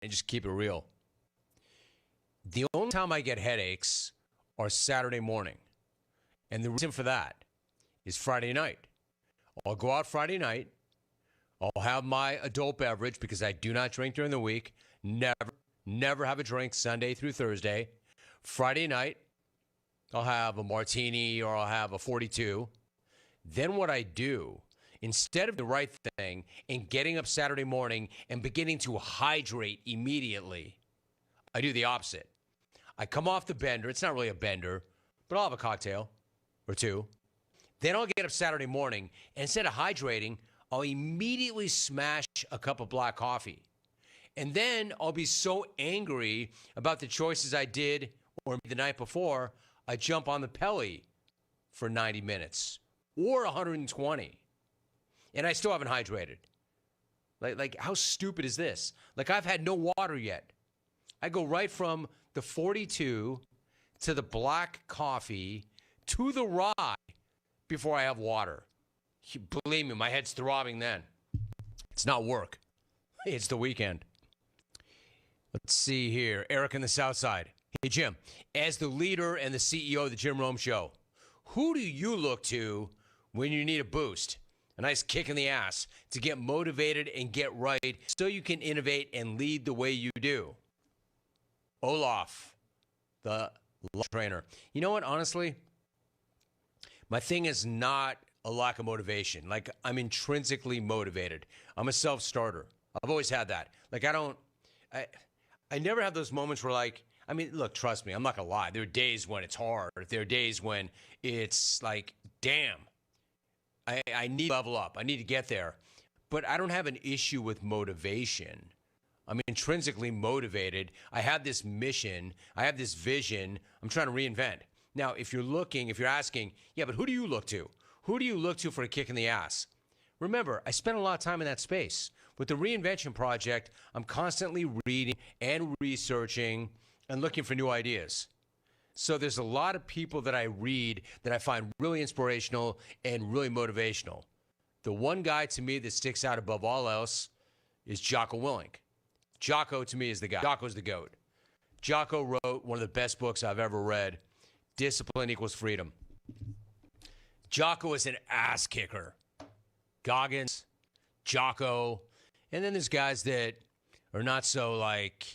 and just keep it real. The only time I get headaches are Saturday morning. And the reason for that is Friday night. I'll go out Friday night. I'll have my adult beverage because I do not drink during the week. Never have a drink Sunday through Thursday. Friday night, I'll have a martini or I'll have a 42. Then what I do, instead of the right thing and getting up Saturday morning and beginning to hydrate immediately, I do the opposite. I come off the bender. It's not really a bender, but I'll have a cocktail or two. Then I'll get up Saturday morning, and instead of hydrating, I'll immediately smash a cup of black coffee. And then I'll be so angry about the choices I did or the night before, I jump on the Pelly for 90 minutes or 120. And I still haven't hydrated. Like how stupid is this? Like, I've had no water yet. I go right from the 42 to the black coffee to the rye before I have water. Believe me, my head's throbbing then. It's not work. It's the weekend. Let's see here. Eric in the South Side. Hey, Jim, as the leader and the CEO of the Jim Rome Show, who do you look to when you need a boost? A nice kick in the ass to get motivated and get right so you can innovate and lead the way you do. Olaf, the trainer. You know what, honestly? My thing is not a lack of motivation. Like, I'm intrinsically motivated. I'm a self-starter. I've always had that. Like, I never have those moments where, like, I mean, look, trust me, I'm not going to lie. There are days when it's hard. There are days when it's like, damn, I need to level up. I need to get there. But I don't have an issue with motivation. I'm intrinsically motivated. I have this mission. I have this vision. I'm trying to reinvent. Now, if you're asking, yeah, but who do you look to? Who do you look to for a kick in the ass? Remember, I spent a lot of time in that space. With the reinvention project, I'm constantly reading and researching and looking for new ideas. So there's a lot of people that I read that I find really inspirational and really motivational. The one guy to me that sticks out above all else is Jocko Willink. Jocko to me is the guy. Jocko's the GOAT. Jocko wrote one of the best books I've ever read, Discipline Equals Freedom. Jocko is an ass kicker. Goggins, Jocko, and then there's guys that are not so, like,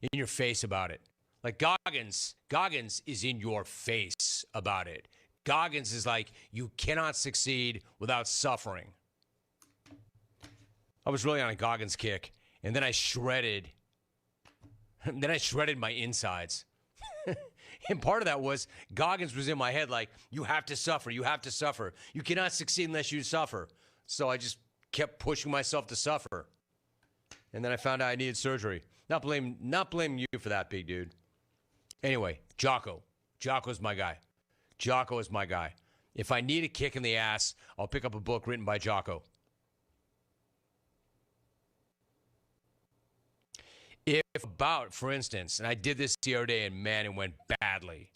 in your face about it. Like Goggins is in your face about it. Goggins is like, you cannot succeed without suffering. I was really on a Goggins kick, and then I shredded my insides. And part of that was Goggins was in my head like, you have to suffer. You have to suffer. You cannot succeed unless you suffer. So I just kept pushing myself to suffer. And then I found out I needed surgery. Not blaming you for that, big dude. Anyway, Jocko. Jocko's my guy. Jocko is my guy. If I need a kick in the ass, I'll pick up a book written by Jocko. If about, for instance, and I did this the other day, and man, it went badly.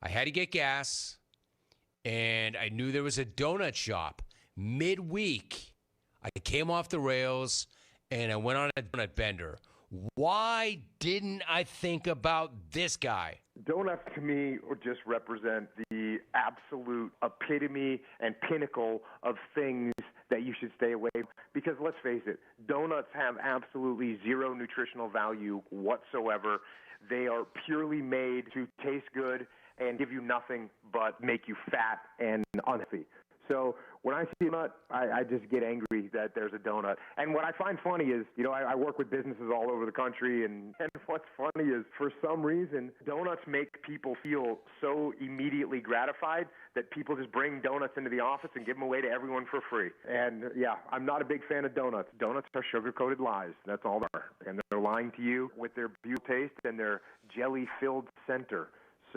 I had to get gas, and I knew there was a donut shop. Midweek, I came off the rails, and I went on a donut bender. Why didn't I think about this guy? Donuts to me just represent the absolute epitome and pinnacle of things that you should stay away from. Because let's face it, donuts have absolutely zero nutritional value whatsoever. They are purely made to taste good and give you nothing but make you fat and unhealthy. So when I see a donut, I just get angry that there's a donut. And what I find funny is, I work with businesses all over the country, and what's funny is, for some reason, donuts make people feel so immediately gratified that people just bring donuts into the office and give them away to everyone for free. And, yeah, I'm not a big fan of donuts. Donuts are sugar-coated lies. That's all they are. And they're lying to you with their beautiful taste and their jelly-filled center.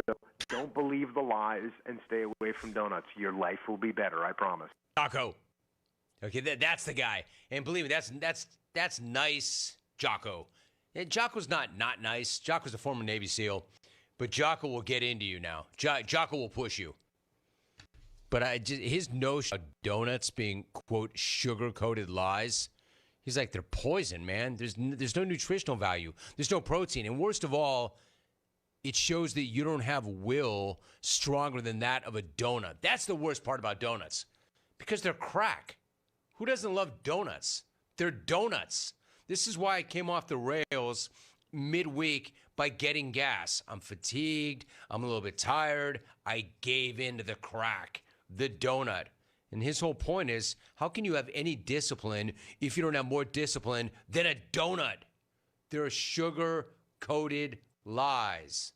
So don't believe the lies and stay away from donuts. Your life will be better, I promise. Jocko. Okay, that's the guy. And believe me, that's nice, Jocko. And Jocko's not nice. Jocko's a former Navy SEAL. But Jocko will get into you now. Jocko will push you. But his notion of donuts being, quote, sugar-coated lies, He's like, they're poison, man. There's no nutritional value. There's no protein. And worst of all, it shows that you don't have will stronger than that of a donut. That's the worst part about donuts, because they're crack. Who doesn't love donuts? They're donuts. This is why I came off the rails midweek by getting gas. I'm fatigued. I'm a little bit tired. I gave in to the crack, the donut. And his whole point is, how can you have any discipline if you don't have more discipline than a donut? They're sugar-coated lies.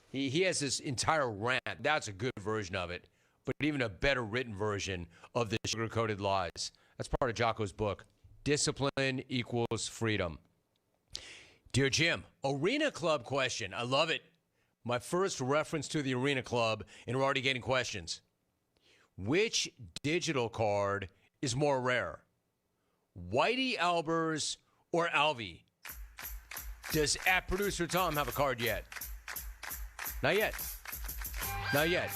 He has this entire rant. That's a good version of it, but even a better written version of the sugar-coated lies. That's part of Jocko's book. Discipline equals freedom. Dear Jim, Arena Club question. I love it. My first reference to the Arena Club, and we're already getting questions. Which digital card is more rare? Whitey Albers or Alvy? Does @producer Tom have a card yet? Not yet. Not yet.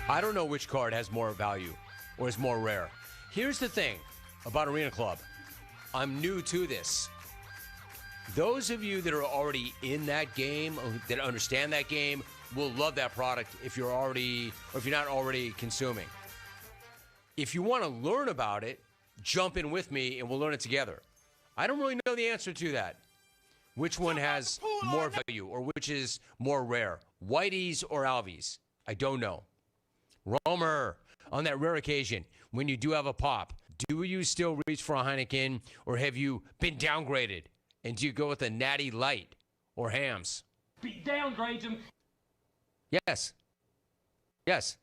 I don't know which card has more value or is more rare. Here's the thing about Arena Club. I'm new to this. Those of you that are already in that game, that understand that game, will love that product if you're not already consuming. If you want to learn about it, jump in with me and we'll learn it together. I don't really know the answer to that. Which one has more value or which is more rare? Whitey's or Alvy's? I don't know. Romer, on that rare occasion, when you do have a pop, do you still reach for a Heineken or have you been downgraded? And do you go with a Natty Light or Hams? Be downgrade them. Yes. Yes.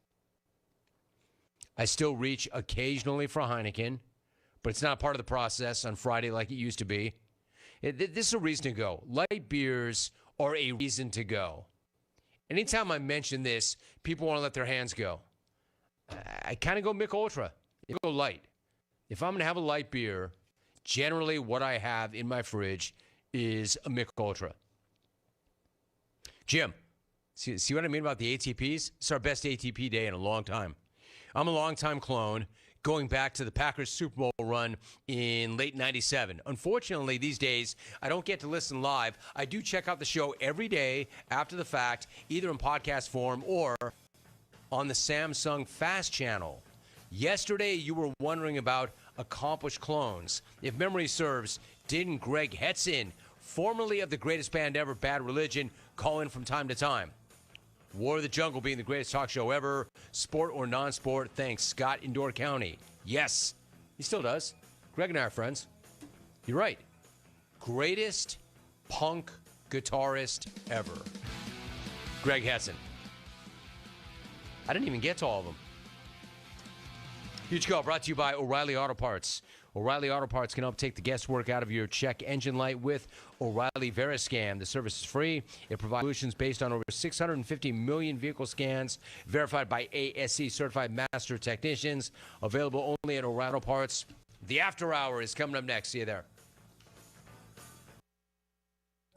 I still reach occasionally for a Heineken, but it's not part of the process on Friday like it used to be. This is a reason to go. Light beers are a reason to go. Anytime I mention this, people want to let their hands go. I kind of go Mick Ultra. I go light. If I'm going to have a light beer, generally what I have in my fridge is a Mick Ultra. Jim, see what I mean about the ATPs? It's our best ATP day in a long time. I'm a longtime clone, going back to the Packers Super Bowl run in late 97. Unfortunately, these days, I don't get to listen live. I do check out the show every day after the fact, either in podcast form or on the Samsung Fast channel. Yesterday, you were wondering about accomplished clones. If memory serves, didn't Greg Hetson, formerly of the greatest band ever, Bad Religion, call in from time to time? War of the Jungle being the greatest talk show ever, sport or non-sport, thanks, Scott in Door County. Yes, he still does. Greg and I are friends. You're right. Greatest punk guitarist ever. Greg Hetson. I didn't even get to all of them. Huge Call brought to you by O'Reilly Auto Parts. O'Reilly Auto Parts can help take the guesswork out of your check engine light with O'Reilly Veriscan. The service is free. It provides solutions based on over 650 million vehicle scans, verified by ASC certified master technicians. Available only at O'Reilly Auto Parts. The After Hour is coming up next. See you there.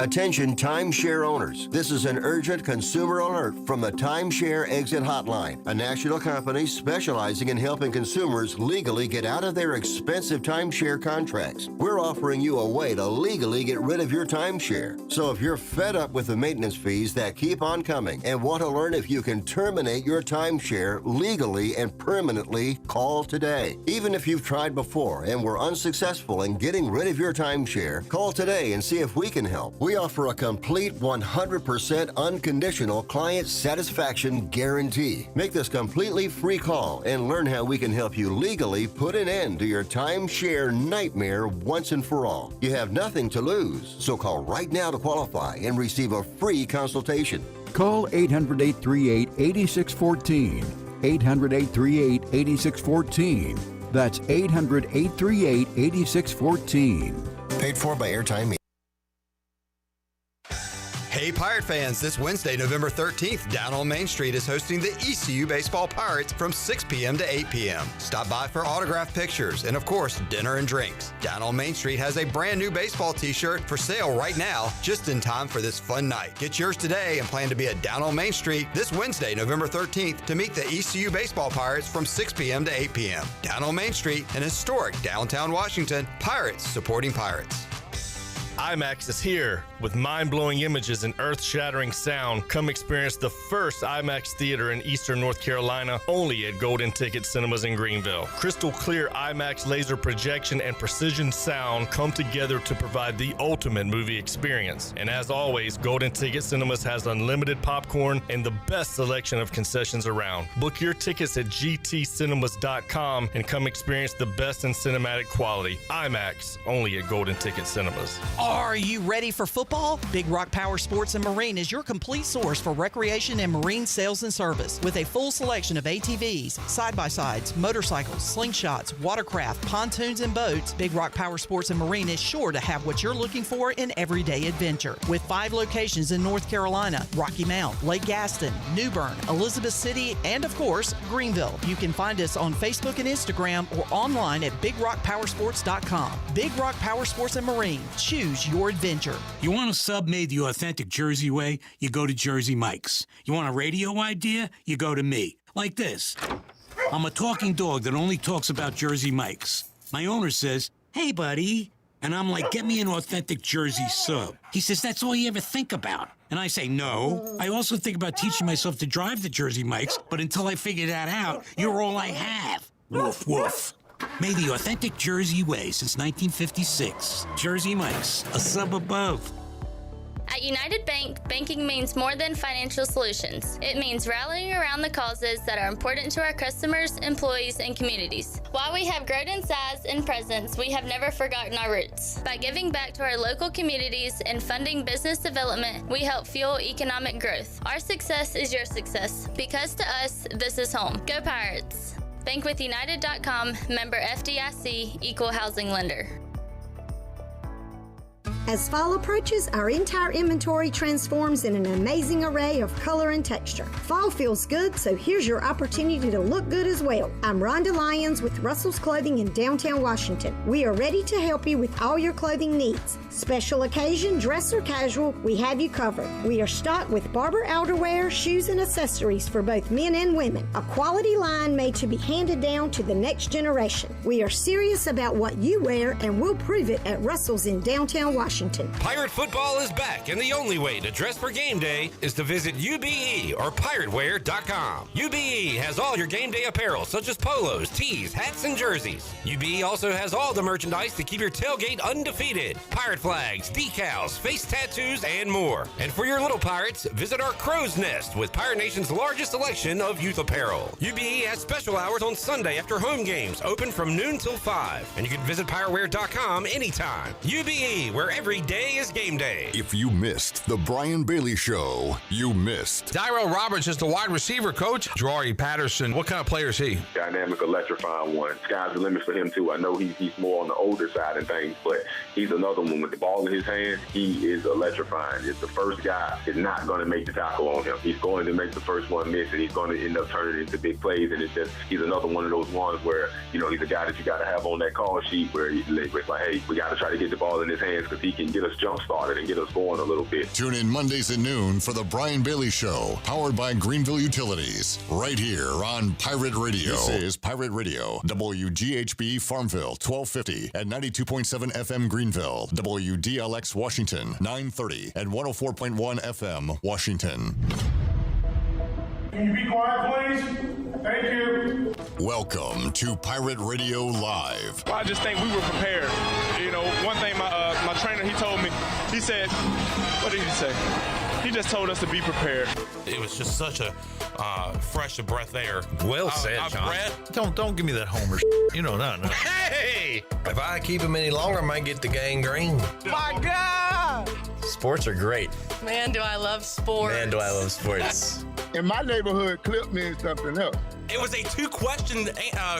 Attention timeshare owners. This is an urgent consumer alert from the Timeshare Exit Hotline, a national company specializing in helping consumers legally get out of their expensive timeshare contracts. We're offering you a way to legally get rid of your timeshare. So if you're fed up with the maintenance fees that keep on coming and want to learn if you can terminate your timeshare legally and permanently, call today. Even if you've tried before and were unsuccessful in getting rid of your timeshare, call today and see if we can help. We offer a complete 100% unconditional client satisfaction guarantee. Make this completely free call and learn how we can help you legally put an end to your timeshare nightmare once and for all. You have nothing to lose, so call right now to qualify and receive a free consultation. Call 800-838-8614. 800-838-8614. That's 800-838-8614. Paid for by Airtime Media. Hey Pirate fans, this Wednesday, November 13th, down on Main Street is hosting the ECU Baseball Pirates from 6 p.m. to 8 p.m. Stop by for autographed pictures and, of course, dinner and drinks. Down on Main Street has a brand new baseball t-shirt for sale right now, just in time for this fun night. Get yours today and plan to be at Down on Main Street this Wednesday, November 13th, to meet the ECU Baseball Pirates from 6 p.m. to 8 p.m. Down on Main Street in historic downtown Washington, Pirates supporting Pirates. IMAX is here with mind-blowing images and earth-shattering sound. Come experience the first IMAX theater in Eastern North Carolina, only at Golden Ticket Cinemas in Greenville. Crystal clear IMAX laser projection and precision sound come together to provide the ultimate movie experience. And as always, Golden Ticket Cinemas has unlimited popcorn and the best selection of concessions around. Book your tickets at gtcinemas.com and come experience the best in cinematic quality. IMAX, only at Golden Ticket Cinemas. Are you ready for football? Big Rock Power Sports and Marine is your complete source for recreation and marine sales and service. With a full selection of ATVs, side-by-sides, motorcycles, slingshots, watercraft, pontoons, and boats, Big Rock Power Sports and Marine is sure to have what you're looking for in everyday adventure. With 5 locations in North Carolina, Rocky Mount, Lake Gaston, New Bern, Elizabeth City, and of course, Greenville. You can find us on Facebook and Instagram or online at BigRockPowersports.com. Big Rock Power Sports and Marine. Choose your adventure. You want a sub made the authentic Jersey way? You go to Jersey Mike's. You want a radio idea? You go to me. Like this. I'm a talking dog that only talks about Jersey Mike's. My owner says, "Hey, buddy." And I'm like, "Get me an authentic Jersey sub." He says, "That's all you ever think about." And I say, "No. I also think about teaching myself to drive the Jersey Mike's, but until I figure that out, you're all I have." Woof, woof. Made the authentic Jersey way since 1956. Jersey Mike's, a sub above. At United Bank, banking means more than financial solutions. It means rallying around the causes that are important to our customers, employees, and communities. While we have grown in size and presence, we have never forgotten our roots. By giving back to our local communities and funding business development, we help fuel economic growth. Our success is your success, because to us, this is home. Go Pirates! Bankwithunited.com, member FDIC, equal housing lender. As fall approaches, our entire inventory transforms in an amazing array of color and texture. Fall feels good, so here's your opportunity to look good as well. I'm Rhonda Lyons with Russell's Clothing in downtown Washington. We are ready to help you with all your clothing needs. Special occasion, dress or casual, we have you covered. We are stocked with Barber outerwear, shoes, and accessories for both men and women. A quality line made to be handed down to the next generation. We are serious about what you wear, and we'll prove it at Russell's in downtown Washington. Pirate football is back, and the only way to dress for game day is to visit UBE or pirateware.com. UBE has all your game day apparel, such as polos, tees, hats, and jerseys. UBE also has all the merchandise to keep your tailgate undefeated. Pirate flags, decals, face tattoos, and more. And for your little pirates, visit our Crow's Nest with Pirate Nation's largest selection of youth apparel. UBE has special hours on Sunday after home games, open from noon till 5. And you can visit pirateware.com anytime. UBE, where every day is game day. If you missed the Brian Bailey Show, you missed. Tyrell Roberts is the wide receiver coach. Jawari Patterson, what kind of player is he? Dynamic, electrifying one. Sky's the limit for him, too. I know he's more on the older side of things, but he's another one with the ball in his hand. He is electrifying. If the first guy is not going to make the tackle on him, he's going to make the first one miss, and he's going to end up turning into big plays. And it's just, he's another one of those ones where, you know, he's a guy that you got to have on that call sheet where it's like, hey, we got to try to get the ball in his hands because he can get us jump started and get us going a little bit. Tune in Mondays at noon for the Brian Bailey Show, powered by Greenville Utilities, right here on Pirate Radio. This is Pirate Radio, WGHB Farmville, 1250 at 92.7 FM Greenville, WDLX Washington, 930 at 104.1 FM Washington. Can you be quiet, please? Thank you. Welcome to Pirate Radio Live. Well, I just think we were prepared. You know, one thing my trainer, he told me, he said, what did he say? He just told us to be prepared. It was just such a fresh of breath air. Well said, John. Don't give me that homer. You know, no. Hey! If I keep him any longer, I might get the gangrene. My God! Sports are great. Man, do I love sports. Man, do I love sports. In my neighborhood, clip means something else. It was a two-question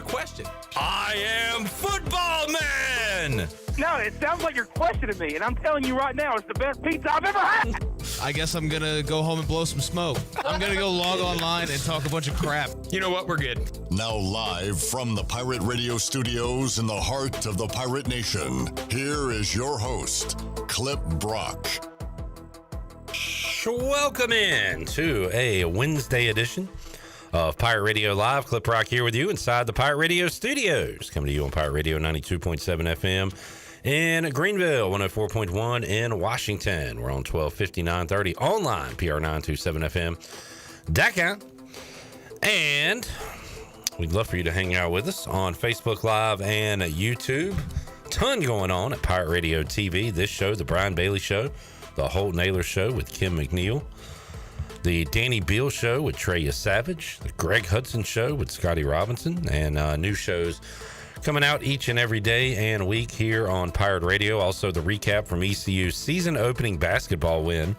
question. I am Football Man. No, it sounds like you're questioning me, and I'm telling you right now, it's the best pizza I've ever had. I guess I'm going to go home and blow some smoke. I'm going to go log online and talk a bunch of crap. You know what? We're good. Now live from the Pirate Radio studios in the heart of the Pirate Nation, here is your host, Clip Brock. Welcome in to a Wednesday edition of Pirate Radio Live. Clip Rock here with you inside the Pirate Radio studios. Coming to you on Pirate Radio 92.7 FM in Greenville, 104.1 in Washington. We're on 1250, 930 online, PR927FM.com. And we'd love for you to hang out with us on Facebook Live and YouTube. Ton going on at Pirate Radio TV. This show, The Brian Bailey Show, The Holton Naylor Show with Kim McNeil, the Danny Beal Show with Treya Savage, the Greg Hudson Show with Scotty Robinson, and new shows coming out each and every day and week here on Pirate Radio. Also, the recap from ECU's season opening basketball win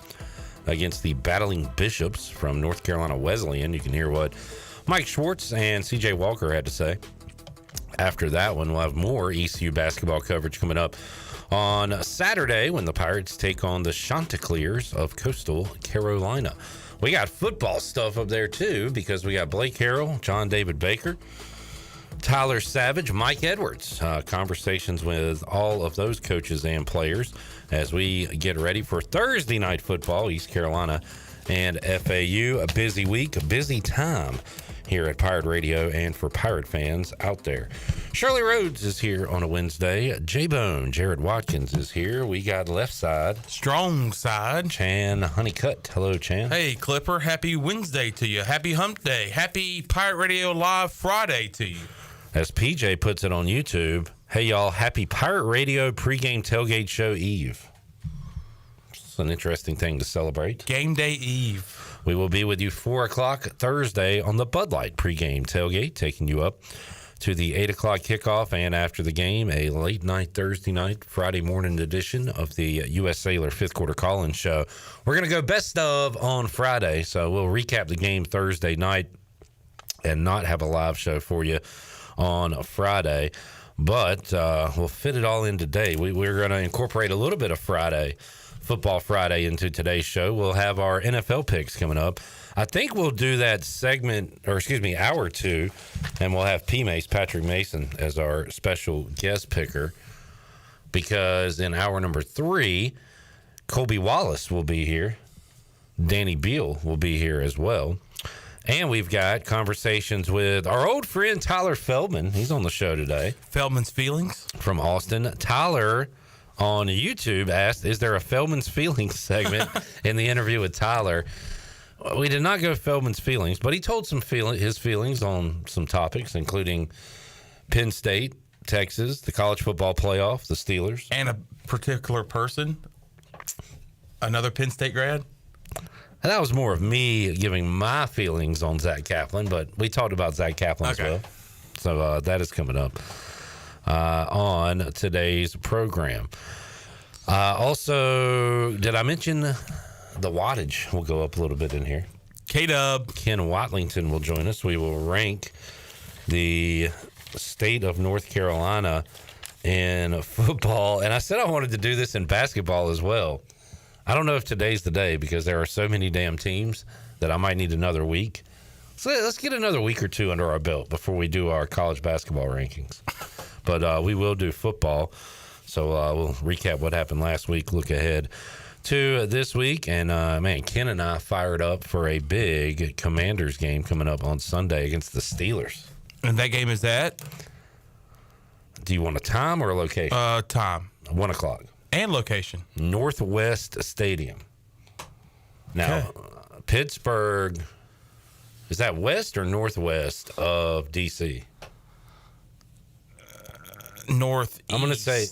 against the Battling Bishops from North Carolina Wesleyan. You can hear what Mike Schwartz and CJ Walker had to say. After that one, we'll have more ECU basketball coverage coming up on Saturday when the Pirates take on the Chanticleers of Coastal Carolina. We got football stuff up there too, because we got Blake Harrell, John David Baker, Tyler Savage, Mike Edwards. Conversations with all of those coaches and players as we get ready for Thursday night football, East Carolina and FAU. A busy week, a busy time here at Pirate Radio and for Pirate fans out there. Shirley Rhodes is here on a Wednesday. J-Bone, Jared Watkins is here. We got left side. Strong side. Chan Honeycutt. Hello, Chan. Hey, Clipper. Happy Wednesday to you. Happy Hump Day. Happy Pirate Radio Live Friday to you. As PJ puts it on YouTube, hey, y'all, happy Pirate Radio pregame tailgate show Eve. It's an interesting thing to celebrate. Game Day Eve. We will be with you 4 o'clock Thursday on the Bud Light pregame tailgate, taking you up to the 8 o'clock kickoff, and after the game, a late night Thursday night, Friday morning edition of the U.S. Sailor fifth quarter call-in show. We're going to go best of on Friday, so we'll recap the game Thursday night and not have a live show for you on Friday, but we'll fit it all in today. We're going to incorporate a little bit of Football Friday into today's show. We'll have our NFL picks coming up. I think we'll do that hour two, and we'll have Mase, Patrick Mason, as our special guest picker, because in hour number 3, Colby Wallace will be here. Danny Beal will be here as well. And we've got conversations with our old friend Tyler Feldman. He's on the show today. Feldman's Feelings. From Austin. Tyler on YouTube asked, is there a Feldman's Feelings segment in the interview with Tyler? We did not go Feldman's Feelings, but he told his feelings on some topics, including Penn State, Texas, the college football playoff, the Steelers. And a particular person, another Penn State grad. And that was more of me giving my feelings on Zach Kaplan, but we talked about Zach Kaplan as well. So that is coming up on today's program. Also, did I mention the wattage will go up a little bit in here? K-Dub. Ken Watlington will join us. We will rank the state of North Carolina in football. And I said I wanted to do this in basketball as well. I don't know if today's the day because there are so many damn teams that I might need another week. So let's get another week or two under our belt before we do our college basketball rankings. But we will do football. So we'll recap what happened last week, look ahead to this week. And, man, Ken and I fired up for a big Commanders game coming up on Sunday against the Steelers. And that game is at? Do you want a time or a location? Time. 1 o'clock. And location. Northwest Stadium. Now, Pittsburgh, is that west or northwest of D.C.? Northeast. I'm going to say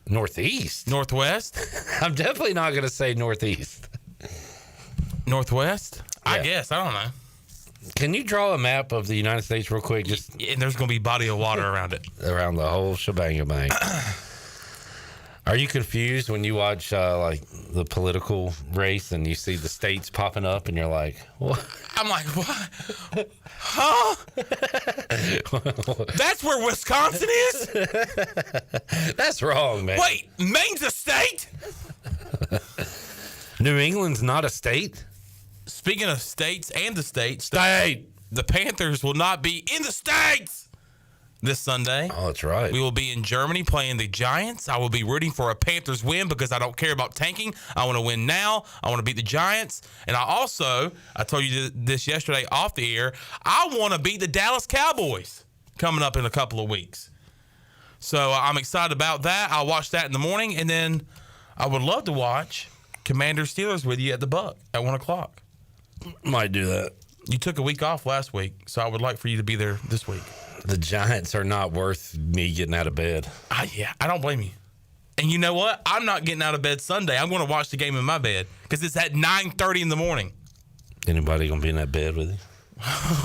northeast. Northwest? I'm definitely not going to say northeast. Northwest? Yeah. I guess. I don't know. Can you draw a map of the United States real quick? And there's going to be body of water around it. Around the whole shebang. All Are you confused when you watch like the political race and you see the states popping up and you're like, what? I'm like, what? Huh? That's where Wisconsin is? That's wrong, man. Wait, Maine's a state? New England's not a state? Speaking of states and the states, the Panthers will not be in the States this Sunday. Oh, that's right. We will be in Germany playing the Giants. I will be rooting for a Panthers win because I don't care about tanking. I want to win now. I want to beat the Giants. And I told you this yesterday off the air, I want to beat the Dallas Cowboys coming up in a couple of weeks. So I'm excited about that. I'll watch that in the morning. And then I would love to watch Commanders Steelers with you at the Buck at 1 o'clock. Might do that. You took a week off last week, so I would like for you to be there this week. The Giants are not worth me getting out of bed. Yeah, I don't blame you. And you know what? I'm not getting out of bed Sunday. I'm going to watch the game in my bed because it's at 9:30 in the morning. Anybody going to be in that bed with you?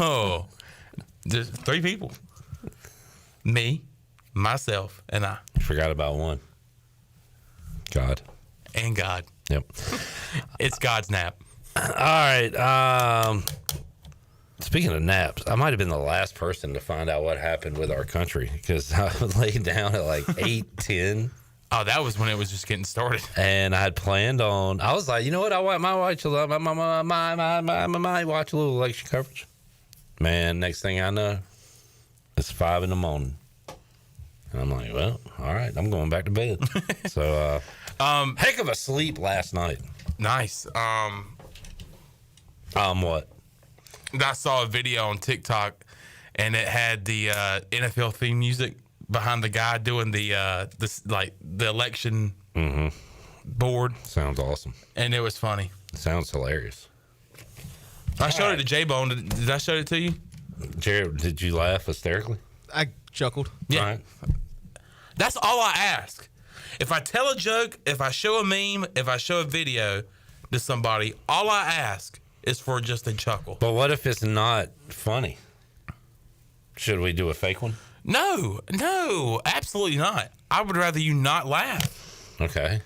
Oh, there's 3 people. Me, myself, and I. You forgot about one. God. And God. Yep. It's God's nap. All right. Speaking of naps, I might have been the last person to find out what happened with our country because I laid down at like 8:10. Oh, that was when it was just getting started. And I had planned on. I was like, you know what? I might watch a little election coverage. Man, next thing I know, it's 5 a.m. And I'm like, well, all right, I'm going back to bed. So, heck of a sleep last night. Nice. What? I saw a video on TikTok, and it had the NFL theme music behind the guy doing the election board. Sounds awesome. And it was funny. Sounds hilarious. I showed it to J-Bone. Did I show it to you? Jared, did you laugh hysterically? I chuckled. Yeah. All right. That's all I ask. If I tell a joke, if I show a meme, if I show a video to somebody, all I ask is for just a chuckle. But what if it's not funny? Should we do a fake one? No, absolutely not. I would rather you not laugh. Okay.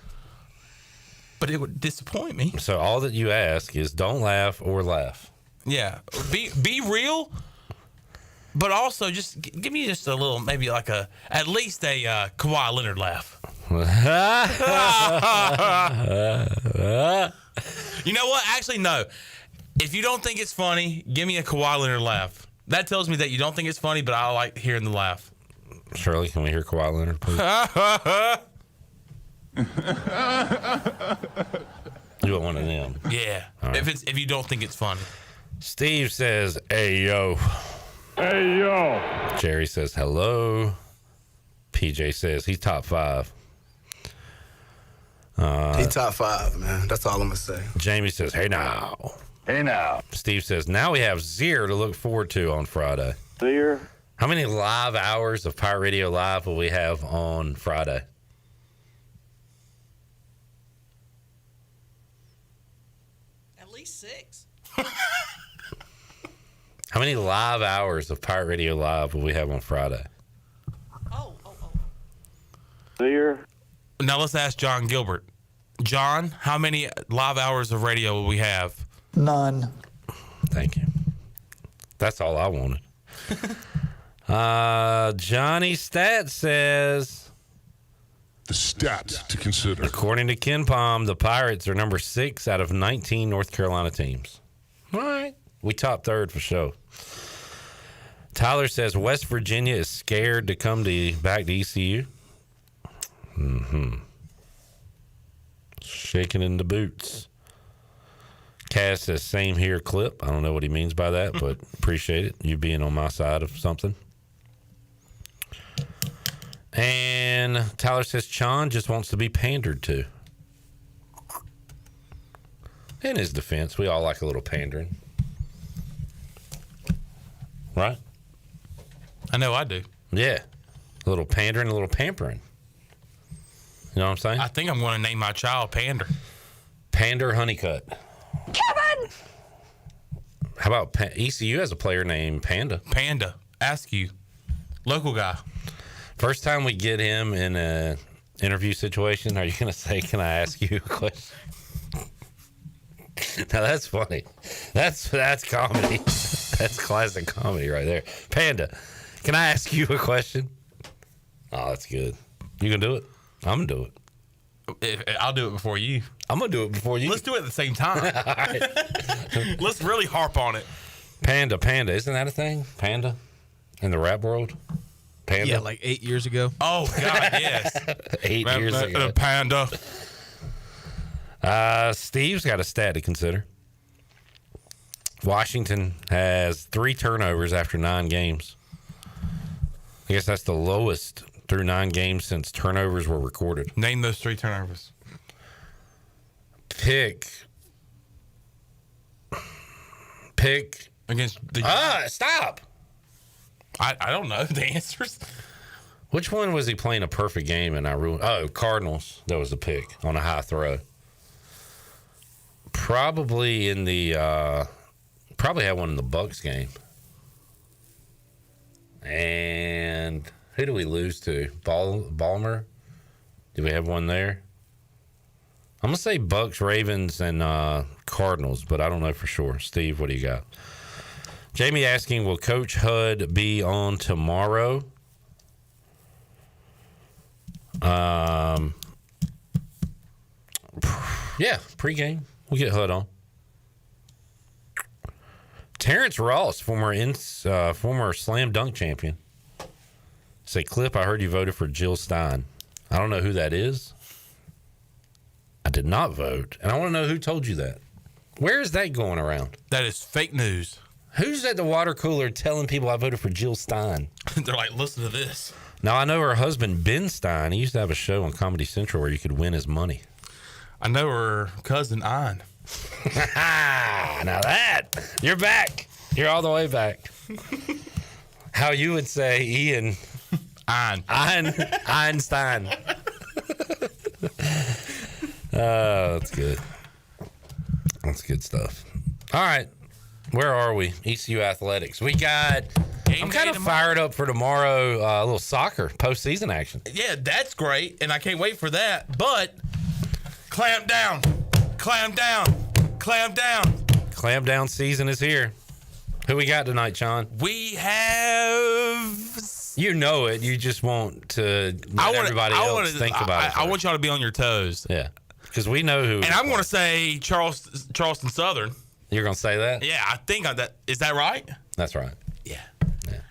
But it would disappoint me. So all that you ask is don't laugh or laugh. Yeah. Be real, but also just give me just a little, maybe like at least a Kawhi Leonard laugh. You know what? Actually, no. If you don't think it's funny, give me a Kawhi Leonard laugh. That tells me that you don't think it's funny, but I like hearing the laugh. Shirley, can we hear Kawhi Leonard, please? You want one of them? Yeah. Right. If you don't think it's funny. Steve says, "Hey yo." Hey yo. Jerry says, "Hello." PJ says he's top 5. He's top 5, man. That's all I'm gonna say. Jamie says, "Hey now." Hey now. Steve says, "Now we have 0 to look forward to on Friday." 0. How many live hours of Pirate Radio Live will we have on Friday? At least 6. How many live hours of Pirate Radio Live will we have on Friday? 0. Now let's ask John Gilbert. John, how many live hours of radio will we have? None. Thank you. That's all I wanted. Johnny Stat says the stats to consider. According to Ken Palm, the Pirates are number 6 out of 19 North Carolina teams. All right. We top 3rd for sure. Tyler says West Virginia is scared to come back to ECU. Shaking in the boots. Cass says same here clip. I don't know what he means by that, but appreciate it. You being on my side of something. And Tyler says Chon just wants to be pandered to. In his defense, we all like a little pandering. Right? I know I do. Yeah. A little pandering, a little pampering. You know what I'm saying? I think I'm going to name my child Pander. Pander Honeycutt. Kevin! How about ECU has a player named Panda? Panda. Ask you. Local guy. First time we get him in a interview situation, are you going to say, can I ask you a question? Now, that's funny. That's comedy. That's classic comedy right there. Panda, can I ask you a question? Oh, that's good. You going to do it? I'm going to do it. I'll do it before you. I'm going to do it before you. Let's do it at the same time. All right. Let's really harp on it. Panda. Isn't that a thing? Panda? In the rap world? Panda? Yeah, like 8 years ago. Oh, God, yes. 8 years ago. Panda. Steve's got a stat to consider. Washington has 3 turnovers after 9 games. I guess that's the lowest through 9 games since turnovers were recorded. Name those 3 turnovers. Pick against the. Stop. I don't know the answers. Which one was he playing a perfect game and I ruined? Oh, Cardinals. That was the pick on a high throw. Probably in the probably had one in the Bucs game. And who do we lose to? Ballmer? Did we have one there? I'm gonna say Bucs, Ravens, and Cardinals, but I don't know for sure. Steve, what do you got? Jamie asking, will Coach Hud be on tomorrow? Yeah, pregame. We'll get Hud on. Terrence Ross, former slam dunk champion. Say, Clip, I heard you voted for Jill Stein. I don't know who that is. I did not vote, and I want to know who told you that. Where is that going around? That is fake news. Who's at the water cooler telling people I voted for Jill Stein? They're like, listen to this. Now, I know her husband, Ben Stein. He used to have a show on Comedy Central where you could win his money. I know her cousin, Ann. Now that, you're back. You're all the way back. How you would say Ian. Einstein. That's good. That's good stuff. All right. Where are we? ECU Athletics. We got... I'm kind of fired up for tomorrow. A little soccer postseason action. Yeah, that's great, and I can't wait for that. But clamp down. Clamp down. Clamp down. Clamp down season is here. Who we got tonight, Sean? We have... You know it. You just want to let everybody else think about it. I want y'all to be on your toes. Yeah, because we know who. And I'm going to say Charleston Southern. You're going to say that? Yeah, I think that. Is that right? That's right. Yeah.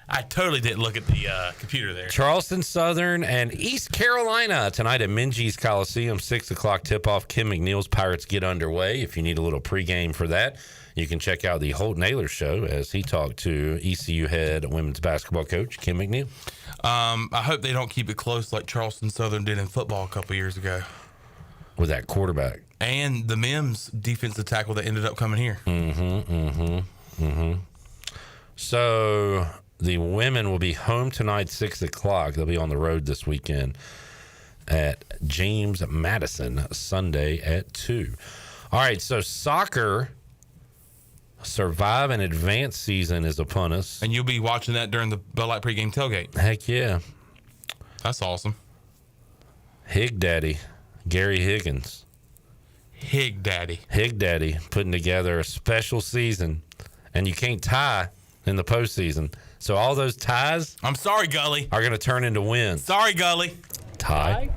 I totally didn't look at the computer there. Charleston Southern and East Carolina tonight at Minges Coliseum, 6 o'clock tip-off. Kim McNeil's Pirates get underway. If you need a little pregame for that, you can check out the Holton Ayler show as he talked to ECU head women's basketball coach Kim McNeil. I hope they don't keep it close like Charleston Southern did in football a couple years ago. With that quarterback. And the Mims defensive tackle that ended up coming here. So the women will be home tonight, 6 o'clock. They'll be on the road this weekend at James Madison, Sunday at 2. All right, so soccer survive and advance season is upon us. And you'll be watching that during the Bud Light pregame tailgate. Heck yeah. That's awesome. Hig Daddy, Gary Higgins. Hig Daddy putting together a special season, and you can't tie in the postseason. So all those ties, I'm sorry, Gully, are going to turn into wins. Sorry, Gully. Tie.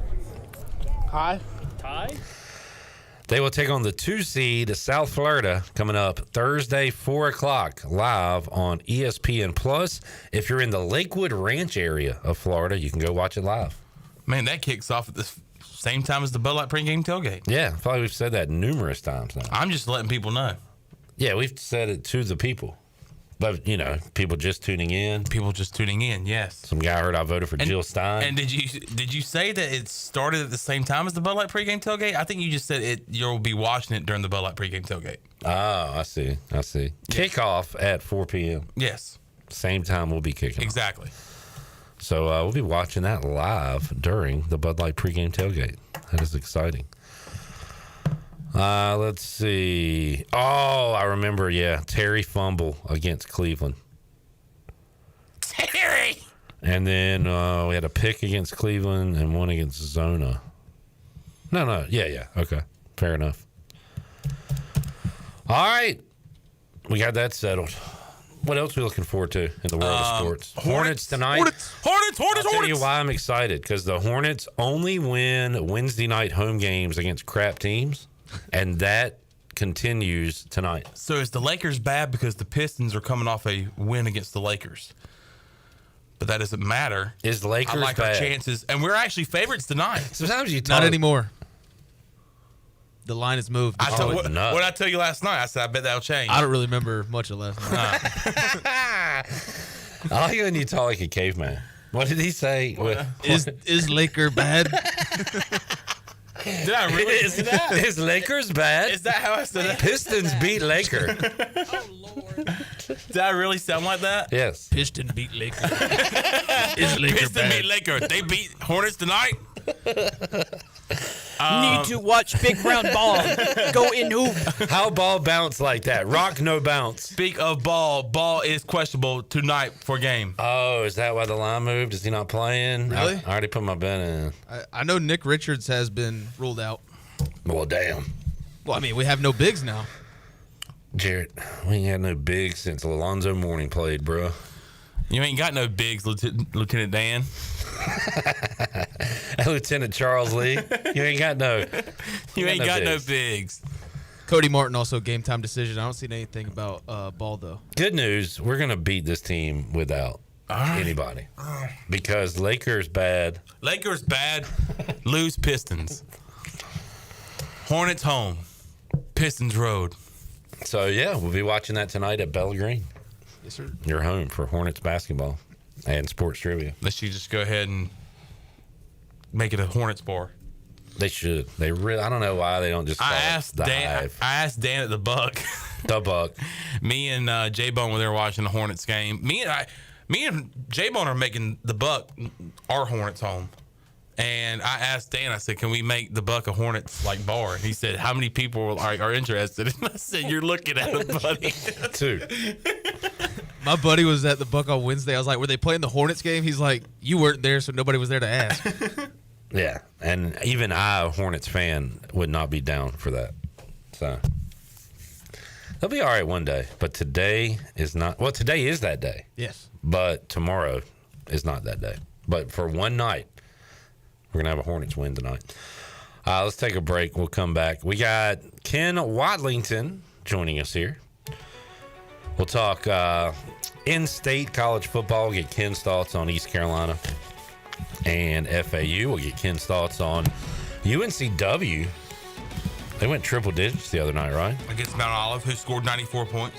They will take on the 2 seed South Florida coming up Thursday, 4 o'clock, live on ESPN Plus. If you're in the Lakewood Ranch area of Florida, you can go watch it live. Man, that kicks off at the same time as the Bud Light pregame tailgate. Yeah, probably we've said that numerous times now. I'm just letting people know. Yeah, we've said it to the people. But, you know, people just tuning in. Yes. Some guy heard I voted for Jill Stein. And did you say that it started at the same time as the Bud Light pregame tailgate? I think you just said you'll be watching it during the Bud Light pregame tailgate. Oh, I see. Kickoff at 4 p.m. Yes. Same time we'll be kicking Exactly. off. So we'll be watching that live during the Bud Light pregame tailgate. That is exciting. Let's see. Oh, I remember, Terry fumble against Cleveland. Terry! And then we had a pick against Cleveland and one against Zona. No. Yeah. Okay. Fair enough. All right. We got that settled. What else are we looking forward to in the world of sports? Hornets tonight. Hornets. I'll tell you why I'm excited. Because the Hornets only win Wednesday night home games against crap teams. And that continues tonight. So is the Lakers bad because the Pistons are coming off a win against the Lakers? But that doesn't matter. Is the Lakers I like bad? our chances. And we're actually favorites tonight. Sometimes you Not anymore. The line has moved. What did I tell you last night? I said, I bet that'll change. I don't really remember much of last night. I like when you talk like a caveman. What did he say? Is Laker bad? Did I really? Is Lakers bad? Is that how I said it? Pistons beat Laker. Oh, Lord. Did I really sound like that? Yes. Piston beat Laker. Is Laker Piston bad? beat Laker. They beat Hornets tonight? Need to watch big round ball go in hoop. How ball bounce like that? Rock no bounce. Speak of ball is questionable tonight for game. Oh, is that why the line moved? Is he not playing? Really? I already put my bet in. I know Nick Richards has been ruled out. Well, damn. Well, I mean, we have no bigs now. Jarrett, we ain't had no bigs since Alonzo Mourning played, bro. You ain't got no bigs, Lieutenant Dan. Lieutenant Charles Lee. You ain't got no. You ain't got no bigs. Cody Martin also game time decision. I don't see anything about ball though. Good news. We're gonna beat this team without anybody because Lakers bad. Lakers bad. Lose Pistons. Hornets home. Pistons road. So yeah, we'll be watching that tonight at Bella Green. Yes, sir. You're home for Hornets basketball and sports trivia. Let's you just go ahead and make it a Hornets bar. They should. They really. I don't know why they don't just. Call I asked Dan at the Buck. The Buck. Me and J Bone were there watching the Hornets game. Me and J Bone are making the Buck our Hornets home. And I asked Dan, I said, can we make the Buck a Hornets like bar? And he said, how many people are interested? And I said, you're looking at it, buddy. 2. My buddy was at the Buck on Wednesday. I was like, were they playing the Hornets game? He's like, you weren't there, so nobody was there to ask. Yeah, and even I, a Hornets fan, would not be down for that. So they'll be all right one day, but today is not. Well, today is that day. Yes. But tomorrow is not that day. But for one night, we're going to have a Hornets win tonight. Let's take a break. We'll come back. We got Ken Watlington joining us here. We'll talk in-state college football. We'll get Ken's thoughts on East Carolina and FAU. We'll get Ken's thoughts on UNCW. They went triple digits the other night, right? Against Mount Olive, who scored 94 points.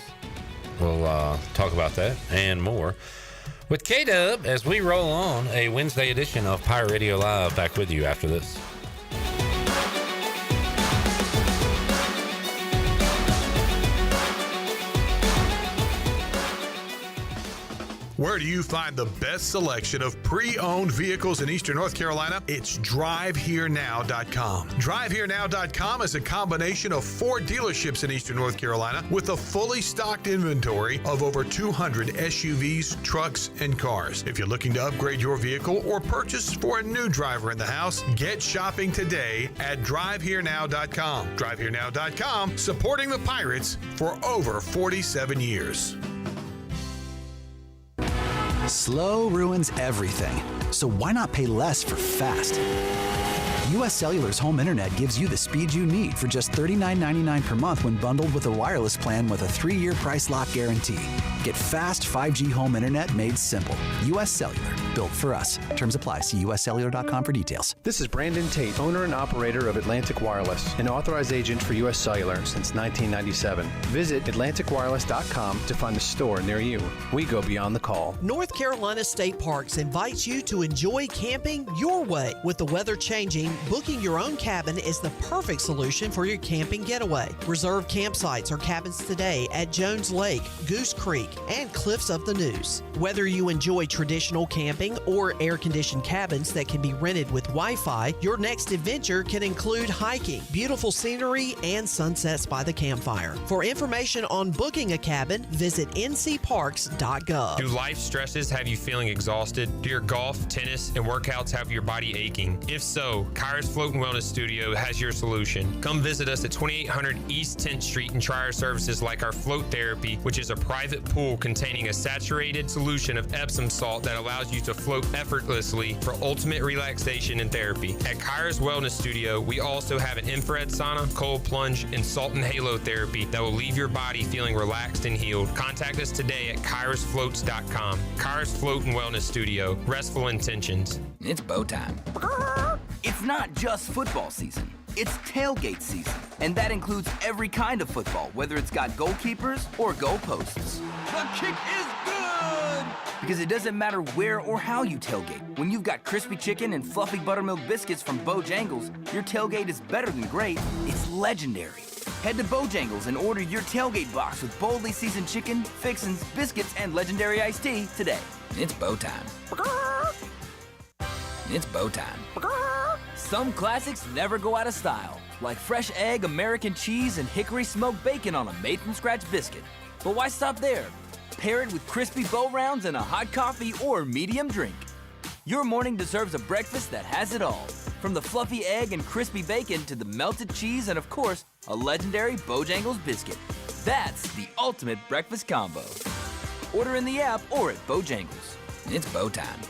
We'll talk about that and more with K-Dub as we roll on a Wednesday edition of Pirate Radio Live. Back with you after this. Where do you find the best selection of pre-owned vehicles in Eastern North Carolina? It's DriveHereNow.com. DriveHereNow.com is a combination of 4 dealerships in Eastern North Carolina with a fully stocked inventory of over 200 SUVs, trucks, and cars. If you're looking to upgrade your vehicle or purchase for a new driver in the house, get shopping today at DriveHereNow.com. DriveHereNow.com, supporting the Pirates for over 47 years. Slow ruins everything, so why not pay less for fast? U.S. Cellular's home internet gives you the speed you need for just $39.99 per month when bundled with a wireless plan with a 3-year price lock guarantee. Get fast 5G home internet made simple. U.S. Cellular, built for us. Terms apply. See uscellular.com for details. This is Brandon Tate, owner and operator of Atlantic Wireless, an authorized agent for U.S. Cellular since 1997. Visit AtlanticWireless.com to find a store near you. We go beyond the call. North Carolina State Parks invites you to enjoy camping your way. With the weather changing, Booking your own cabin is the perfect solution for your camping getaway. Reserve campsites or cabins today at Jones Lake, Goose Creek, and Cliffs of the Neuse. Whether you enjoy traditional camping or air-conditioned cabins that can be rented with Wi-Fi, your next adventure can include hiking, beautiful scenery, and sunsets by the campfire. For information on booking a cabin, visit ncparks.gov. Do life stresses have you feeling exhausted? Do your golf, tennis, and workouts have your body aching? If so, Kyra's Float and Wellness Studio has your solution. Come visit us at 2800 East 10th Street and try our services like our float therapy, which is a private pool containing a saturated solution of Epsom salt that allows you to float effortlessly for ultimate relaxation and therapy. At Kyra's Wellness Studio, we also have an infrared sauna, cold plunge, and salt and halo therapy that will leave your body feeling relaxed and healed. Contact us today at kyrasfloats.com. Kyra's Float and Wellness Studio. Restful intentions. It's bow time. It's not just football season. It's tailgate season, and that includes every kind of football, whether it's got goalkeepers or goalposts. The kick is good! Because it doesn't matter where or how you tailgate. When you've got crispy chicken and fluffy buttermilk biscuits from Bojangles, your tailgate is better than great. It's legendary. Head to Bojangles and order your tailgate box with boldly seasoned chicken, fixins, biscuits, and legendary iced tea today. It's bow time. It's bow time. Some classics never go out of style, like fresh egg, American cheese, and hickory smoked bacon on a made-from-scratch biscuit. But why stop there? Pair it with crispy bow rounds and a hot coffee or medium drink. Your morning deserves a breakfast that has it all, from the fluffy egg and crispy bacon to the melted cheese and, of course, a legendary Bojangles biscuit. That's the ultimate breakfast combo. Order in the app or at Bojangles. It's bow time.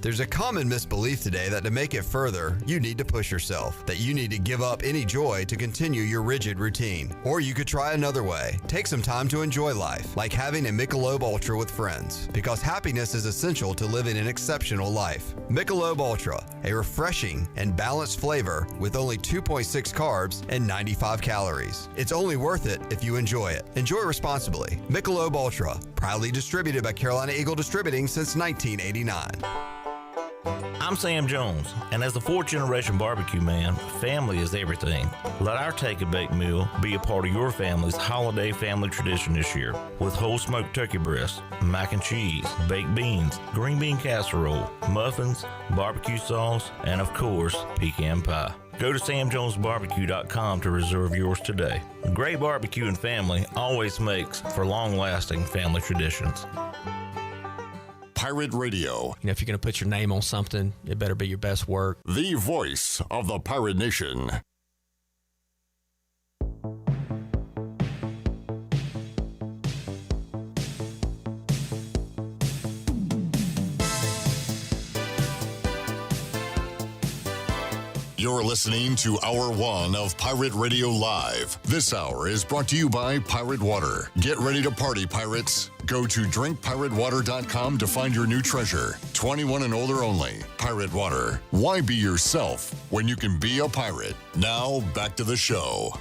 There's a common misbelief today that to make it further, you need to push yourself, that you need to give up any joy to continue your rigid routine. Or you could try another way. Take some time to enjoy life, like having a Michelob Ultra with friends, because happiness is essential to living an exceptional life. Michelob Ultra, a refreshing and balanced flavor with only 2.6 carbs and 95 calories. It's only worth it if you enjoy it. Enjoy responsibly. Michelob Ultra, proudly distributed by Carolina Eagle Distributing since 1989. I'm Sam Jones, and as a fourth-generation barbecue man, family is everything. Let our Take-A-Bake meal be a part of your family's holiday family tradition this year, with whole smoked turkey breast, mac and cheese, baked beans, green bean casserole, muffins, barbecue sauce, and of course, pecan pie. Go to samjonesbarbecue.com to reserve yours today. Great barbecue and family always makes for long-lasting family traditions. Pirate Radio. You know, if you're going to put your name on something, it better be your best work. The voice of the Pirate Nation. You're listening to Hour 1 of Pirate Radio Live. This hour is brought to you by Pirate Water. Get ready to party, pirates. Go to drinkpiratewater.com to find your new treasure. 21 and older only. Pirate Water. Why be yourself when you can be a pirate? Now, back to the show.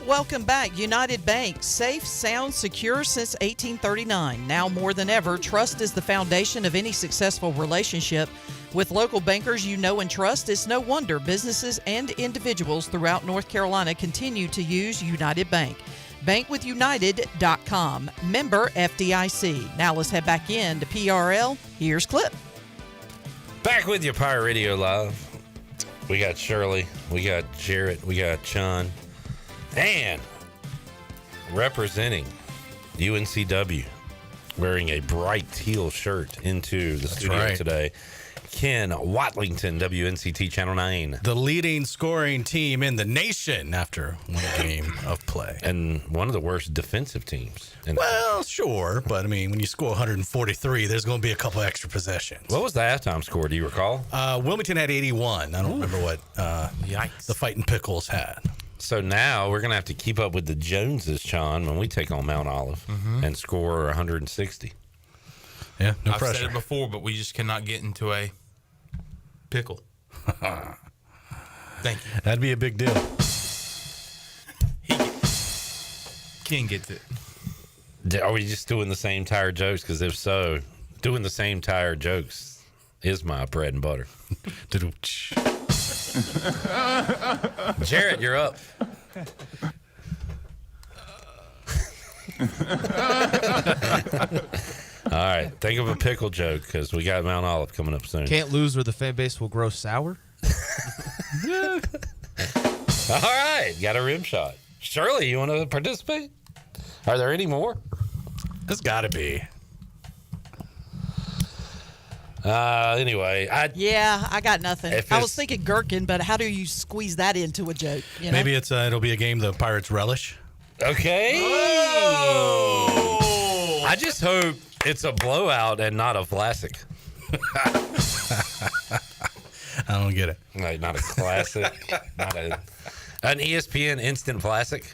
Welcome back. United Bank. Safe, sound, secure since 1839. Now more than ever, trust is the foundation of any successful relationship. With local bankers you know and trust, it's no wonder businesses and individuals throughout North Carolina continue to use United Bank. Bankwithunited.com. Member FDIC. Now let's head back in to PRL. Here's Clip. Back with you, Pirate Radio Live. We got Shirley, we got Jarrett, we got Sean, and representing UNCW, wearing a bright teal shirt into the studio today, Ken Watlington, WNCT Channel 9. The leading scoring team in the nation after one game of play. And one of the worst defensive teams. Well, sure. But, I mean, when you score 143, there's going to be a couple extra possessions. What was the halftime score? Do you recall? Wilmington had 81. I don't remember what the Fighting Pickles had. So now we're going to have to keep up with the Joneses, Sean, when we take on Mount Olive and score 160. Yeah, no I've pressure. said it before, but we just cannot get into a pickle. Thank you. That'd be a big deal. Ken gets it. Are we just doing the same tired jokes? Because if so, doing the same tired jokes is my bread and butter. Jarrett, you're up. All right, think of a pickle joke because we got Mount Olive coming up soon. Can't lose or the fan base will grow sour. All right, got a rim shot. Shirley, you want to participate? Are there any more? There's got to be. Anyway, I got nothing. If I was thinking gherkin, but how do you squeeze that into a joke? You know? Maybe it'll be a game the Pirates relish. Okay. Oh! I just hope it's a blowout and not a Vlasic. I don't get it. Like, not a classic. Not an ESPN instant Vlasic.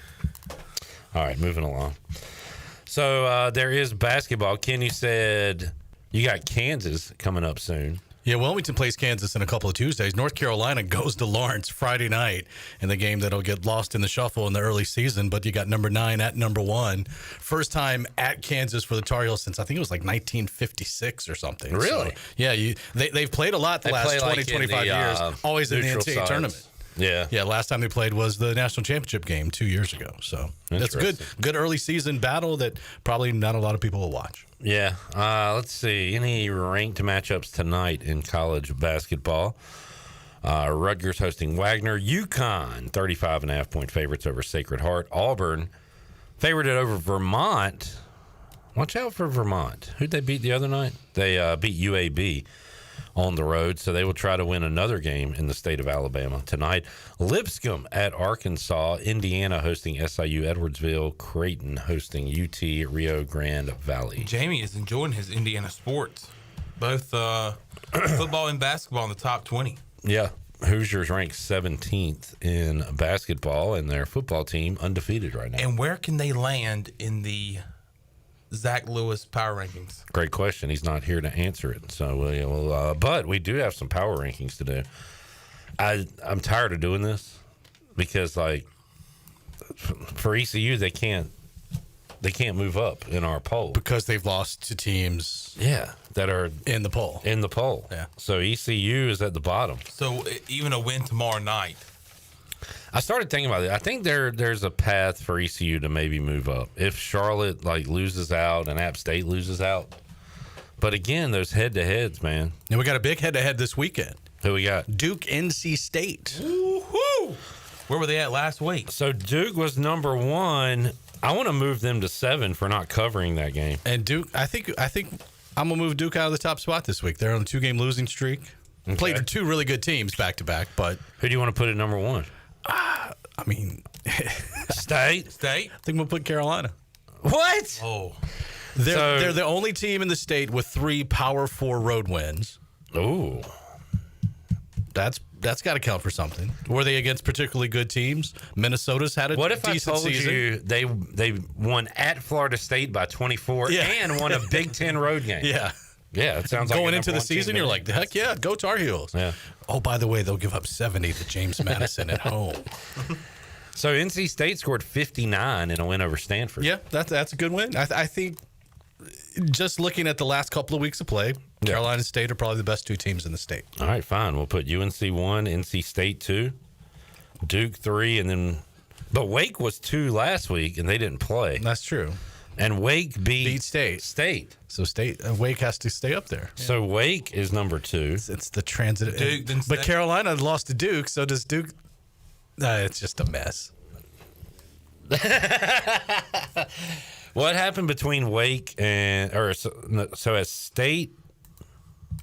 All right, moving along. So there is basketball. Kenny said you got Kansas coming up soon. Yeah, Wilmington plays Kansas in a couple of Tuesdays. North Carolina goes to Lawrence Friday night in the game that'll get lost in the shuffle in the early season. But you got number 9 at number 1. First time at Kansas for the Tar Heels since I think it was like 1956 or something. Really? So, yeah, they've played a lot the last 20, 25 years. Always in the NCAA tournament. Yeah. Yeah, last time they played was the national championship game 2 years ago. So that's good early season battle that probably not a lot of people will watch. Yeah. Let's see. Any ranked matchups tonight in college basketball? Rutgers hosting Wagner. UConn, 35.5-point favorites over Sacred Heart. Auburn, favored it over Vermont. Watch out for Vermont. Who'd they beat the other night? They beat UAB on the road, so they will try to win another game in the state of Alabama tonight. Lipscomb at Arkansas. Indiana hosting SIU Edwardsville. Creighton hosting UT Rio Grande Valley. Jamie is enjoying his Indiana sports, both football and basketball in the top 20. Yeah. Hoosiers ranked 17th in basketball, and their football team undefeated right now. And where can they land in the Zach Lewis power rankings? Great question. He's not here to answer it. So, but we do have some power rankings to do. I'm tired of doing this because, like, for ECU, they can't move up in our poll because they've lost to teams. Yeah, that are in the poll. Yeah. So ECU is at the bottom. So even a win tomorrow night. I started thinking about it. I think there's a path for ECU to maybe move up if Charlotte loses out and App State loses out. But again, those head-to-heads, man. And we got a big head-to-head this weekend. Who we got? Duke, NC State. Woo-hoo! Where were they at last week? So Duke was number 1. I want to move them to 7 for not covering that game. And Duke, I think I'm gonna move Duke out of the top spot this week. They're on a 2-game losing streak. Okay. Played 2 really good teams back to back. But who do you want to put at number 1? I mean, State. I think we'll put Carolina. What? Oh, they're the only team in the state with 3 Power 4 road wins. Ooh, that's got to count for something. Were they against particularly good teams? Minnesota's had a decent season. What if I told you they won at Florida State by 24 and won a Big Ten road game? Yeah. Yeah, it sounds like going into the season, you're like, heck yeah, go Tar Heels. Yeah. Oh, by the way, they'll give up 70 to James Madison at home. So NC State scored 59 in a win over Stanford. Yeah, that's a good win. I think just looking at the last couple of weeks of play, Carolina State are probably the best 2 teams in the state. All right, fine. We'll put UNC 1, NC State 2, Duke 3, and then. But Wake was 2 last week, and they didn't play. That's true. And Wake beat State. So Wake has to stay up there. Yeah. So Wake is number 2. It's the transit. Duke, then but Carolina lost to Duke, so does Duke. It's just a mess. What happened between Wake and so as State?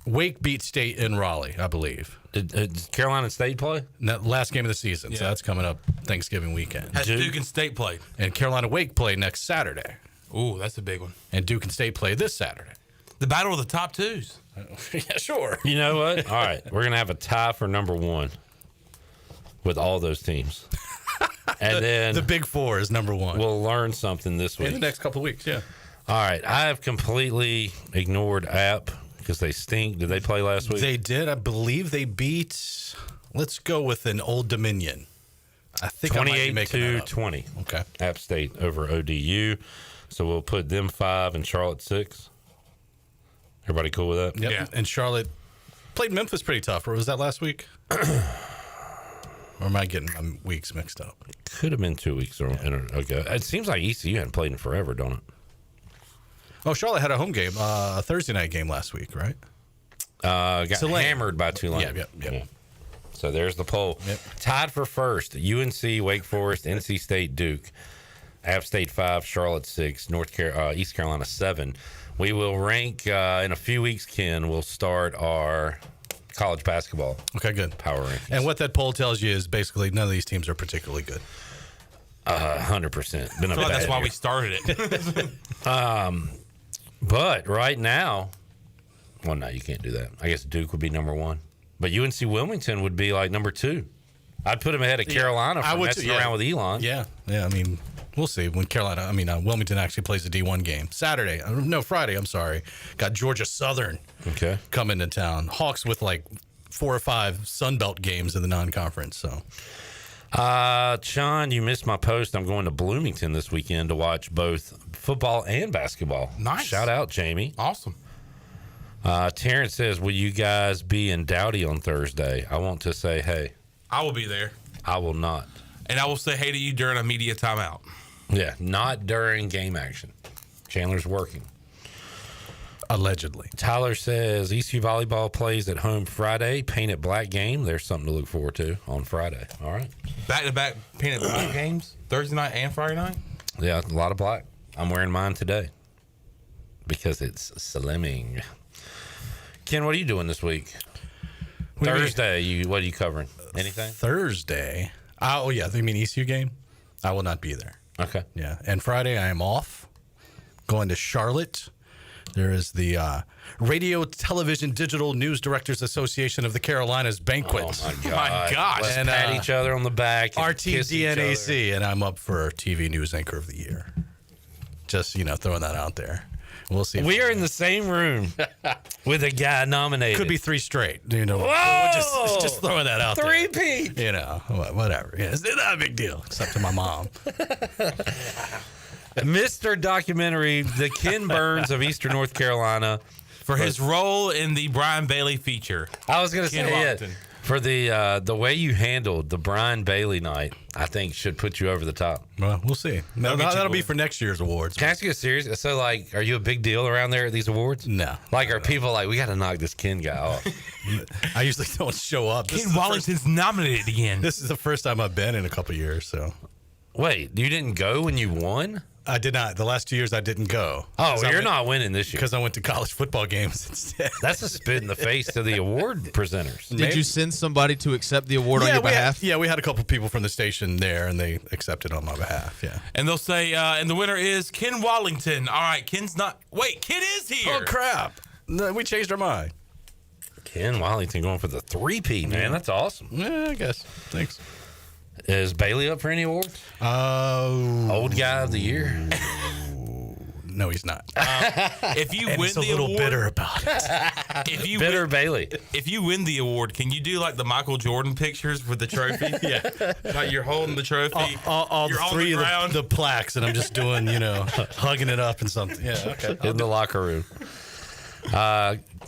Wake beat State in Raleigh, I believe. Did Carolina State play? No, last game of the season, so that's coming up Thanksgiving weekend. Has Duke and State played? And Carolina Wake play next Saturday. Ooh, that's a big one. And Duke and State play this Saturday. The battle of the top 2s. Yeah, sure. You know what? All right, we're gonna have a tie for number 1 with all those teams, and then the Big 4 is number 1. We'll learn something this week in the next couple of weeks. Yeah. All right, I have completely ignored App because they stink. Did they play last week? They did. I believe they beat. Let's go with an Old Dominion. I think 28-20. Okay. App State over ODU. So we'll put them 5 and Charlotte 6. Everybody cool with that? Yep. Yeah. And Charlotte Played Memphis pretty tough. Or was that last week? Or am I getting my weeks mixed up? Could have been 2 weeks ago. It seems like ECU hadn't played in forever, don't it? Oh, Charlotte had a home game, a Thursday night game last week, right? Got hammered by Tulane. Yeah. So there's the poll. Yep. Tied for first, UNC, Wake Forest, NC State, Duke. App State 5, Charlotte 6, East Carolina 7. We will rank in a few weeks, Ken. We'll start our college basketball. Okay, good. Power rankings. And what that poll tells you is basically none of these teams are particularly good. 100%. Been a bad that's why year. we started it. But right now, well, no, you can't do that. I guess Duke would be number 1. But UNC Wilmington would be like number 2. I'd put them ahead of Carolina for messing around with Elon. Yeah. I mean, we'll see when Wilmington actually plays a D1 game. Friday, I'm sorry. Got Georgia Southern coming to town. Hawks with like 4 or 5 Sun Belt games in the non-conference. So, Sean, you missed my post. I'm going to Bloomington this weekend to watch both football and basketball. Nice. Shout out, Jamie. Awesome. Terrence says, will you guys be in Dowdy on Thursday? I want to say, hey. I will be there. I will not. And I will say hey to you during a media timeout. Yeah, not during game action. Chandler's working. Allegedly. Tyler says ECU volleyball plays at home Friday. Painted black game. There's something to look forward to on Friday. All right. Back-to-back painted black games? Thursday night and Friday night? Yeah, a lot of black. I'm wearing mine today because it's slimming. Ken, what are you doing this week? Thursday, what are you covering? Anything? Thursday? Oh, yeah. You mean ECU game? I will not be there. Okay. Yeah. And Friday, I am off. Going to Charlotte. There is the Radio, Television, Digital News Directors Association of the Carolinas banquet. Oh, my gosh. Let's and, pat each other on the back. RTDNAC, and I'm up for TV News Anchor of the Year. Just, throwing that out there. We'll see. We are in the same room with a guy nominated. Could be 3 straight. Whoa! Just throwing that out there. 3-peat. Whatever. Yeah, it's not a big deal, except to my mom. Mr. Documentary, the Ken Burns of Eastern North Carolina. For his role in the Brian Bailey feature. I was going to say it. For the way you handled the Brian Bailey night, I think should put you over the top. Well, we'll see. That'll be for next year's awards. Can I ask you a serious? So, are you a big deal around there at these awards? No. Are people like, we got to knock this Ken guy off? I usually don't show up. Ken Wallington's nominated again. This is the first time I've been in a couple years. So, wait, you didn't go when you won? I did not. The last 2 years, I didn't go. Oh, well, you're not winning this year. Because I went to college football games instead. That's a spit in the face to the award presenters. Did you send somebody to accept the award on your behalf? We had a couple people from the station there, and they accepted on my behalf, yeah. And they'll say, and the winner is Ken Wallington. All right, Ken's not. Wait, Ken is here. Oh, crap. No, we changed our mind. Ken Wallington going for the 3-peat, man. That's awesome. Yeah, I guess. Thanks. Is Bailey up for any awards? Old guy of the year? No, he's not. If you win the award, a little bitter about it. Bailey. If you win the award, can you do like the Michael Jordan pictures with the trophy? Yeah. Like you're holding the trophy. All you're three on the of the plaques, and I'm just doing, hugging it up and something. Yeah, okay. In the locker room.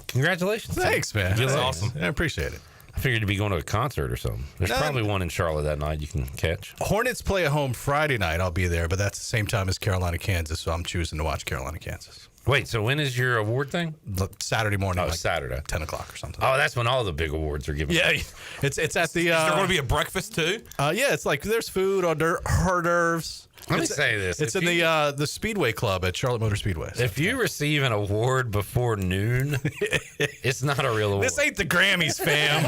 Congratulations. Thanks, man. That's awesome. I appreciate it. I figured you'd be going to a concert or something. There's probably one in Charlotte that night you can catch. Hornets play at home Friday night. I'll be there, but that's the same time as Carolina, Kansas, so I'm choosing to watch Carolina, Kansas. Wait, so when is your award thing? Saturday morning. Oh, Saturday. 10 o'clock or something. Oh, that's when all the big awards are given. Yeah, it's at the... Is there going to be a breakfast, too? Yeah, it's like there's food, hors d'oeuvres. Let me say this. It's in the Speedway Club at Charlotte Motor Speedway. So. If you receive an award before noon, it's not a real award. This ain't the Grammys, fam.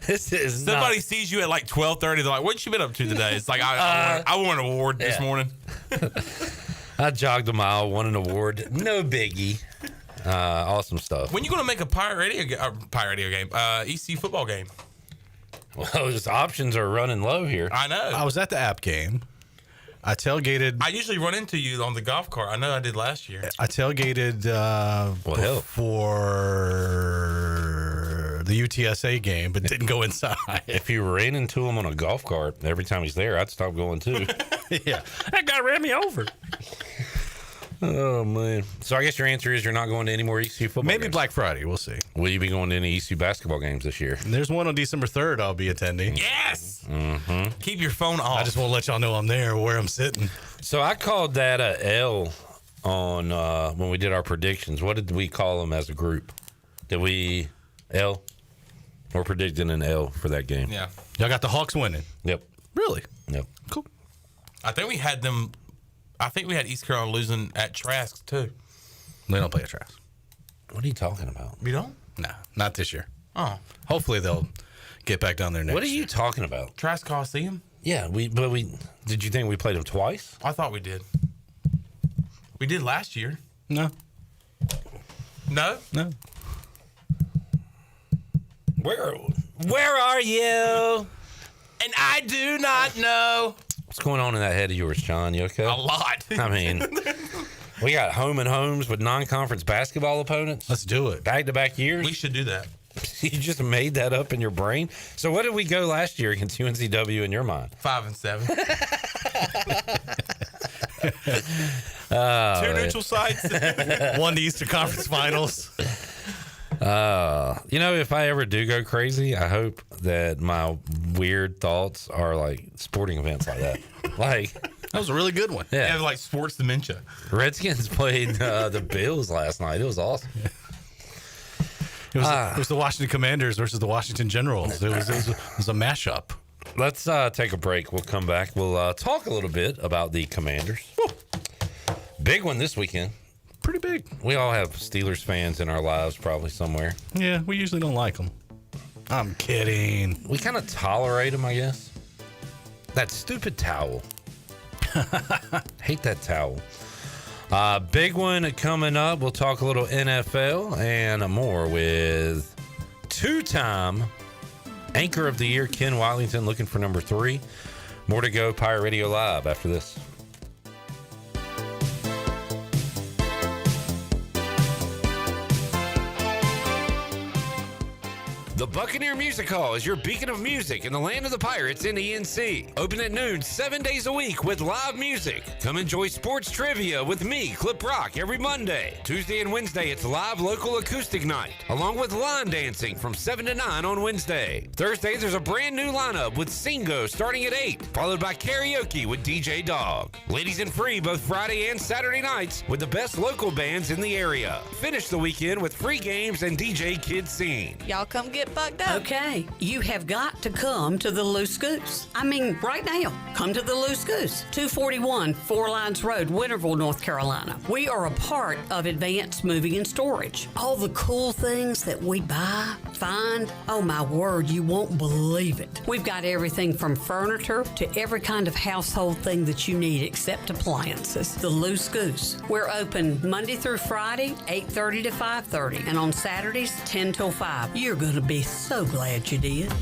This is Somebody sees you at like 12:30. They're like, "What you been up to today?" It's like I won an award this morning. I jogged a mile, won an award. No biggie. Awesome stuff. When you going to make a pirate radio game? EC football game. Well, those options are running low here. I know. I was at the app game. I tailgated. I usually run into you on the golf cart. I know I did last year. I tailgated before the UTSA game, but didn't go inside. If you ran into him on a golf cart every time he's there, I'd stop going too. Yeah. That guy ran me over. Oh, man. So I guess your answer is you're not going to any more ECU football Maybe games. Black Friday. We'll see. Will you be going to any ECU basketball games this year? And there's one on December 3rd I'll be attending. Yes. Mm-hmm. Keep your phone off. I just want to let y'all know I'm there, where I'm sitting. So I called that a L on when we did our predictions. What did we call them as a group? Did we L? We're predicting an L for that game. Yeah. Y'all got the Hawks winning. Yep. Really? Yep. Cool. I think we had them. I think we had East Carolina losing at Trask too. They don't play at Trask. What are you talking about? We don't? Nah, not this year. Oh. Hopefully they'll get back down there next What are year. you talking about? Trask Coliseum? Yeah, but we did you think we played them twice? I thought we did. We did last year. No. No? No. Where are you? And I do not know. What's going on in that head of yours, John? You okay? A lot. I mean, we got home and homes with non-conference basketball opponents. Let's do it. Back-to-back years. We should do that. You just made that up in your brain. So what did we go last year against UNCW in your mind? 5-7. Oh, Two neutral sites. Won the Eastern Conference Finals. You know, if I ever do go crazy, I hope that my weird thoughts are like sporting events like that. Like that was a really good one. Yeah, like sports dementia. Redskins played the Bills last night. It was awesome. It was the Washington Commanders versus the Washington Generals. It was a mashup. Let's take a break. We'll come back. We'll talk a little bit about the Commanders. Woo. Big one this weekend. Pretty big. We all have Steelers fans in our lives probably somewhere. Yeah, we usually don't like them. I'm kidding. We kind of tolerate them, I guess. That stupid towel. Hate that towel. Big one coming up. We'll talk a little NFL and more with two-time Anchor of the Year, Ken Watlington, looking for number 3. More to go. Pirate Radio Live after this. The Buccaneer Music Hall is your beacon of music in the land of the Pirates in ENC. Open at noon 7 days a week with live music. Come enjoy sports trivia with me, Clip Rock, every Monday. Tuesday and Wednesday, it's live local acoustic night, along with line dancing from 7 to 9 on Wednesday. Thursday, there's a brand new lineup with Singo starting at 8, followed by karaoke with DJ Dog. Ladies and free both Friday and Saturday nights with the best local bands in the area. Finish the weekend with free games and DJ Kids Scene. Y'all come get bucked up. Okay, you have got to come to the Loose Goose. I mean, right now, come to the Loose Goose, 241 Four Lines Road, Winterville, North Carolina. We are a part of Advanced Moving and Storage. All the cool things that we buy, find, oh my word, you won't believe it. We've got everything from furniture to every kind of household thing that you need except appliances. The Loose Goose. We're open Monday through Friday, 8:30 to 5:30, and on Saturdays, 10 till 5. You're going to be so glad you did.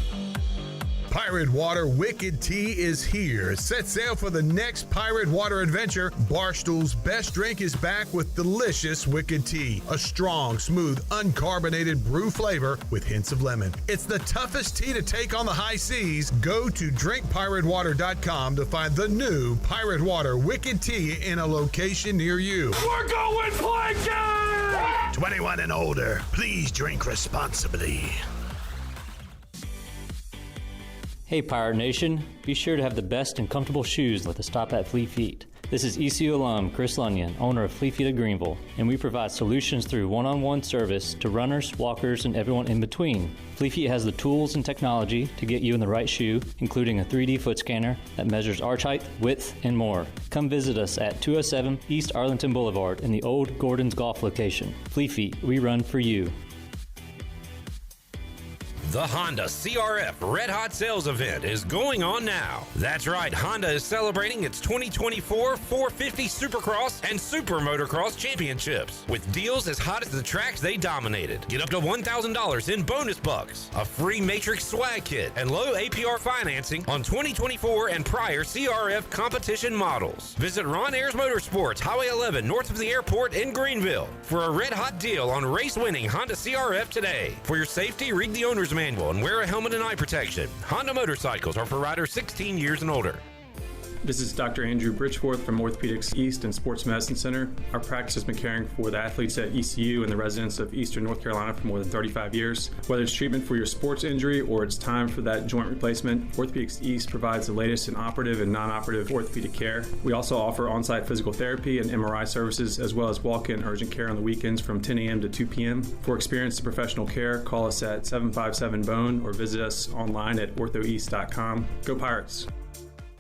Pirate Water Wicked Tea is here. Set sail for the next Pirate Water adventure. Barstool's best drink is back with delicious Wicked Tea. A strong, smooth, uncarbonated brew flavor with hints of lemon. It's the toughest tea to take on the high seas. Go to drinkpiratewater.com to find the new Pirate Water Wicked Tea in a location near you. We're going planking! 21 and older. Please drink responsibly. Hey Pirate Nation, be sure to have the best and comfortable shoes with a stop at Fleet Feet. This is ECU alum Chris Lunyon, owner of Fleet Feet of Greenville, and we provide solutions through one-on-one service to runners, walkers, and everyone in between. Fleet Feet has the tools and technology to get you in the right shoe, including a 3D foot scanner that measures arch height, width, and more. Come visit us at 207 East Arlington Boulevard in the old Gordon's Golf location. Fleet Feet, we run for you. The Honda CRF Red Hot Sales Event is going on now. That's right, Honda is celebrating its 2024 450 Supercross and Super Motocross Championships with deals as hot as the tracks they dominated. Get up to $1,000 in bonus bucks, a free Matrix swag kit, and low APR financing on 2024 and prior CRF competition models. Visit Ron Ayers Motorsports, Highway 11, north of the airport in Greenville for a red-hot deal on race-winning Honda CRF today. For your safety, read the owner's manual and wear a helmet and eye protection. Honda motorcycles are for riders 16 years and older. This is Dr. Andrew Bridgeforth from Orthopedics East and Sports Medicine Center. Our practice has been caring for the athletes at ECU and the residents of Eastern North Carolina for more than 35 years. Whether it's treatment for your sports injury or it's time for that joint replacement, Orthopedics East provides the latest in operative and non-operative orthopedic care. We also offer on-site physical therapy and MRI services, as well as walk-in urgent care on the weekends from 10 a.m. to 2 p.m. For experienced and professional care, call us at 757-BONE or visit us online at orthoeast.com. Go Pirates!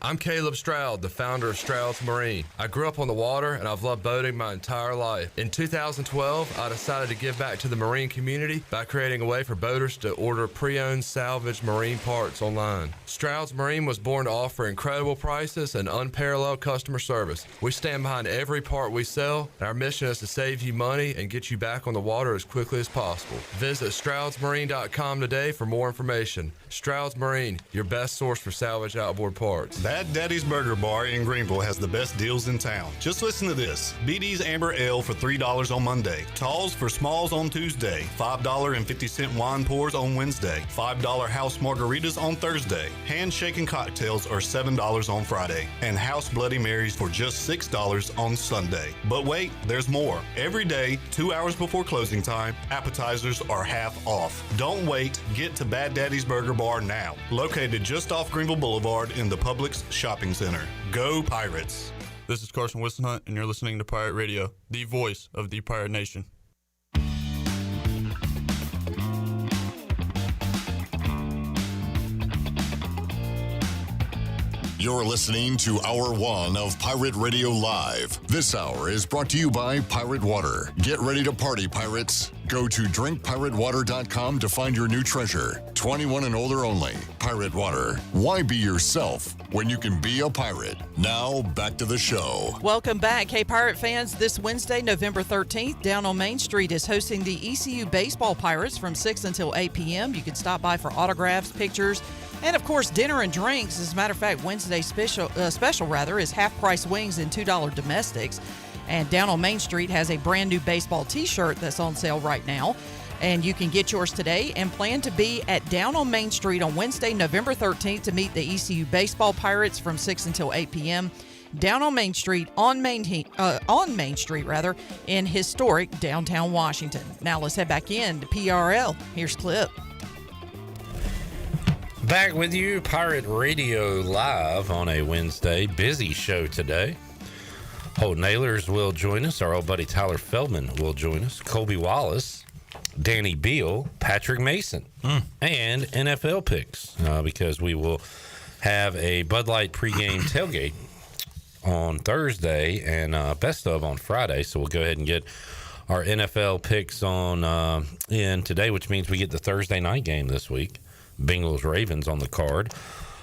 I'm Caleb Stroud, the founder of Stroud's Marine. I grew up on the water and I've loved boating my entire life. In 2012, I decided to give back to the marine community by creating a way for boaters to order pre-owned salvaged marine parts online. Stroud's Marine was born to offer incredible prices and unparalleled customer service. We stand behind every part we sell, and our mission is to save you money and get you back on the water as quickly as possible. Visit StroudsMarine.com today for more information. Stroud's Marine, your best source for salvaged outboard parts. Bad Daddy's Burger Bar in Greenville has the best deals in town. Just listen to this. BD's Amber Ale for $3 on Monday. Talls for smalls on Tuesday. $5.50 wine pours on Wednesday. $5 house margaritas on Thursday. Handshaking cocktails are $7 on Friday. And house Bloody Marys for just $6 on Sunday. But wait, there's more. Every day, 2 hours before closing time, appetizers are half off. Don't wait. Get to Bad Daddy's Burger Bar now. Located just off Greenville Boulevard in the Publix Shopping Center. Go Pirates! This is Carson Wissenhunt, and you're listening to Pirate Radio, the voice of the Pirate Nation. You're listening to Hour 1 of Pirate Radio Live. This hour is brought to you by Pirate Water. Get ready to party, pirates. Go to drinkpiratewater.com to find your new treasure. 21 and older only. Pirate Water. Why be yourself when you can be a pirate? Now, back to the show. Welcome back. Hey, Pirate fans, this Wednesday, November 13th, down on Main Street is hosting the ECU Baseball Pirates from 6 until 8 p.m. You can stop by for autographs, pictures, and, of course, dinner and drinks. As a matter of fact, Wednesday's special is half-price wings and $2 domestics. And down on Main Street has a brand new baseball T-shirt that's on sale right now. And you can get yours today and plan to be at Down on Main Street on Wednesday, November 13th to meet the ECU Baseball Pirates from 6 until 8 p.m. Down on Main Street, on Main Street in historic downtown Washington. Now let's head back in to PRL. Here's Clip. Back with you, Pirate Radio Live on a Wednesday. Busy show today. Holton Ahlers will join us. Our old buddy Tyler Feldman will join us. Colby Wallace, Danny Beal, Patrick Mason, and NFL picks because we will have a Bud Light pregame tailgate on Thursday and best of on Friday. So we'll go ahead and get our NFL picks on in today, which means we get the Thursday night game this week. Bengals Ravens on the card.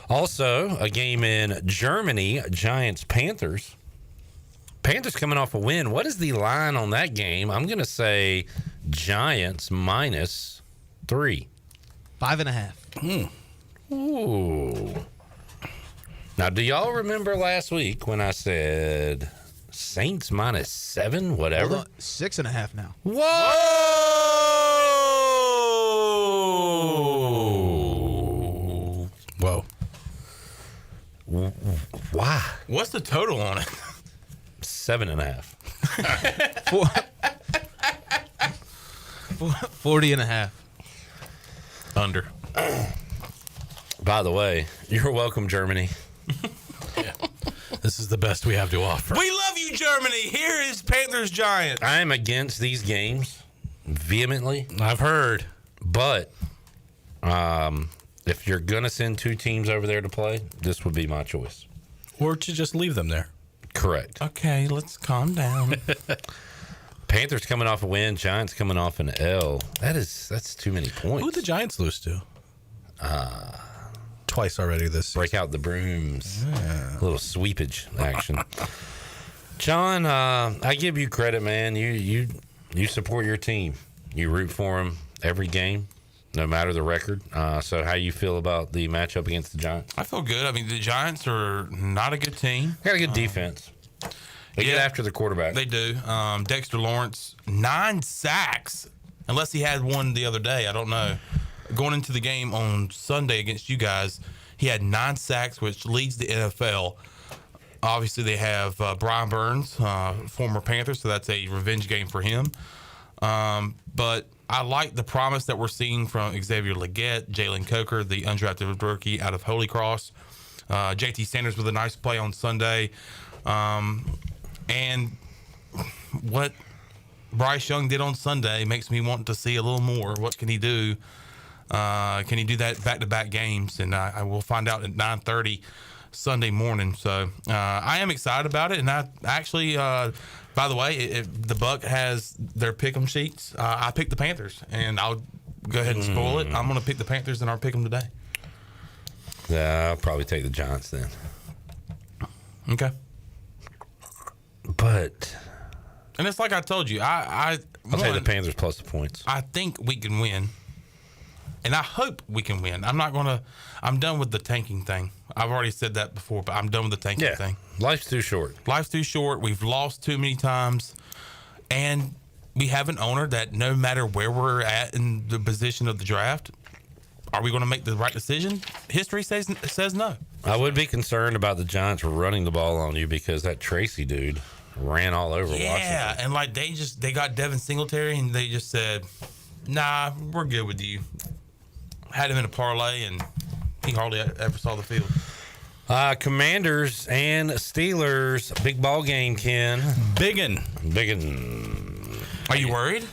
Also, a game in Germany, Giants Panthers. Panthers coming off a win. What is the line on that game? I'm going to say Giants -3. 5.5. Ooh. Now, do y'all remember last week when I said Saints -7, whatever? Hold on, 6.5 now. Whoa. Why? What's the total on it? 7.5. 40.5. Under. By the way, you're welcome, Germany. This is the best we have to offer. We love you, Germany. Here is Panthers Giants. I am against these games vehemently. I've heard. But if you're going to send two teams over there to play, this would be my choice. Or to just leave them there. Correct. Okay, let's calm down. Panthers coming off a win, Giants coming off an L. That's too many points. Who did the Giants lose to? Twice already this season. Break out the brooms. Yeah. A little sweepage action. John, I give you credit, man. You support your team. You root for them every game, no matter the record. So how you feel about the matchup against the Giants? I feel good. I mean, the Giants are not a good team. Got a good defense. They get after the quarterback. They do. Dexter Lawrence, 9 sacks, unless he had one the other day. I don't know. Going into the game on Sunday against you guys, he had 9 sacks, which leads the NFL. Obviously, they have Brian Burns, former Panther, so that's a revenge game for him. But I like the promise that we're seeing from Xavier Legette, Jalen Coker, the undrafted rookie out of Holy Cross. JT Sanders with a nice play on Sunday. And what Bryce Young did on Sunday makes me want to see a little more. What can he do? Can he do that back-to-back games? And I will find out at 9:30 Sunday morning. So I am excited about it. And I actually, by the way, if the Buck has their pick'em sheets, I picked the Panthers. And I'll go ahead and spoil it. I'm going to pick the Panthers, and I'll pick them today. Yeah, I'll probably take the Giants then. Okay. But... And it's like I told you, I'll take the Panthers plus the points. I think we can win. And I hope we can win. I'm done with the tanking thing. I've already said that before, but I'm done with the tanking thing. Life's too short. Life's too short. We've lost too many times. And we have an owner that no matter where we're at in the position of the draft, are we going to make the right decision? History says no. I would be concerned about the Giants running the ball on you because that Tracy dude ran all over Washington. Yeah, and like they got Devin Singletary and they just said, nah, we're good with you. Had him in a parlay and he hardly ever saw the field. Commanders and Steelers, big ball game, Ken. Biggin. Are you worried?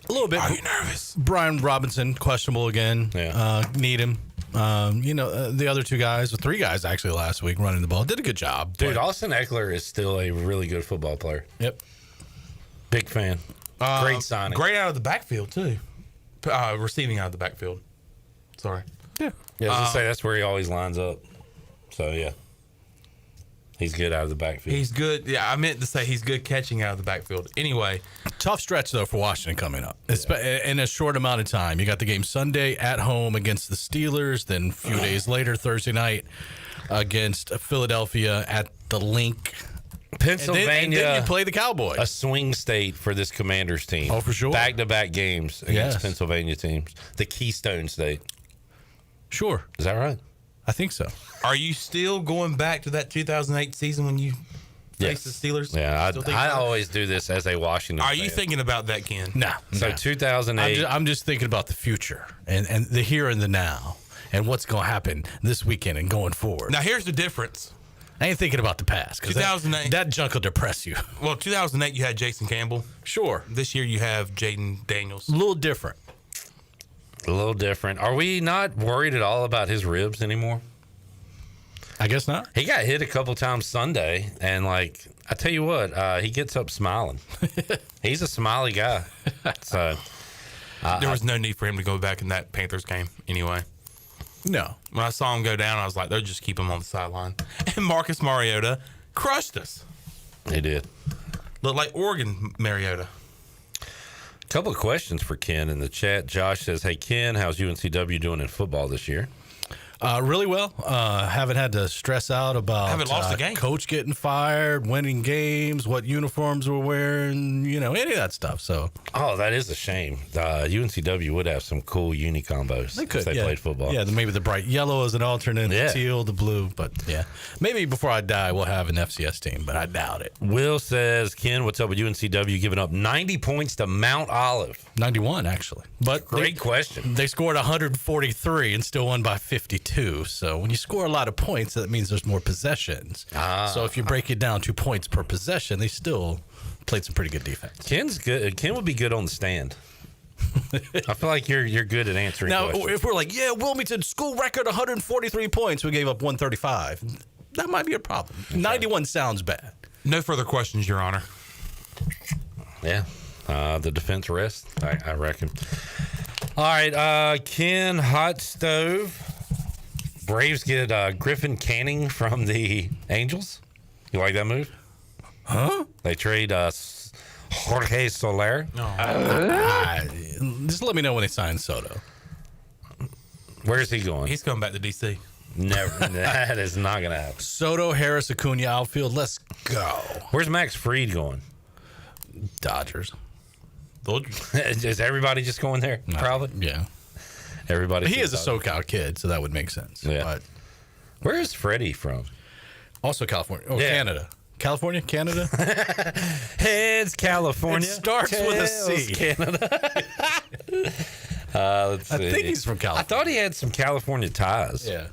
A little bit. Are you nervous? Brian Robinson, questionable again. Yeah. Need him. The other two guys, 3 guys actually last week running the ball, did a good job. Dude, Austin Eckler is still a really good football player. Yep. Big fan. Great signing. Great out of the backfield, too. Receiving out of the backfield. Sorry. Yeah. I was going to say, that's where he always lines up. So, yeah. He's good out of the backfield. He's good. Yeah, I meant to say he's good catching out of the backfield. Anyway. Tough stretch, though, for Washington coming up. In a short amount of time. You got the game Sunday at home against the Steelers. Then a few days later, Thursday night, against Philadelphia at the Link. Pennsylvania. And then you play the Cowboys. A swing state for this Commanders team. Oh, for sure. Back-to-back games against Pennsylvania teams. The Keystone State. Sure. Is that right? I think so. Are you still going back to that 2008 season when you faced the Steelers? Yeah, I always do this as a Washington fan. Are fan. you thinking about that, Ken? No. So 2008. I'm just thinking about the future and the here and the now and what's going to happen this weekend and going forward. Now, here's the difference. I ain't thinking about the past because 2008 that junk will depress you. Well, 2008 you had Jason Campbell. Sure. This year you have Jaden Daniels. A little different. Are we not worried at all about his ribs anymore? I guess not. He got hit a couple times Sunday, and I tell you what, he gets up smiling. He's a smiley guy. So there was no need for him to go back in that Panthers game anyway. No. When I saw him go down, I was like, they'll just keep him on the sideline. And Marcus Mariota crushed us. He did. Looked like Oregon Mariota. Couple of questions for Ken in the chat. Josh says, hey, Ken, how's UNCW doing in football this year? Really well. Haven't had to stress out about haven't lost a game. Coach getting fired, winning games, what uniforms we're wearing, any of that stuff. So, that is a shame. UNCW would have some cool uni combos. They could. If they played football. Yeah, maybe the bright yellow as an alternate, the teal, the blue. But yeah, maybe before I die, we'll have an FCS team, but I doubt it. Will says, Ken, what's up with UNCW giving up 90 points to Mount Olive? 91, actually. But Great question. They scored 143 and still won by 52. So when you score a lot of points, that means there's more possessions. So if you break it down to points per possession, they still played some pretty good defense. Ken's good. Ken would be good on the stand. I feel like you're good at answering questions. If we're like, Wilmington school record 143 points, we gave up 135. That might be a problem. Okay. 91 sounds bad. No further questions, Your Honor. Yeah. The defense rests, I reckon. All right, Ken, hot stove. Braves get Griffin Canning from the Angels. You like that move? Huh? They trade Jorge Soler. Just let me know when they sign Soto. Where's he going? He's coming back to D.C. Never. That is not going to happen. Soto, Harris, Acuna, outfield. Let's go. Where's Max Fried going? Dodgers. Is everybody just going there? No. Probably. Yeah. Everybody. He is a SoCal kid, so that would make sense. Yeah. But where is Freddie from? Also California. Oh, Yeah. Canada. California? Canada? Heads California. It starts with a tails, C. Canada. Let's see. I think he's from California. I thought he had some California ties. Yeah.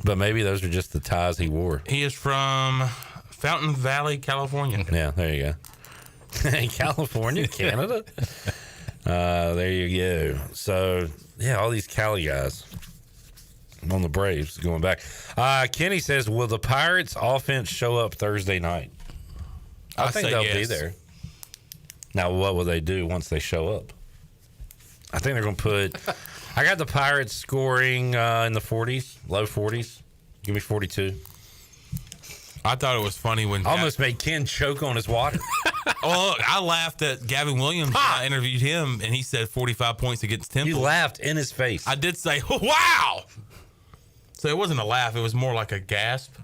But maybe those are just the ties he wore. He is from Fountain Valley, California. Yeah, there you go. California, Canada. There you go. So, yeah, all these Cali guys on the Braves going back. Kenny says, will the Pirates offense show up Thursday night? I think they'll be there. Now, what will they do once they show up? I think they're going to put... I got the Pirates scoring in the 40s, low 40s. Give me 42. I thought it was funny when... Almost made Ken choke on his water. Oh, look, I laughed at Gavin Williams. I interviewed him, and he said 45 points against Temple. You laughed in his face. I did say, wow! So it wasn't a laugh. It was more like a gasp.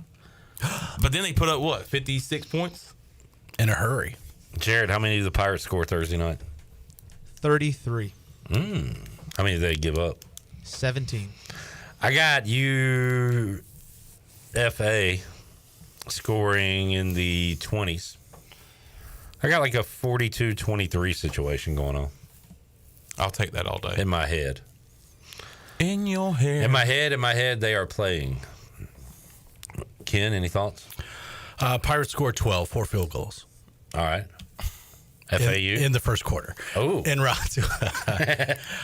But then they put up, what, 56 points? In a hurry. Jared, how many did the Pirates score Thursday night? 33. How many did they give up? 17. I got UFA scoring in the 20s. I got like a 42-23 situation going on. I'll take that all day. In my head. In your head. In my head, they are playing. Ken, any thoughts? Pirates scored 12, 4 field goals. All right. FAU? In the first quarter. Oh. En route to...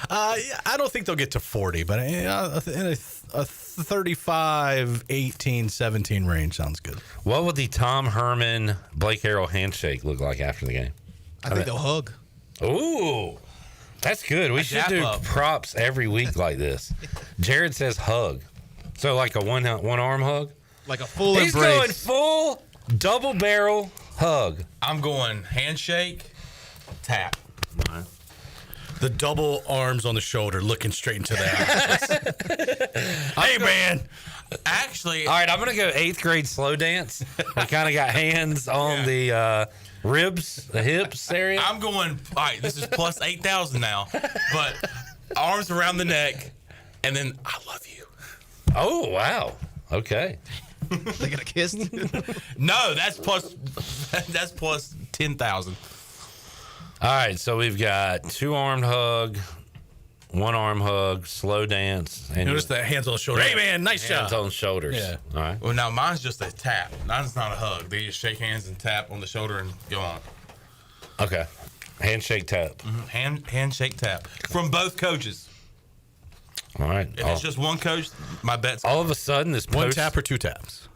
I don't think they'll get to 40, but in a 35, 18, 17 range sounds good. What would the Tom Herman, Blake Harrell handshake look like after the game? I think they'll hug. Ooh. That's good. We should do props every week like this. Jared says hug. So like a one arm hug? Like a full He's embrace. going full double barrel hug. I'm going handshake, tap. The double arms on the shoulder looking straight into the eyes. Hey, man. Actually. All right, I'm going to go 8th grade slow dance. We kind of got hands on the ribs, the hips area. I'm going, all right, this is plus 8,000 now, but arms around the neck, and then I love you. Oh, wow. Okay. They gonna kiss? No, that's plus 10,000. All right, so we've got 2-armed hug, 1-arm hug, slow dance. And Notice the hands on the shoulder. Hey, man, nice hands job. on shoulders. Yeah. All right. Well, now mine's just a tap. Mine's not a hug. They just shake hands and tap on the shoulder and go on. Okay. Handshake tap. Handshake tap from both coaches. All right. If it's just one coach, my bet's all of a sudden this one tap or 2 taps.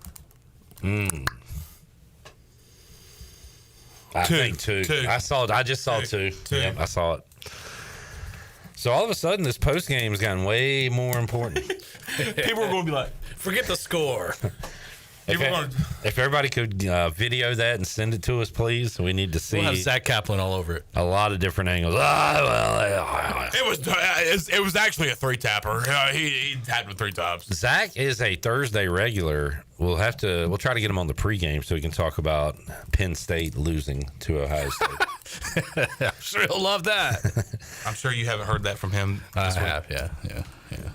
I think two. I just saw two. Yep, I saw it. So all of a sudden this post game has gotten way more important. People are going to be like, forget the score. If everybody could video that and send it to us, please. We need to see. We'll have Zach Kaplan all over it. A lot of different angles. It was actually a 3-tapper. He tapped it 3 times. Zach is a Thursday regular. We'll try to get him on the pregame so we can talk about Penn State losing to Ohio State. I'm sure he'll love that. I'm sure you haven't heard that from him. I have, yeah.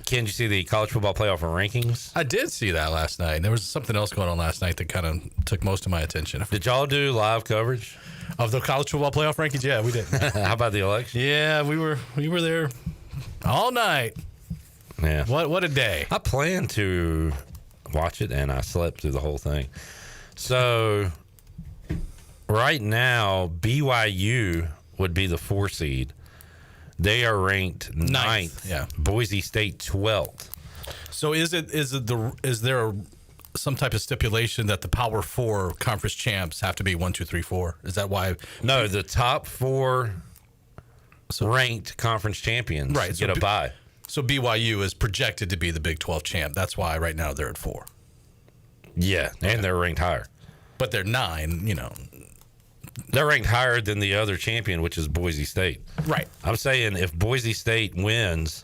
Ken, did you see the college football playoff rankings? I did see that last night. There was something else going on last night that kind of took most of my attention. Did y'all do live coverage of the college football playoff rankings? Yeah, we did. How about the election? Yeah, we were there all night. Yeah. What a day. I planned to watch it, and I slept through the whole thing. So right now, BYU would be the 4 seed. They are ranked 9th. Yeah. Boise State 12th. So is there some type of stipulation that the Power 4 conference champs have to be 1, 2, 3, 4? Is that why? No, the top 4 ranked conference champions get a bye. So BYU is projected to be the Big 12 champ. That's why right now they're at 4. Yeah, and they're ranked higher. But they're 9, They're ranked higher than the other champion, which is Boise State. Right. I'm saying if Boise State wins,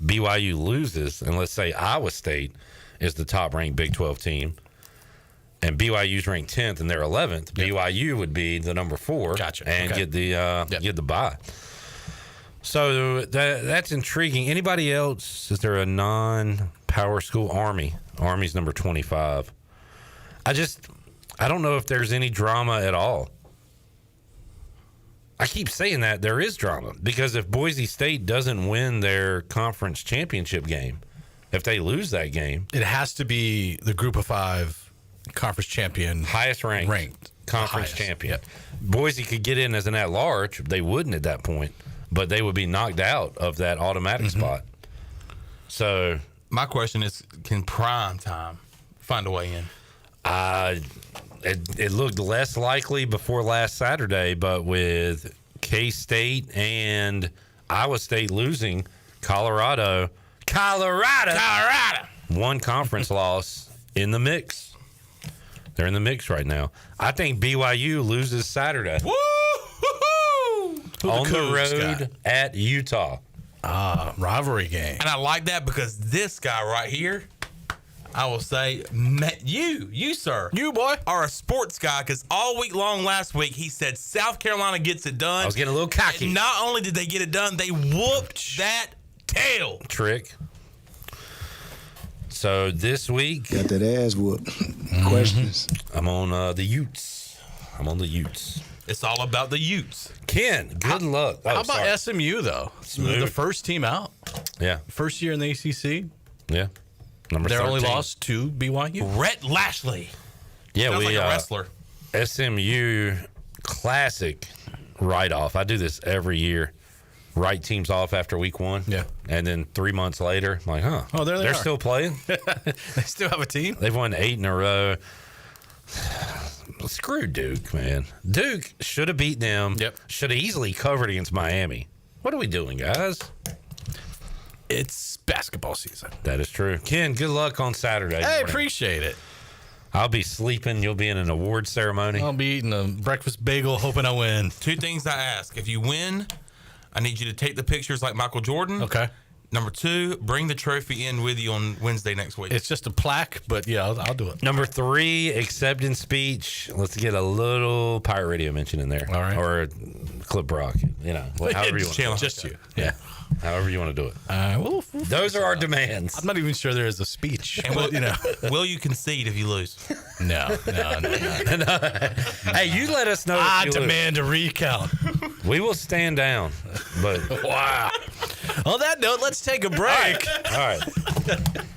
BYU loses, and let's say Iowa State is the top-ranked Big 12 team, and BYU's ranked 10th and they're 11th, BYU would be the number 4 and get the bye. So that's intriguing. Anybody else? Is there a non-power school? Army's number 25. I don't know if there's any drama at all. I keep saying that there is drama because if Boise State doesn't win their conference championship game, if they lose that game, it has to be the Group of 5 conference champion, highest ranked conference champion. Yep. Boise could get in as an at-large. They wouldn't at that point, but they would be knocked out of that automatic spot. So my question is, can prime time find a way in? It looked less likely before last Saturday, but with K-State and Iowa State losing, Colorado, one conference loss in the mix. They're in the mix right now. I think BYU loses Saturday. Woo-hoo-hoo! On the road at Utah. Rivalry game. And I like that because this guy right here, I will say, you, sir. You, boy. Are a sports guy because all week long last week he said South Carolina gets it done. I was getting a little cocky. And not only did they get it done, they whooped that tail. Trick. So this week. Got that ass whooped. Questions. I'm on the Utes. It's all about the Utes. Ken, good luck. How about SMU, though? Smooth. The first team out. Yeah. First year in the ACC. Yeah. Number 13. Their only loss to BYU. Rhett Lashley. Yeah, Sounds like a wrestler. SMU classic write-off. I do this every year. Write teams off after week 1. Yeah. And then 3 months later, I'm like, huh. Oh, there they're are. still playing? They still have a team? They've won 8 in a row. Screw Duke, man. Duke should have beat them. Yep. Should have easily covered against Miami. What are we doing, guys? It's basketball season. That is true. Ken, good luck on Saturday. Hey, appreciate it. I'll be sleeping. You'll be in an award ceremony. I'll be eating a breakfast bagel, hoping I win. 2 things I ask. If you win, I need you to take the pictures like Michael Jordan. Okay. Number 2, bring the trophy in with you on Wednesday next week. It's just a plaque, but yeah, I'll do it. Number 3, acceptance speech. Let's get a little Pirate Radio mention in there. All right. Or Clip Rock. You know, however you want to do it. Just you. Yeah. However you want to do it. We'll Those are our demands. I'm not even sure there is a speech. And will you concede if you lose? No. Hey, you let us know. I demand a recount. We will stand down. But wow. On that note, let's take a break. All right.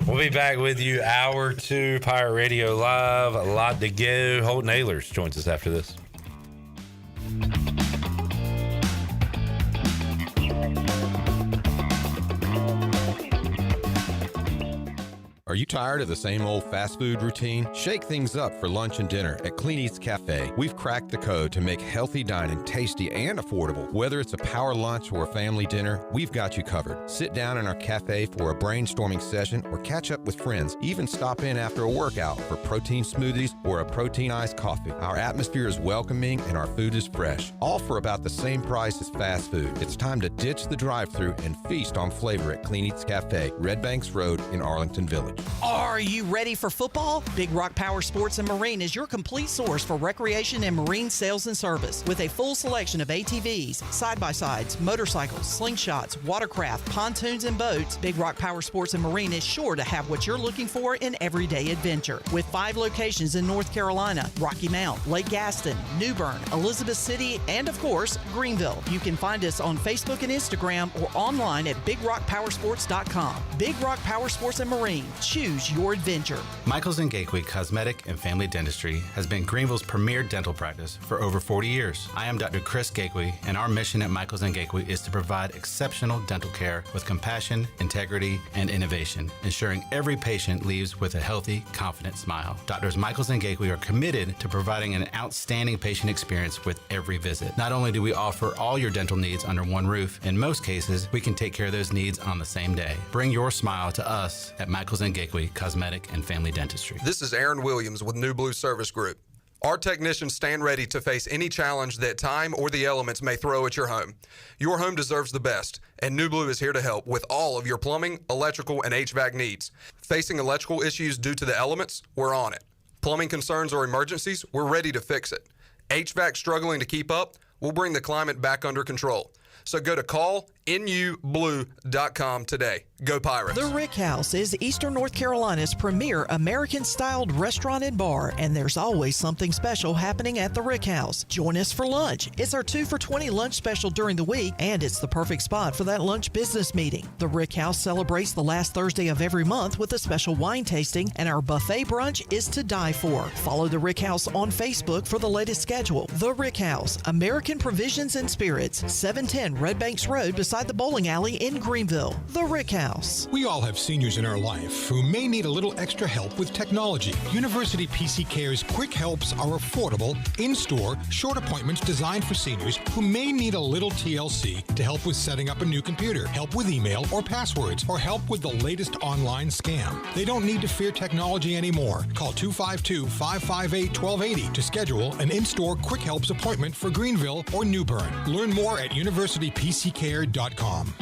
We'll be back with you hour 2 Pirate Radio Live. A lot to go. Holton Ahlers joins us after this. Are you tired of the same old fast food routine? Shake things up for lunch and dinner at Clean Eats Cafe. We've cracked the code to make healthy dining tasty and affordable. Whether it's a power lunch or a family dinner, we've got you covered. Sit down in our cafe for a brainstorming session or catch up with friends. Even stop in after a workout for protein smoothies or a protein iced coffee. Our atmosphere is welcoming and our food is fresh. All for about the same price as fast food. It's time to ditch the drive-thru and feast on flavor at Clean Eats Cafe, Red Banks Road in Arlington Village. Are you ready for football? Big Rock Power Sports and Marine is your complete source for recreation and marine sales and service. With a full selection of ATVs, side-by-sides, motorcycles, slingshots, watercraft, pontoons, and boats, Big Rock Power Sports and Marine is sure to have what you're looking for in everyday adventure. With 5 locations in North Carolina, Rocky Mount, Lake Gaston, New Bern, Elizabeth City, and of course, Greenville. You can find us on Facebook and Instagram or online at BigRockPowersports.com. Big Rock Power Sports and Marine. Choose your adventure. Michaels & Gateway Cosmetic and Family Dentistry has been Greenville's premier dental practice for over 40 years. I am Dr. Chris Gateway, and our mission at Michaels & Gateway is to provide exceptional dental care with compassion, integrity, and innovation, ensuring every patient leaves with a healthy, confident smile. Doctors Michaels & Gateway are committed to providing an outstanding patient experience with every visit. Not only do we offer all your dental needs under one roof, in most cases, we can take care of those needs on the same day. Bring your smile to us at Michaels & Gateway Cosmetic and Family Dentistry. This is Aaron Williams with New Blue Service Group. Our technicians stand ready to face any challenge that time or the elements may throw at your home. Your home deserves the best, and New Blue is here to help with all of your plumbing, electrical, and HVAC needs. Facing electrical issues due to the elements? We're on it. Plumbing concerns or emergencies? We're ready to fix it. HVAC struggling to keep up? We'll bring the climate back under control. So go to call NUblue.com today. Go Pirates. The Rick House is Eastern North Carolina's premier American-styled restaurant and bar, and there's always something special happening at the Rick House. Join us for lunch. It's our 2 for $20 lunch special during the week, and it's the perfect spot for that lunch business meeting. The Rick House celebrates the last Thursday of every month with a special wine tasting, and our buffet brunch is to die for. Follow the Rick House on Facebook for the latest schedule. The Rick House, American Provisions and Spirits, 710 Red Banks Road beside the bowling alley in Greenville. The Rick House. We all have seniors in our life who may need a little extra help with technology. University PC Care's Quick Helps are affordable, in-store, short appointments designed for seniors who may need a little TLC to help with setting up a new computer, help with email or passwords, or help with the latest online scam. They don't need to fear technology anymore. Call 252-558-1280 to schedule an in-store Quick Helps appointment for Greenville or New Bern. Learn more at universitypccare.com.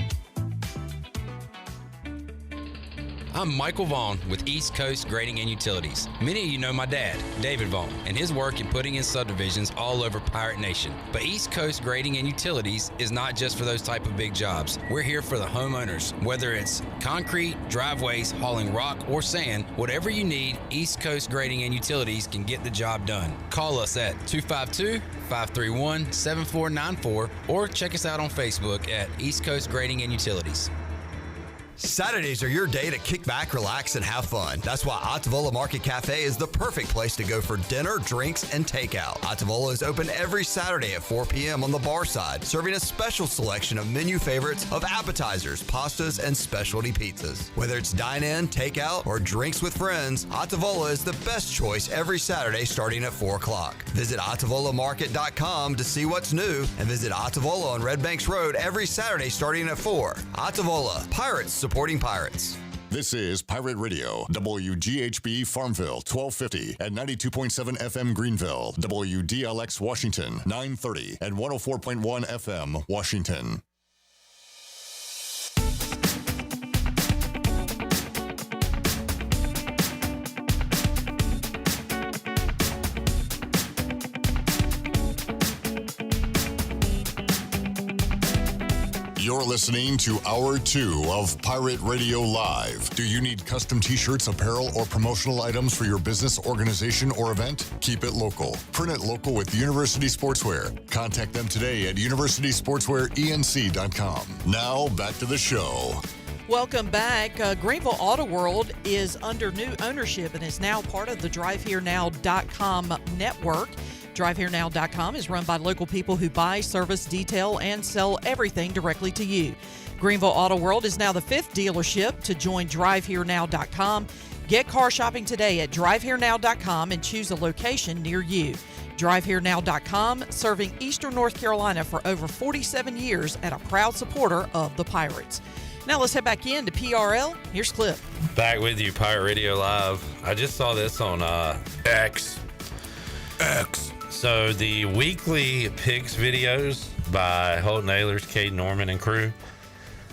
I'm Michael Vaughn with East Coast Grading and Utilities. Many of you know my dad, David Vaughn, and his work in putting in subdivisions all over Pirate Nation. But East Coast Grading and Utilities is not just for those type of big jobs. We're here for the homeowners. Whether it's concrete, driveways, hauling rock, or sand, whatever you need, East Coast Grading and Utilities can get the job done. Call us at 252-531-7494 or check us out on Facebook at East Coast Grading and Utilities. Saturdays are your day to kick back, relax, and have fun. That's why Ottavola Market Cafe is the perfect place to go for dinner, drinks, and takeout. Ottavola is open every Saturday at 4 p.m. on the bar side, serving a special selection of menu favorites of appetizers, pastas, and specialty pizzas. Whether it's dine-in, takeout, or drinks with friends, Ottavola is the best choice every Saturday starting at 4 o'clock. Visit OttavolaMarket.com to see what's new, and visit Ottavola on Red Banks Road every Saturday starting at 4. Ottavola, Pirates supporting Pirates. This is Pirate Radio, WGHB Farmville, 1250 and 92.7 FM Greenville, WDLX Washington, 930 and 104.1 FM Washington. You're listening to Hour 2 of Pirate Radio Live. Do you need custom t-shirts, apparel, or promotional items for your business, organization, or event? Keep it local. Print it local with University Sportswear. Contact them today at universitysportswearenc.com. Now, back to the show. Welcome back. Greenville Auto World is under new ownership and is now part of the DriveHereNow.com network. DriveHereNow.com is run by local people who buy, service, detail, and sell everything directly to you. Greenville Auto World is now the 5th dealership to join DriveHereNow.com. Get car shopping today at DriveHereNow.com and choose a location near you. DriveHereNow.com, serving Eastern North Carolina for over 47 years and a proud supporter of the Pirates. Now let's head back in to PRL. Here's Clip. Back with you, Pirate Radio Live. I just saw this on X. So the weekly Pigs videos by Holton Ahlers, Cade Norman, and crew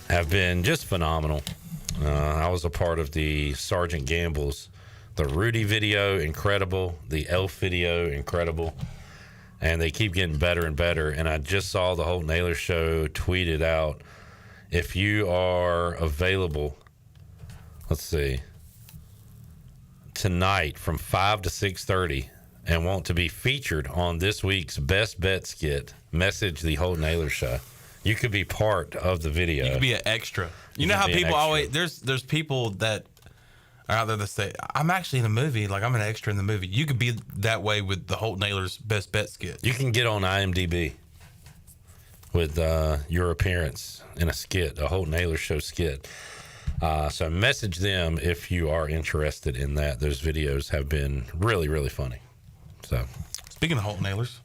have been just phenomenal. I was a part of the Sergeant Gamble's. The Rudy video, incredible. The Elf video, incredible. And they keep getting better and better. And I just saw the Holton Ahlers show tweeted out, if you are available, let's see, tonight from 5 to 6:30, and want to be featured on this week's Best Bet skit, message the Holton Ahlers Show. You could be part of the video. You could be an extra. You know how people always there's people that are out there that say, I'm actually in a movie, like I'm an extra in the movie. You could be that way with the Holton Ahlers Best Bet skit. You can get on IMDb with your appearance in a skit, a Holton Ahlers Show skit. So message them if you are interested in that. Those videos have been really, really funny. So, speaking of Holton Ahlers,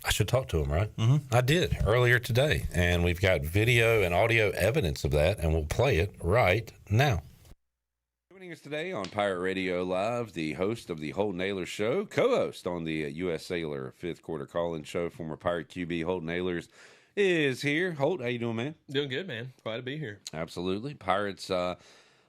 I should talk to him, right? Mm-hmm. I did earlier today, and we've got video and audio evidence of that, and we'll play it right now. Joining us today on Pirate Radio Live, the host of the Holton Ahlers Show, co-host on the U.S. Sailor fifth quarter call-in show, former Pirate QB Holton Ahlers is here. Holt, how you doing, man? Doing good, man. Glad to be here. Absolutely. Pirates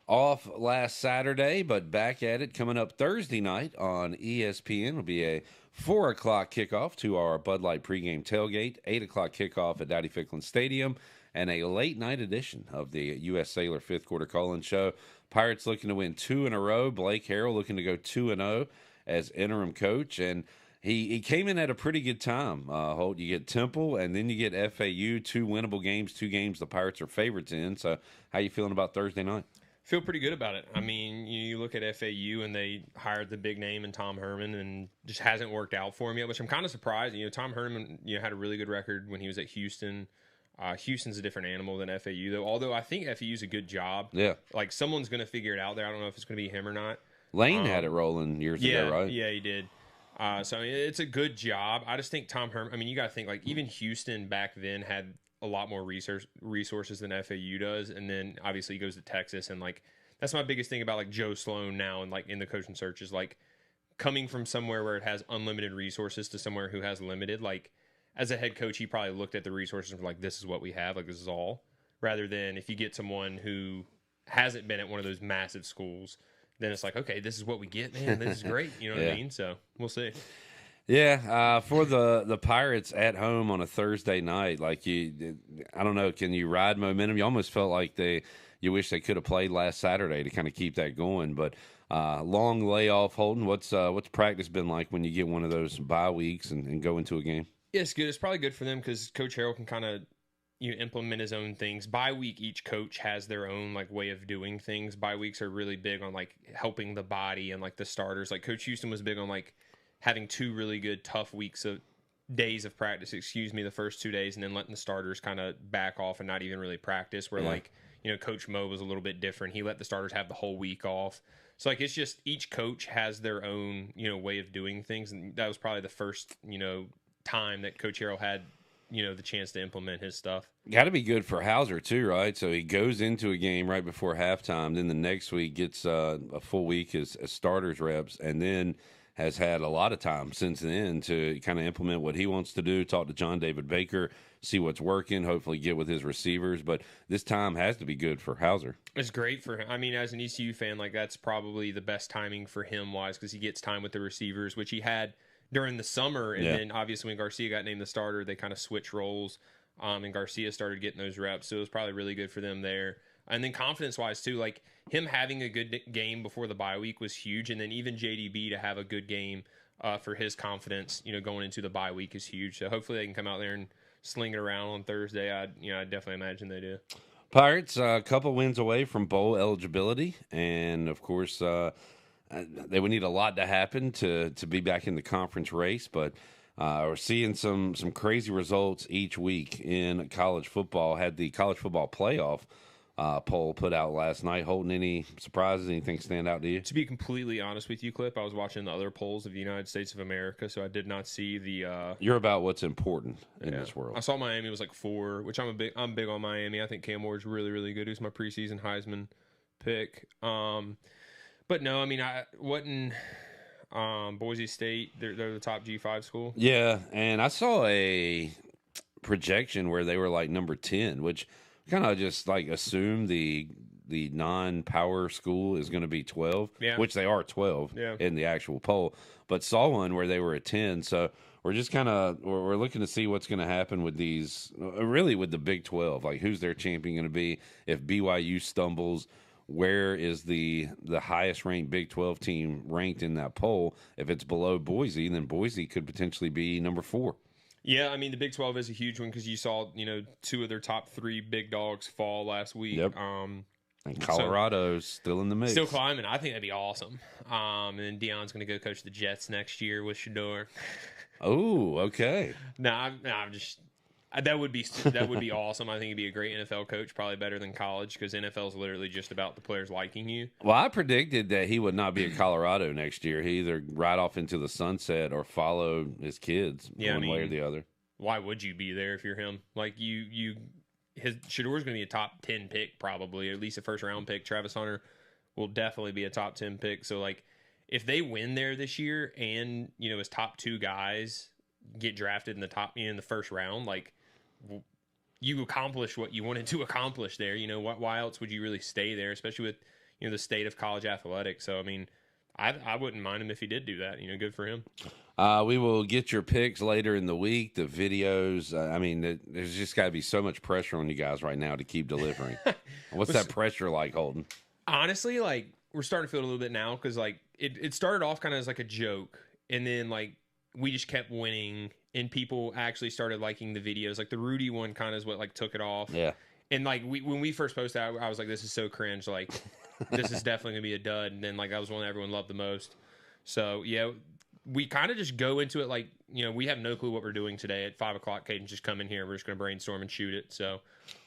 off last Saturday, but back at it coming up Thursday night on ESPN. Will be a 4 o'clock kickoff to our Bud Light pregame tailgate, 8 o'clock kickoff at Dowdy Ficklen Stadium, and a late night edition of the U.S. Sailor fifth quarter call-in show. Pirates looking to win 2 in a row. Blake Harrell looking to go 2-0 as interim coach, and he came in at a pretty good time. Holt, you get Temple, and then you get FAU, 2 winnable games, 2 games the Pirates are favorites in. So how you feeling about Thursday night? Feel pretty good about it. I mean, you look at FAU and they hired the big name in Tom Herman and just hasn't worked out for him yet, which I'm kind of surprised. Tom Herman, had a really good record when he was at Houston. Houston's a different animal than FAU, though. Although I think FAU's a good job. Yeah. Like, someone's going to figure it out there. I don't know if it's going to be him or not. Lane had it rolling years ago, right? Yeah, he did. So, I mean, it's a good job. I just think Tom Herman, you got to think, like, even Houston back then had a lot more resources than FAU does. And then, obviously, he goes to Texas. And, like, that's my biggest thing about, like, Joe Sloan now and, like, in the coaching search is, like, coming from somewhere where it has unlimited resources to somewhere who has limited. Like, as a head coach, he probably looked at the resources and was like, this is what we have. Like, this is all. Rather than if you get someone who hasn't been at one of those massive schools, then it's like, okay, this is what we get, man. This is great. You know what I mean? So we'll see. Yeah, for the Pirates at home on a Thursday night, like I don't know, can you ride momentum? You almost felt like you wish they could have played last Saturday to kind of keep that going. But long layoff, Holton. What's practice been like when you get one of those bye weeks and go into a game? Yeah, it's good. It's probably good for them because Coach Harrell can kind of implement his own things. Bye week, each coach has their own like way of doing things. Bye weeks are really big on like helping the body and like the starters. Like Coach Houston was big on like having 2 really good tough weeks of days of practice, the first 2 days, and then letting the starters kind of back off and not even really practice. Where like Coach Mo was a little bit different. He let the starters have the whole week off. So like it's just each coach has their own way of doing things, and that was probably the first time that Coach Harrell had the chance to implement his stuff. Got to be good for Hauser too, right? So he goes into a game right before halftime, then the next week gets a full week as starters reps, and then has had a lot of time since then to kind of implement what he wants to do, talk to John David Baker, see what's working, hopefully get with his receivers. But this time has to be good for Hauser. It's great for him. I mean, as an ECU fan, like that's probably the best timing for him wise because he gets time with the receivers, which he had during the summer, and then obviously when Garcia got named the starter, they kind of switched roles, and Garcia started getting those reps, so it was probably really good for them there. And then confidence-wise too, like him having a good game before the bye week was huge, and then even JDB to have a good game for his confidence, going into the bye week is huge. So hopefully they can come out there and sling it around on Thursday. I definitely imagine they do. Pirates a couple wins away from bowl eligibility, and of course. They would need a lot to happen to be back in the conference race, but we're seeing some crazy results each week in college football. Had the college football playoff poll put out last night. Holton, any surprises? Anything stand out to you? To be completely honest with you, Clip, I was watching the other polls of the United States of America, so I did not see the. You're about what's important in this world. I saw Miami was like 4, which I'm big on Miami. I think Cam Ward's really really good. He's my preseason Heisman pick. But no, I mean, I wasn't Boise State. They're the top G5 school. Yeah, and I saw a projection where they were like number 10, which kind of just like assume the non-power school is going to be 12, which they are 12 in the actual poll. But saw one where they were at 10, so we're just we're looking to see what's going to happen with these, really with the Big 12. Like who's their champion going to be? If BYU stumbles, where is the highest ranked Big 12 team ranked in that poll? If it's below Boise, then Boise could potentially be number 4. Yeah, I mean, the Big 12 is a huge one because you saw, 2 of their top 3 big dogs fall last week. Yep. And Colorado's still in the mix. Still climbing. I think that'd be awesome. And then Deion's going to go coach the Jets next year with Shador. Oh, okay. I'm just... That would be awesome. I think he'd be a great NFL coach, probably better than college because NFL is literally just about the players liking you. Well, I predicted that he would not be at Colorado next year. He either ride off into the sunset or follow his kids one way or the other. Why would you be there if you're him? Like Shador's going to be a top 10 pick probably, or at least a first round pick. Travis Hunter will definitely be a top 10 pick. So like if they win there this year and his top 2 guys get drafted in the first round, like you accomplished what you wanted to accomplish there. Why else would you really stay there, especially with the state of college athletics. So I mean, I wouldn't mind him if he did do that. Good for him. We will get your picks later in the week, the videos. I mean, there's just got to be so much pressure on you guys right now to keep delivering. What's that pressure like, Holton? Honestly, like, we're starting to feel it a little bit now because, like, it started off kind of as, like, a joke. And then, like, we just kept winning, and people actually started liking the videos. Like, the Rudy one kind of is what, like, took it off. Yeah. And, like, when we first posted, I was like, this is so cringe. Like, this is definitely going to be a dud. And then, like, that was one that everyone loved the most. So, yeah, we kind of just go into it like, we have no clue what we're doing today. At 5 o'clock, Caden's just come in here. We're just going to brainstorm and shoot it. So,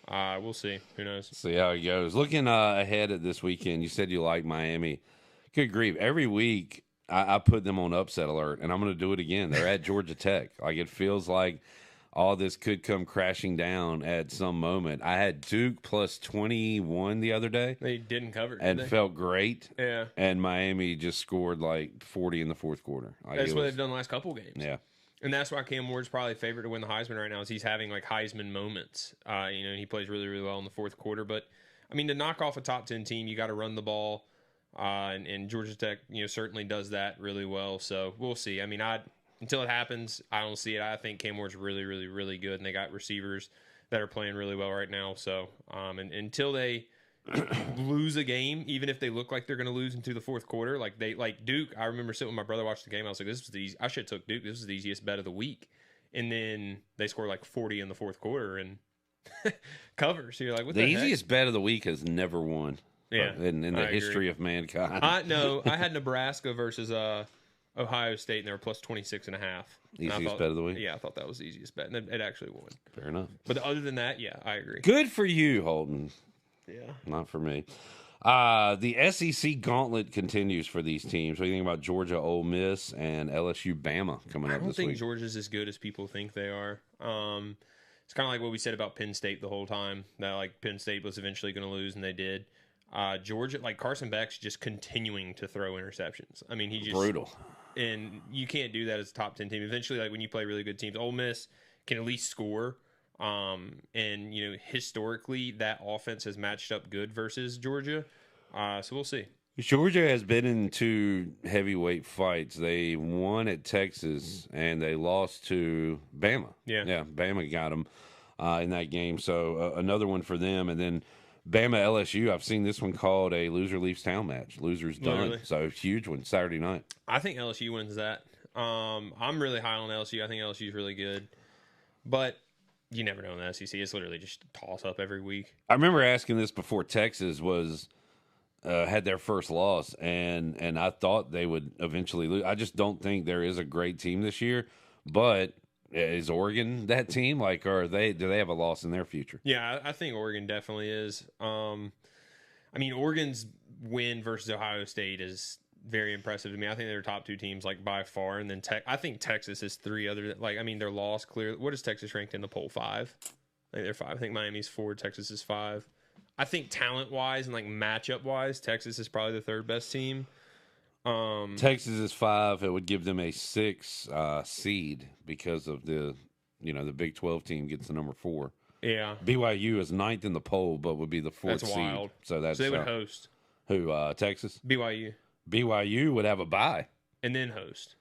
we'll see. Who knows? See how it goes. Looking ahead at this weekend, you said you like Miami. Good grief. Every week, I put them on upset alert, and I'm going to do it again. They're at Georgia Tech. Like, it feels like all this could come crashing down at some moment. I had Duke plus 21 the other day. They didn't cover it, and felt great. Yeah. And Miami just scored like 40 in the fourth quarter. Like, that's what they've done the last couple games. Yeah. And that's why Cam Ward's probably favorite to win the Heisman right now is he's having like Heisman moments. And he plays really, really well in the fourth quarter. But, I mean, to knock off a top 10 team, you got to run the ball. And Georgia Tech, certainly does that really well. So we'll see. I mean, until it happens, I don't see it. I think Cam Ward's really, really, really good, and they got receivers that are playing really well right now. So, and until they lose a game, even if they look like they're going to lose into the fourth quarter, like Duke. I remember sitting with my brother watching the game. I was like, "This was the I should have took Duke. This was the easiest bet of the week." And then they score like 40 in the fourth quarter and cover. So you're like, "What the easiest bet of the week has never won." Yeah, in the history of mankind. I had Nebraska versus Ohio State, and they were plus 26.5. Easiest bet of the week? Yeah, I thought that was the easiest bet, and it actually won. Fair enough. But other than that, yeah, I agree. Good for you, Holton. Yeah. Not for me. The SEC gauntlet continues for these teams. What do you think about Georgia, Ole Miss, and LSU, Bama coming up this week? I don't think Georgia's as good as people think they are. It's kind of like what we said about Penn State the whole time, that like Penn State was eventually going to lose, and they did. Georgia, like Carson Beck's just continuing to throw interceptions. I mean, he just brutal. And you can't do that as a top 10 team. Eventually, like when you play really good teams, Ole Miss can at least score. And historically, that offense has matched up good versus Georgia. So we'll see. Georgia has been in two heavyweight fights. They won at Texas and they lost to Bama. Yeah, Bama got them in that game. So another one for them. And then Bama LSU, I've seen this one called a loser leaves town match. Loser's done. Literally. So huge one Saturday night. I think LSU wins that. I'm really high on LSU. I think LSU is really good. But you never know in the SEC. It's literally just toss up every week. I remember asking this before Texas had their first loss, and I thought they would eventually lose. I just don't think there is a great team this year. But is Oregon that team? Like, do they have a loss in their future? Yeah, I think Oregon definitely is. I mean, Oregon's win versus Ohio State is very impressive to me. I think they're top two teams, like, by far. And then I think Texas is three other. Like, I mean, their loss clearly. What is Texas ranked in the poll? 5? I think they're 5. I think Miami's 4. Texas is 5. I think talent-wise and, like, matchup-wise, Texas is probably the third best team. Texas is 5. It would give them a 6 seed because of the Big 12 team gets the number 4. Yeah. BYU is 9th in the poll, but would be the 4th seed. Wild. So they would host. Who? Texas? BYU. BYU would have a bye and then host.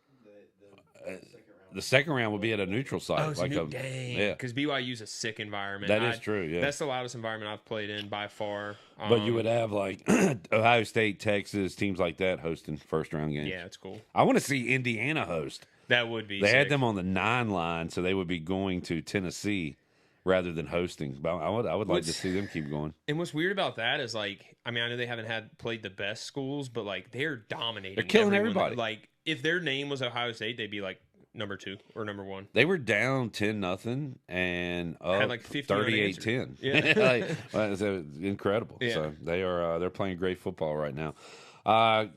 The second round would be at a neutral site. Oh, it's like because BYU's a sick environment. That is true. Yeah, that's the loudest environment I've played in by far. But you would have like Ohio State, Texas, teams like that hosting first round games. Yeah, it's cool. I want to see Indiana host. That would be. They sick. had them on the 9 line, so they would be going to Tennessee rather than hosting. But I would like to see them keep going. And what's weird about that is, like, I mean, I know they haven't played the best schools, but like they're dominating. They're killing everybody. Like, if their name was Ohio State, they'd be like number 2 or number 1. They were down 10-0 and up had like 38-10. Yeah, it's incredible. Yeah. So they're playing great football right now.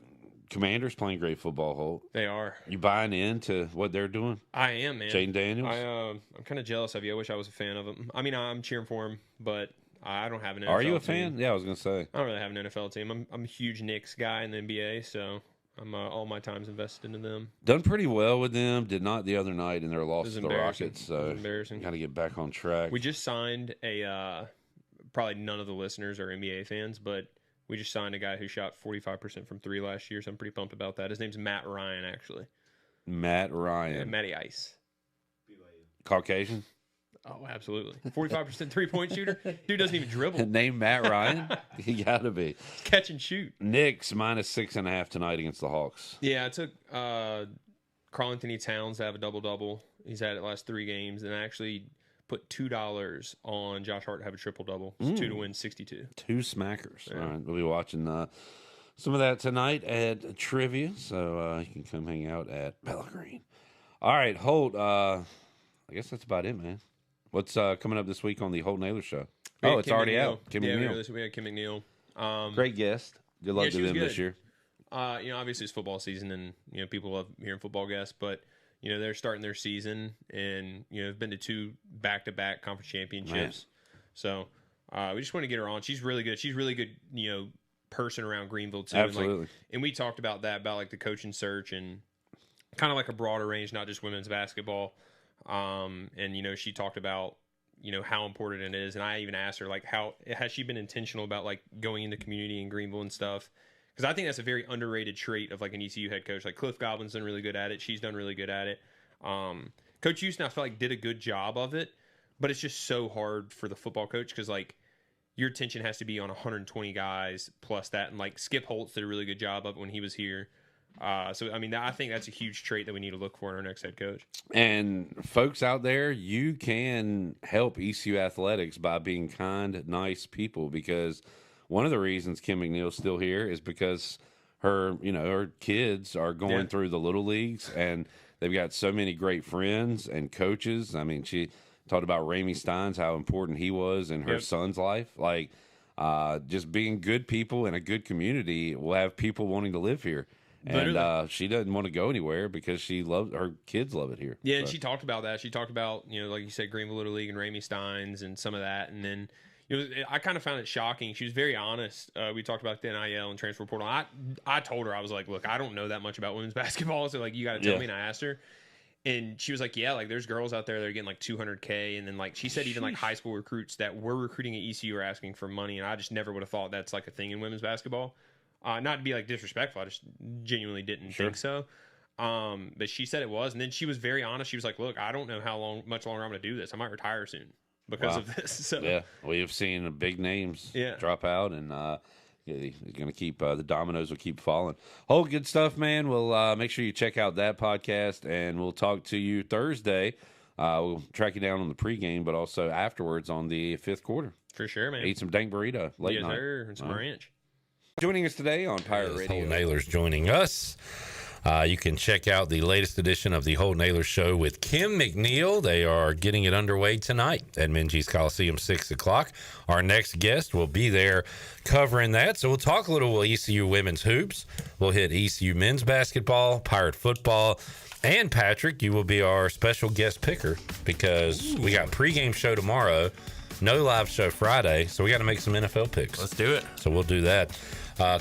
Commanders playing great football, Holt. They are. You buying into what they're doing? I am, man. Jaden Daniels? I'm kind of jealous of you. I wish I was a fan of him. I mean, I'm cheering for him, but I don't have an NFL Are you a team. fan? Yeah, I was going to say. I don't really have an NFL team. I'm a huge Knicks guy in the NBA, so I'm all my time's invested into them. Done pretty well with them. Did not the other night in their loss to the Rockets. So embarrassing. Got to get back on track. We just signed probably none of the listeners are NBA fans, but We just signed a guy who shot 45% from 3 last year, so I'm pretty pumped about that. His name's Matt Ryan, actually. Matt Ryan. Yeah, Matty Ice. Caucasian? Oh, absolutely. 45% three-point shooter. Dude doesn't even dribble. Name Matt Ryan? He got to be. Catch and shoot. Knicks -6.5 tonight against the Hawks. Yeah, I took Karl Anthony Towns to have a double-double. He's had it last 3 games, and I actually put $2 on Josh Hart to have a triple-double. It's 2 to win 62. 2 smackers. Yeah. All right, we'll be watching some of that tonight at Trivia, so you can come hang out at Bella Green. All right, Holt, I guess that's about it, man. What's coming up this week on the Holt Naylor Show? Oh, it's already out. Kim McNeil. We had Kim McNeil. Great guest. Good luck to them this year. Obviously it's football season, and people love hearing football guests, but they're starting their season, and have been to 2 back-to-back conference championships. Nice. So we just want to get her on. She's really good. She's really good. Person around Greenville too. Absolutely. And we talked about that, about like the coaching search and kind of like a broader range, not just women's basketball. And she talked about how important it is, and I even asked her like, how has she been intentional about like going into community in Greenville and stuff, because I think that's a very underrated trait of like an ECU head coach. Like Cliff Goblin's done really good at it, she's done really good at it. Coach Houston, I feel like, did a good job of it, but it's just so hard for the football coach because like your attention has to be on 120 guys plus that, and like Skip Holtz did a really good job of it when he was here. So, I mean, I think that's a huge trait that we need to look for in our next head coach. And folks out there, you can help ECU athletics by being kind, nice people, because one of the reasons Kim McNeil's still here is because her kids are going through the little leagues, and they've got so many great friends and coaches. I mean, she talked about Ramey Steins, how important he was in her son's life. Like, just being good people in a good community will have people wanting to live here. And she doesn't want to go anywhere because she loves her kids. Love it here. Yeah, and she talked about that. She talked about like you said, Greenville Little League and Ramey Steins and some of that. And then I kind of found it shocking. She was very honest. We talked about the NIL and transfer portal. I told her, I was like, look, I don't know that much about women's basketball, so like you got to tell me. And I asked her, and she was like, yeah, like there's girls out there that are getting like $200K, and then like she said even like high school recruits that were recruiting at ECU are asking for money, and I just never would have thought that's like a thing in women's basketball. Not to be like disrespectful, I just genuinely didn't think so. But she said it was, and then she was very honest. She was like, "Look, I don't know much longer I'm going to do this. I might retire soon because of this." So yeah, we have seen big names drop out, and he's going to keep the dominoes will keep falling. Oh, good stuff, man. We'll make sure you check out that podcast, and we'll talk to you Thursday. We'll track you down on the pregame, but also afterwards on the 5th quarter. For sure, man. Eat some dank burrito late night. Sir, and some ranch. Joining us today on Pirate Radio. Holt Naylor's joining us. You can check out the latest edition of the Holt Naylor Show with Kim McNeil. They are getting it underway tonight at Minges Coliseum, 6 o'clock. Our next guest will be there covering that. So we'll talk a little ECU women's hoops. We'll hit ECU men's basketball, Pirate football. And Patrick, you will be our special guest picker because we got pregame show tomorrow, no live show Friday. So we got to make some NFL picks. Let's do it. So we'll do that.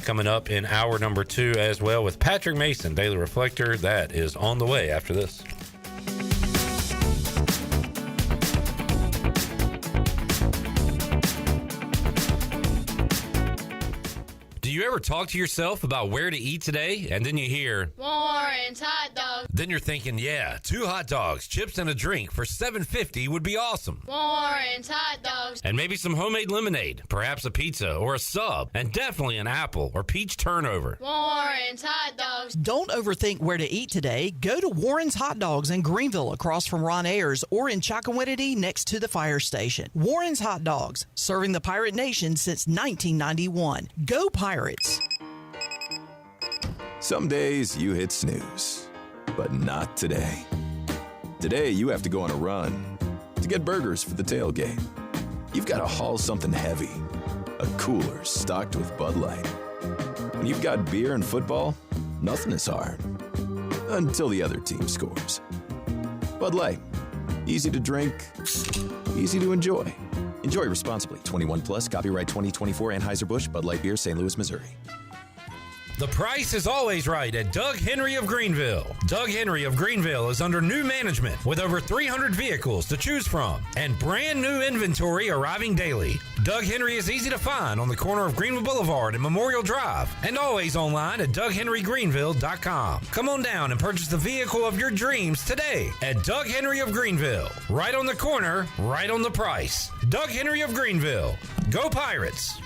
Coming up in hour number 2 as well with Patrick Mason, Daily Reflector. That is on the way after this. Do you ever talk to yourself about where to eat today, and then you hear Warren's hot dogs? Then you're thinking, yeah, 2 hot dogs, chips, and a drink for $7.50 would be awesome. Warren's hot dogs. And maybe some homemade lemonade, perhaps a pizza or a sub, and definitely an apple or peach turnover. Warren's hot dogs. Don't overthink where to eat today. Go to Warren's Hot Dogs in Greenville across from Ron Ayers, or in Chocowinity next to the fire station. Warren's Hot Dogs, serving the Pirate Nation since 1991. Go Pirates! Some days you hit snooze, but not today. Today you have to go on a run to get burgers for the tailgate. You've got to haul something heavy, a cooler stocked with Bud Light. When you've got beer and football, nothing is hard. Until the other team scores. Bud Light. Easy to drink, easy to enjoy. Enjoy responsibly. 21 plus, copyright 2024, Anheuser-Busch, Bud Light Beer, St. Louis, Missouri. The price is always right at Doug Henry of Greenville. Doug Henry of Greenville is under new management with over 300 vehicles to choose from and brand new inventory arriving daily. Doug Henry is easy to find on the corner of Greenville Boulevard and Memorial Drive and always online at DougHenryGreenville.com. Come on down and purchase the vehicle of your dreams today at Doug Henry of Greenville. Right on the corner, right on the price. Doug Henry of Greenville. Go Pirates!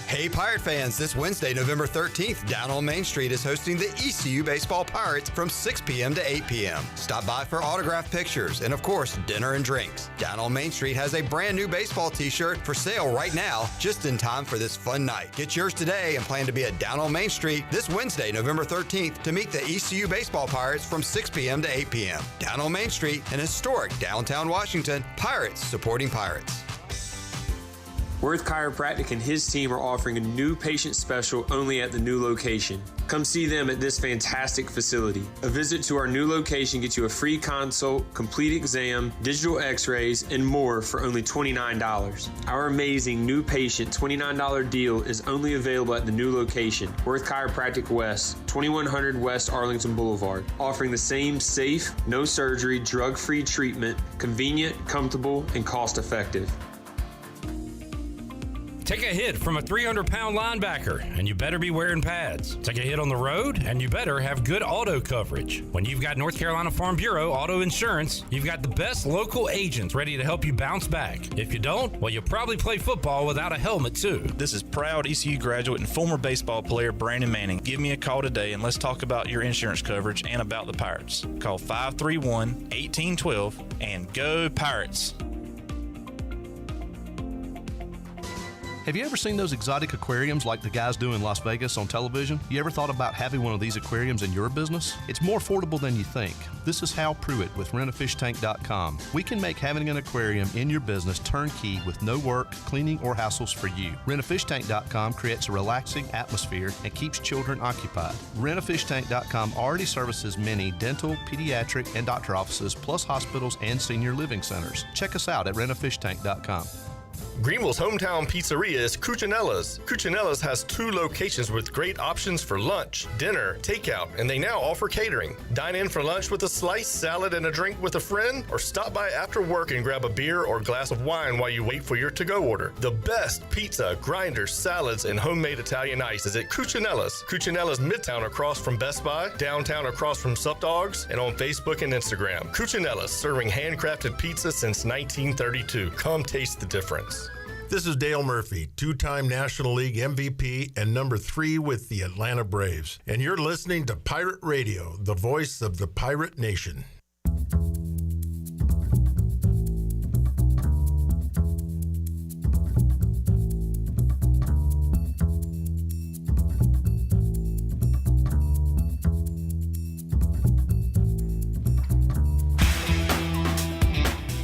Hey, Pirate fans, this Wednesday, November 13th, down on Main Street is hosting the ECU Baseball Pirates from 6 p.m. to 8 p.m. Stop by for autographed pictures and, of course, dinner and drinks. Down on Main Street has a brand new baseball t-shirt for sale right now, just in time for this fun night. Get yours today and plan to be at Down on Main Street this Wednesday, November 13th, to meet the ECU Baseball Pirates from 6 p.m. to 8 p.m. Down on Main Street in historic downtown Washington, Pirates supporting Pirates. Worth Chiropractic and his team are offering a new patient special only at the new location. Come see them at this fantastic facility. A visit to our new location gets you a free consult, complete exam, digital x-rays, and more for only $29. Our amazing new patient $29 deal is only available at the new location, Worth Chiropractic West, 2100 West Arlington Boulevard, offering the same safe, no surgery, drug-free treatment, convenient, comfortable, and cost-effective. Take a hit from a 300-pound linebacker, and you better be wearing pads. Take a hit on the road, and you better have good auto coverage. When you've got North Carolina Farm Bureau Auto Insurance, you've got the best local agents ready to help you bounce back. If you don't, well, you'll probably play football without a helmet, too. This is proud ECU graduate and former baseball player Brandon Manning. Give me a call today, and let's talk about your insurance coverage and about the Pirates. Call 531-1812 and go Pirates. Have you ever seen those exotic aquariums like the guys do in Las Vegas on television? You ever thought about having one of these aquariums in your business? It's more affordable than you think. This is Hal Pruitt with rentafishtank.com. We can make having an aquarium in your business turnkey with no work, cleaning, or hassles for you. Rentafishtank.com creates a relaxing atmosphere and keeps children occupied. Rentafishtank.com already services many dental, pediatric, and doctor offices, plus hospitals and senior living centers. Check us out at rentafishtank.com. Greenville's hometown pizzeria is Cucinella's. Cucinella's has 2 locations with great options for lunch, dinner, takeout, and they now offer catering. Dine in for lunch with a slice, salad, and a drink with a friend, or stop by after work and grab a beer or glass of wine while you wait for your to-go order. The best pizza, grinders, salads, and homemade Italian ice is at Cucinella's. Cucinella's Midtown across from Best Buy, downtown across from Sup Dogs, and on Facebook and Instagram. Cucinella's, serving handcrafted pizza since 1932. Come taste the difference. This is Dale Murphy, 2-time National League MVP and number 3 with the Atlanta Braves. And you're listening to Pirate Radio, the voice of the Pirate Nation.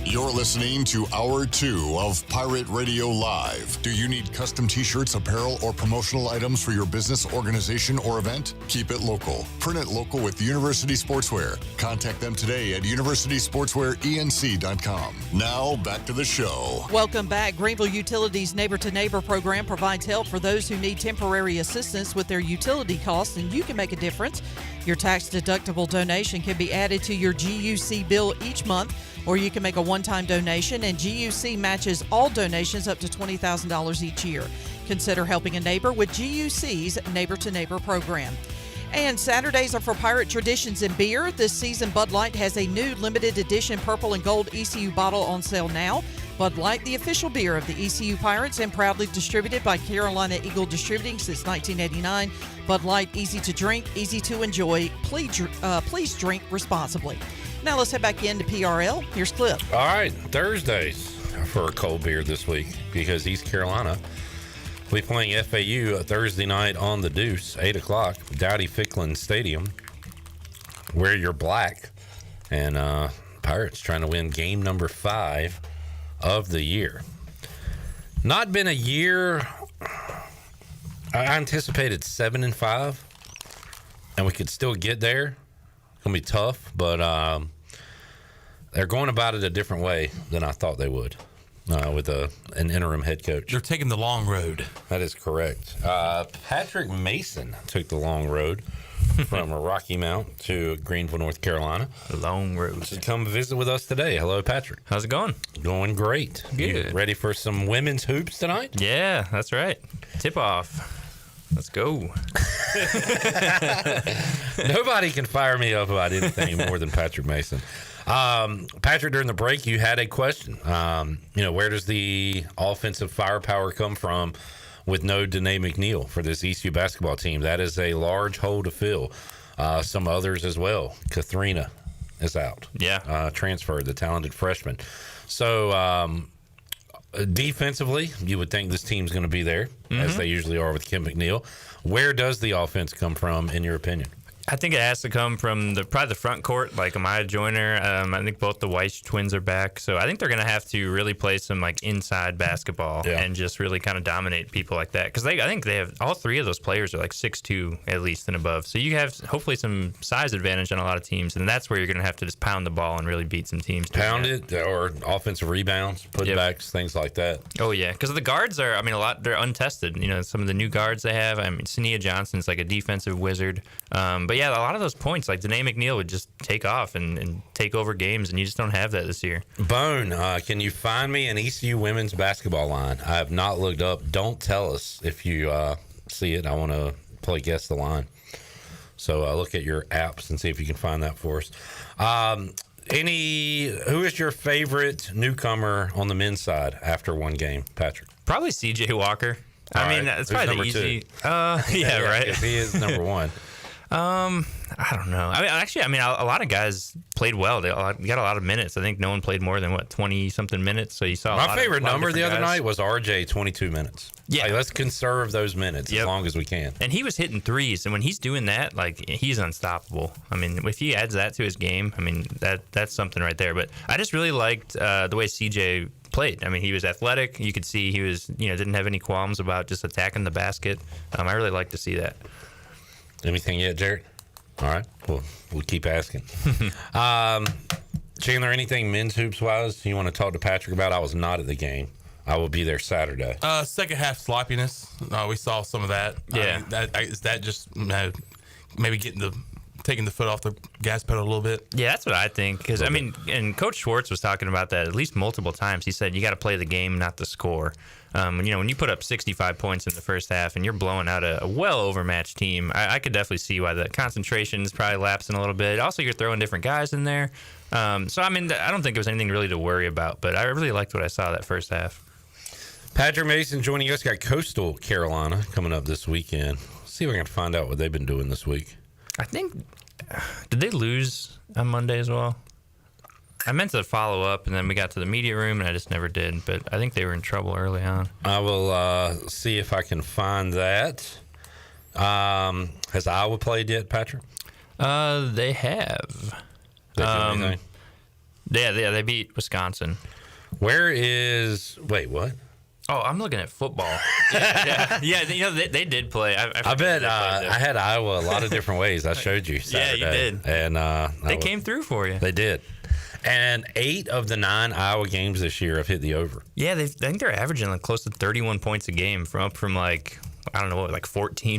You're listening to Hour 2 of Pirate Radio Live. Do you need custom t-shirts, apparel, or promotional items for your business, organization, or event? Keep it local. Print it local with University Sportswear. Contact them today at universitysportswearenc.com. Now, back to the show. Welcome back. Greenville Utilities Neighbor to Neighbor program provides help for those who need temporary assistance with their utility costs, and you can make a difference. Your tax-deductible donation can be added to your GUC bill each month, or you can make a one-time donation, and GUC matches all donations up to $20,000 each year. Consider helping a neighbor with GUC's Neighbor to Neighbor program. And Saturdays are for Pirate Traditions in Beer. This season, Bud Light has a new limited edition purple and gold ECU bottle on sale now. Bud Light, the official beer of the ECU Pirates and proudly distributed by Carolina Eagle Distributing since 1989. Bud Light, easy to drink, easy to enjoy. Please drink responsibly. Now let's head back into PRL. Here's Cliff. All right, Thursdays for a cold beer this week because East Carolina will be playing FAU Thursday night on the Deuce, 8 o'clock, Dowdy Ficklin Stadium. Wear your black. And Pirates trying to win game number 5 of the year. Not been a year. I anticipated 7-5, and we could still get there. It's gonna be tough, but they're going about it a different way than I thought they would. with an interim head coach. They're taking the long road. That is correct. Patrick Mason took the long road from Rocky Mount to Greenville, North Carolina. The long road. To come visit with us today. Hello, Patrick. How's it going? Going great. Good. You ready for some women's hoops tonight? Yeah, that's right. Tip off. Let's go. Nobody can fire me up about anything more than Patrick Mason. Patrick, during the break, you had a question. Where does the offensive firepower come from with no Danae McNeil for this ECU basketball team? That is a large hole to fill. Some others as well. Katharina is out. Yeah. Transferred, the talented freshman. So defensively, you would think this team's going to be there, as they usually are with Kim McNeil. Where does the offense come from, in your opinion? I think it has to come from probably the front court, like Amaya Joyner. I think both the Weiss twins are back, so I think they're going to have to really play some like inside basketball and just really kind of dominate people like that. Because I think they have all three of those players are like 6'2" at least and above. So you have hopefully some size advantage on a lot of teams, and that's where you're going to have to just pound the ball and really beat some teams. Pound it, or offensive rebounds, putbacks, things like that. Oh yeah, because the guards are, they're untested. Some of the new guards they have. Sania Johnson's like a defensive wizard. But yeah, a lot of those points, like Danae McNeil would just take off and take over games, and you just don't have that this year. Bone, can you find me an ECU women's basketball line? I have not looked up. Don't tell us if you see it. I want to play Guess the Line. So look at your apps and see if you can find that for us. Who is your favorite newcomer on the men's side after one game, Patrick? Probably CJ Walker. It's probably the easy. Yeah, right. He is number one. I don't know. A lot of guys played well. They got a lot of minutes. I think no one played more than 20-something minutes. So you saw my favorite number the other night was RJ, 22 minutes. Yeah, let's conserve those minutes as long as we can. And he was hitting threes, and when he's doing that, he's unstoppable. If he adds that to his game, that's something right there. But I just really liked the way CJ played. He was athletic. You could see he was, didn't have any qualms about just attacking the basket. I really like to see that. Anything yet, Jared? All right. We'll keep asking. Chandler, anything men's hoops wise you want to talk to Patrick about? I was not at the game. I will be there Saturday. Second half sloppiness. We saw some of that. Yeah. Is that just maybe taking the foot off the gas pedal a little bit? Yeah, that's what I think. Because and Coach Schwartz was talking about that at least multiple times. He said you got to play the game, not the score. When you put up 65 points in the first half and you're blowing out a well overmatched team, I could definitely see why the concentration is probably lapsing a little bit. Also, you're throwing different guys in there. I don't think it was anything really to worry about, but I really liked what I saw that first half. Patrick Mason joining us. Got Coastal Carolina coming up this weekend. Let's see if I can find out what they've been doing this week. I think, did they lose on Monday as well? I meant to follow up, and then we got to the media room, and I just never did. But I think they were in trouble early on. I will see if I can find that. Has Iowa played yet, Patrick? They have. They do anything? Yeah, they beat Wisconsin. Wait, what? Oh, I'm looking at football. Yeah. They did play. I bet I had Iowa a lot of different ways. I showed you Saturday. Yeah, you did. And they came through for you. They did. And 8 of the 9 Iowa games this year have hit the over. Yeah, I think they're averaging close to 31 points a game from 14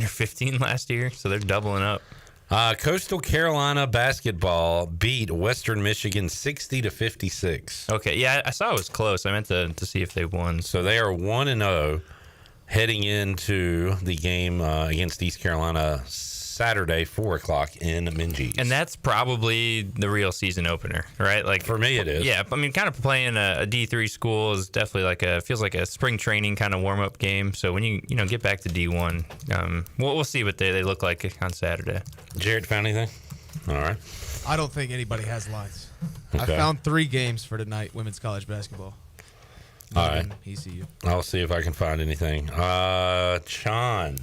or 15 last year. So they're doubling up. Coastal Carolina basketball beat Western Michigan 60-56. Okay, yeah, I saw it was close. I meant to see if they won. So they are 1-0 heading into the game against East Carolina Saturday, 4 o'clock in Minges. And that's probably the real season opener, right? For me, it is. Yeah, kind of playing a D3 school is definitely feels like a spring training kind of warm-up game. So when you get back to D1, we'll see what they look like on Saturday. Jared, found anything? All right. I don't think anybody has lines. Okay. I found 3 games for tonight, women's college basketball. All right. ECU. I'll see if I can find anything. Sean,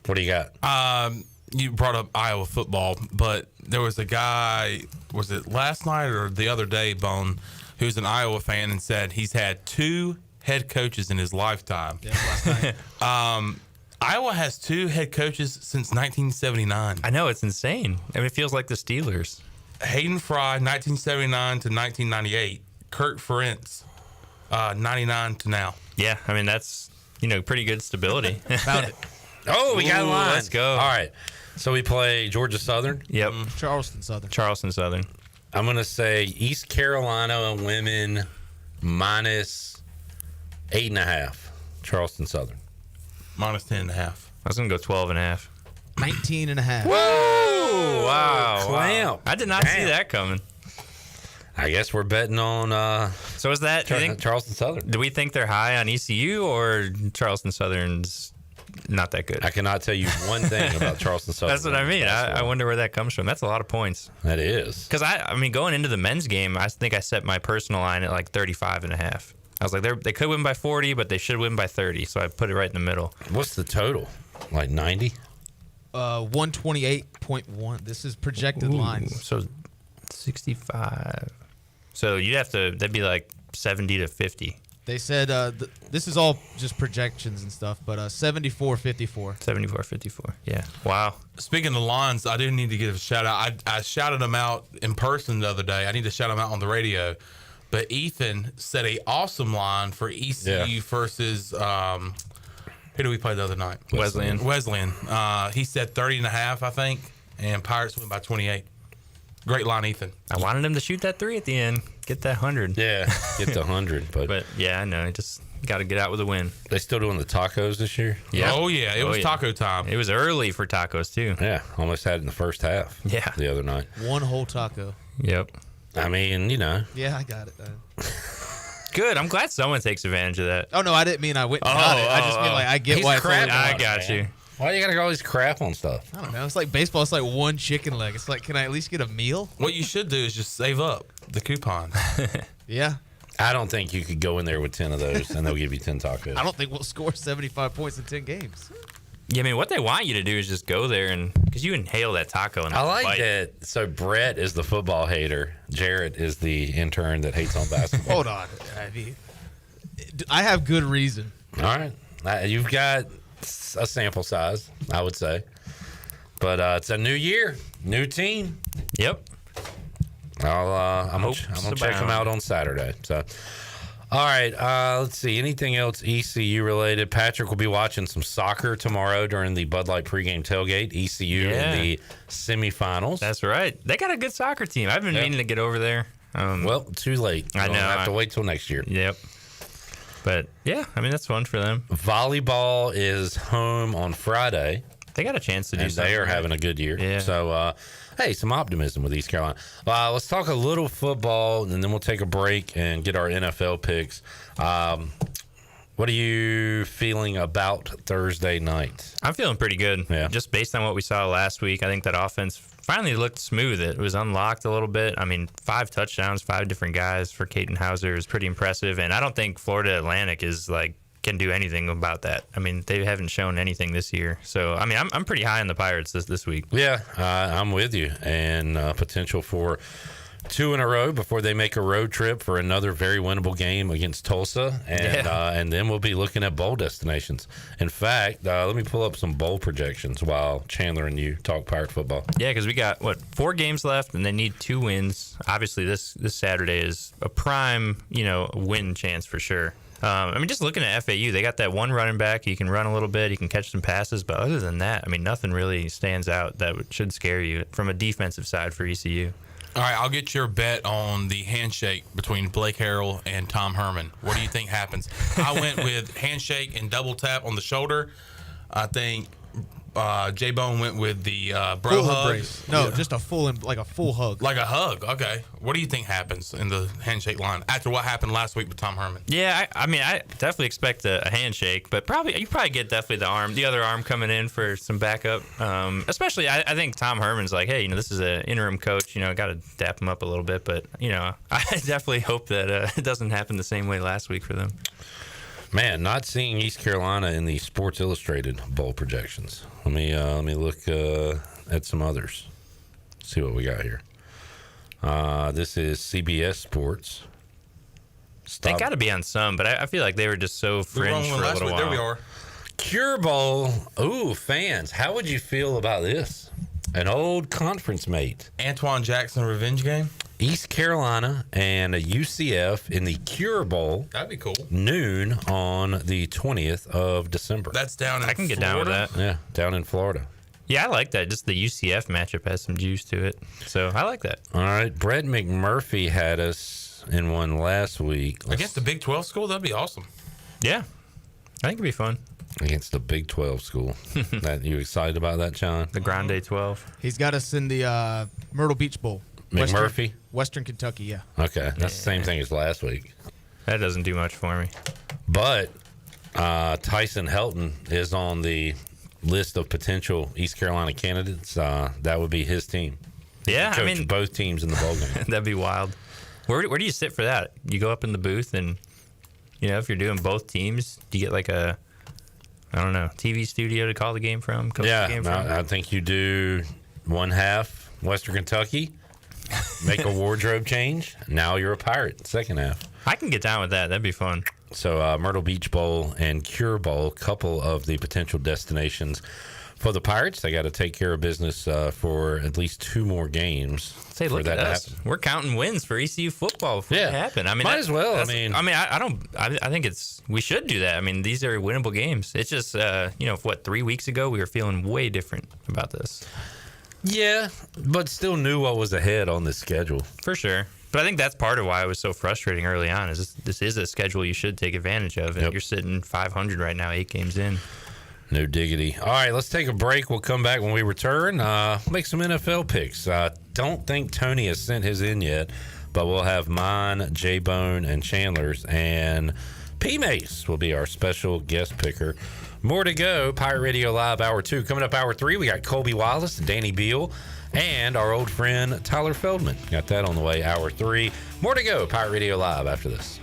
what do you got? You brought up Iowa football, but there was a guy, was it last night or the other day, Bone, who's an Iowa fan and said he's had 2 head coaches in his lifetime. Yeah, last night. Iowa has 2 head coaches since 1979. I know, it's insane. It feels like the Steelers. Hayden Fry, 1979 to 1998. Kirk Ferentz, 99 to now. Yeah, I mean, that's, pretty good stability. Found it. Oh, we got a line. Let's go. All right. So we play Georgia Southern. Yep. Charleston Southern. Charleston Southern. I'm going to say East Carolina women minus 8.5. Charleston Southern. Minus 10.5. I was going to go 12.5. 19.5. Whoa! Wow. Clamp. I did not see that coming. I guess we're betting on So is that Charleston Southern. Do we think they're high on ECU or Charleston Southern's not that good? I cannot tell you one thing about Charleston Southern. That's what I mean. I wonder where that comes from. That's a lot of points. That is. Because, I mean, going into the men's game, I think I set my personal line at like 35.5. I was like, they could win by 40, but they should win by 30. So I put it right in the middle. What's the total? Like 90? 128.1. This is projected lines. So 65. So that'd be like 70 to 50. They said this is all just projections and stuff, but 74-54. 74-54. Yeah. Wow. Speaking of lines, I do need to give a shout out. I shouted them out in person the other day. I need to shout them out on the radio. But Ethan set a awesome line for ECU versus who did we play the other night? Wesleyan. He said 30.5, I think, and Pirates win by 28. Great line, Ethan. I wanted him to shoot that 3 at the end. Get that 100. Yeah, get the 100. But yeah, I know. Just got to get out with a win. They still doing the tacos this year? Yeah. Oh, yeah. It was taco time. It was early for tacos, too. Yeah. Almost had it in the first half. Yeah. The other night. One whole taco. Yep. I mean, Yeah, I got it. Good. I'm glad someone takes advantage of that. Oh, no, I didn't mean I went and got it. I just mean like I get why it's only I got you. Why you got to go always crap on stuff? I don't know. It's like baseball. It's like one chicken leg. It's like, can I at least get a meal? What you should do is just save up the coupon. Yeah. I don't think you could go in there with 10 of those and they'll give you 10 tacos. I don't think we'll score 75 points in 10 games. Yeah, I mean, what they want you to do is just go there and because you inhale that taco. And I like bite. that. So Brett is the football hater. Jarrett is the intern that hates on basketball. Hold on. I have good reason. All right. You've got a sample size, I would say. But it's a new year, new team. Yep. I'm gonna check them out on Saturday. So, all right. Let's see. Anything else ECU related? Patrick will be watching some soccer tomorrow during the Bud Light pregame tailgate. ECU in the semifinals. That's right. They got a good soccer team. I've been meaning to get over there. Well, too late. I know. I'll have to wait till next year. Yep. But yeah, I mean that's fun for them. Volleyball is home on Friday. They got a chance to do something. They are having a good year. Yeah. So, hey, some optimism with East Carolina. Let's talk a little football, and then we'll take a break and get our NFL picks. What are you feeling about Thursday night? I'm feeling pretty good. Yeah. Just based on what we saw last week, I think that offense finally looked smooth. It was unlocked a little bit. I mean, 5 touchdowns, 5 different guys for Caden Hauser is pretty impressive. And I don't think Florida Atlantic can do anything about that. I mean, they haven't shown anything this year. So, I mean, I'm pretty high on the Pirates this week. Yeah, I'm with you. And potential for 2 in a row before they make a road trip for another very winnable game against Tulsa. And then we'll be looking at bowl destinations. In fact, let me pull up some bowl projections while Chandler and you talk Pirate football. Yeah, because we got, 4 games left, and they need 2 wins. Obviously, this Saturday is a prime, win chance for sure. I mean, just looking at FAU, they got that one running back. He can run a little bit. He can catch some passes. But other than that, I mean, nothing really stands out that should scare you from a defensive side for ECU. All right, I'll get your bet on the handshake between Blake Harrell and Tom Herman. What do you think happens? I went with handshake and double tap on the shoulder. I think J-Bone went with the bro full hug. Embrace. No, just a full hug. Like a hug, okay. What do you think happens in the handshake line after what happened last week with Tom Herman? Yeah, I mean, I definitely expect a handshake, but you probably get definitely the other arm coming in for some backup. Especially, I think Tom Herman's like, hey, this is an interim coach, got to dap him up a little bit, but I definitely hope that it doesn't happen the same way last week for them. Man, not seeing East Carolina in the Sports Illustrated bowl projections. Let me look at some others. See what we got here. This is CBS Sports. They got to be on some, but I feel like they were just so fringe for a little while. There we are. Cure Bowl. Ooh, fans, how would you feel about this? An old conference mate. Antoine Jackson revenge game? East Carolina and UCF in the Cure Bowl. That'd be cool. Noon on the 20th of December. That's down in I can get Florida? down with that. Yeah, down in Florida. Yeah, I like that. Just the UCF matchup has some juice to it. So I like that. All right. Brett McMurphy had us in one last week. Against the Big 12 school? That'd be awesome. Yeah. I think it'd be fun. Against the Big 12 school. You excited about that, John? The Grande 12. He's got us in the Myrtle Beach Bowl. McMurphy? Western Kentucky, yeah. Okay. That's the same thing as last week. That doesn't do much for me. But Tyson Helton is on the list of potential East Carolina candidates. That would be his team. Yeah, Coach I mean, both teams in the bowl game. That'd be wild. Where do you sit for that? You go up in the booth and, if you're doing both teams, do you get like a, I don't know, TV studio to call the game from? Coach the game from? I think you do one half Western Kentucky, make a wardrobe change. Now you're a Pirate, second half. I can get down with that. That'd be fun. So Myrtle Beach Bowl and Cure Bowl, couple of the potential destinations for the Pirates. They got to take care of business for at least 2 more games. Say, look at us. We're counting wins for ECU football before it happen. I mean, might as well. I think we should do that. I mean, these are winnable games. It's just, 3 weeks ago we were feeling way different about this. Yeah, but still knew what was ahead on the schedule. For sure. But I think that's part of why it was so frustrating early on. Is this is a schedule you should take advantage of, and you're sitting 500 right now, 8 games in. No diggity. All right, let's take a break. We'll come back when we return. Make some NFL picks. Don't think Tony has sent his in yet, but we'll have mine, J-Bone, and Chandler's, and P-Mase will be our special guest picker. More to go. Pirate Radio Live Hour 2. Coming up Hour 3, we got Colby Wallace, Danny Beal, and our old friend Tyler Feldman. Got that on the way, Hour 3. More to go. Pirate Radio Live after this.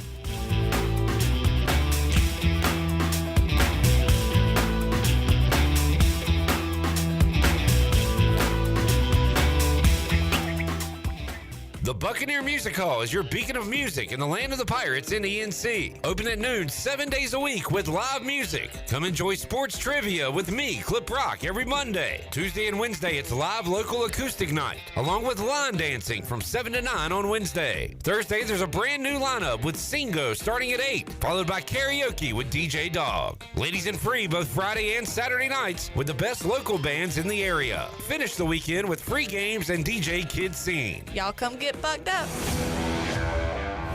The Buccaneer Music Hall is your beacon of music in the land of the Pirates in ENC. Open at noon 7 days a week with live music. Come enjoy sports trivia with me, Clip Rock, every Monday. Tuesday and Wednesday, it's live local acoustic night, along with line dancing from 7 to 9 on Wednesday. Thursday, there's a brand new lineup with Singo starting at 8, followed by karaoke with DJ Dog. Ladies and free both Friday and Saturday nights with the best local bands in the area. Finish the weekend with free games and DJ Kids Scene. Y'all come get bugged up.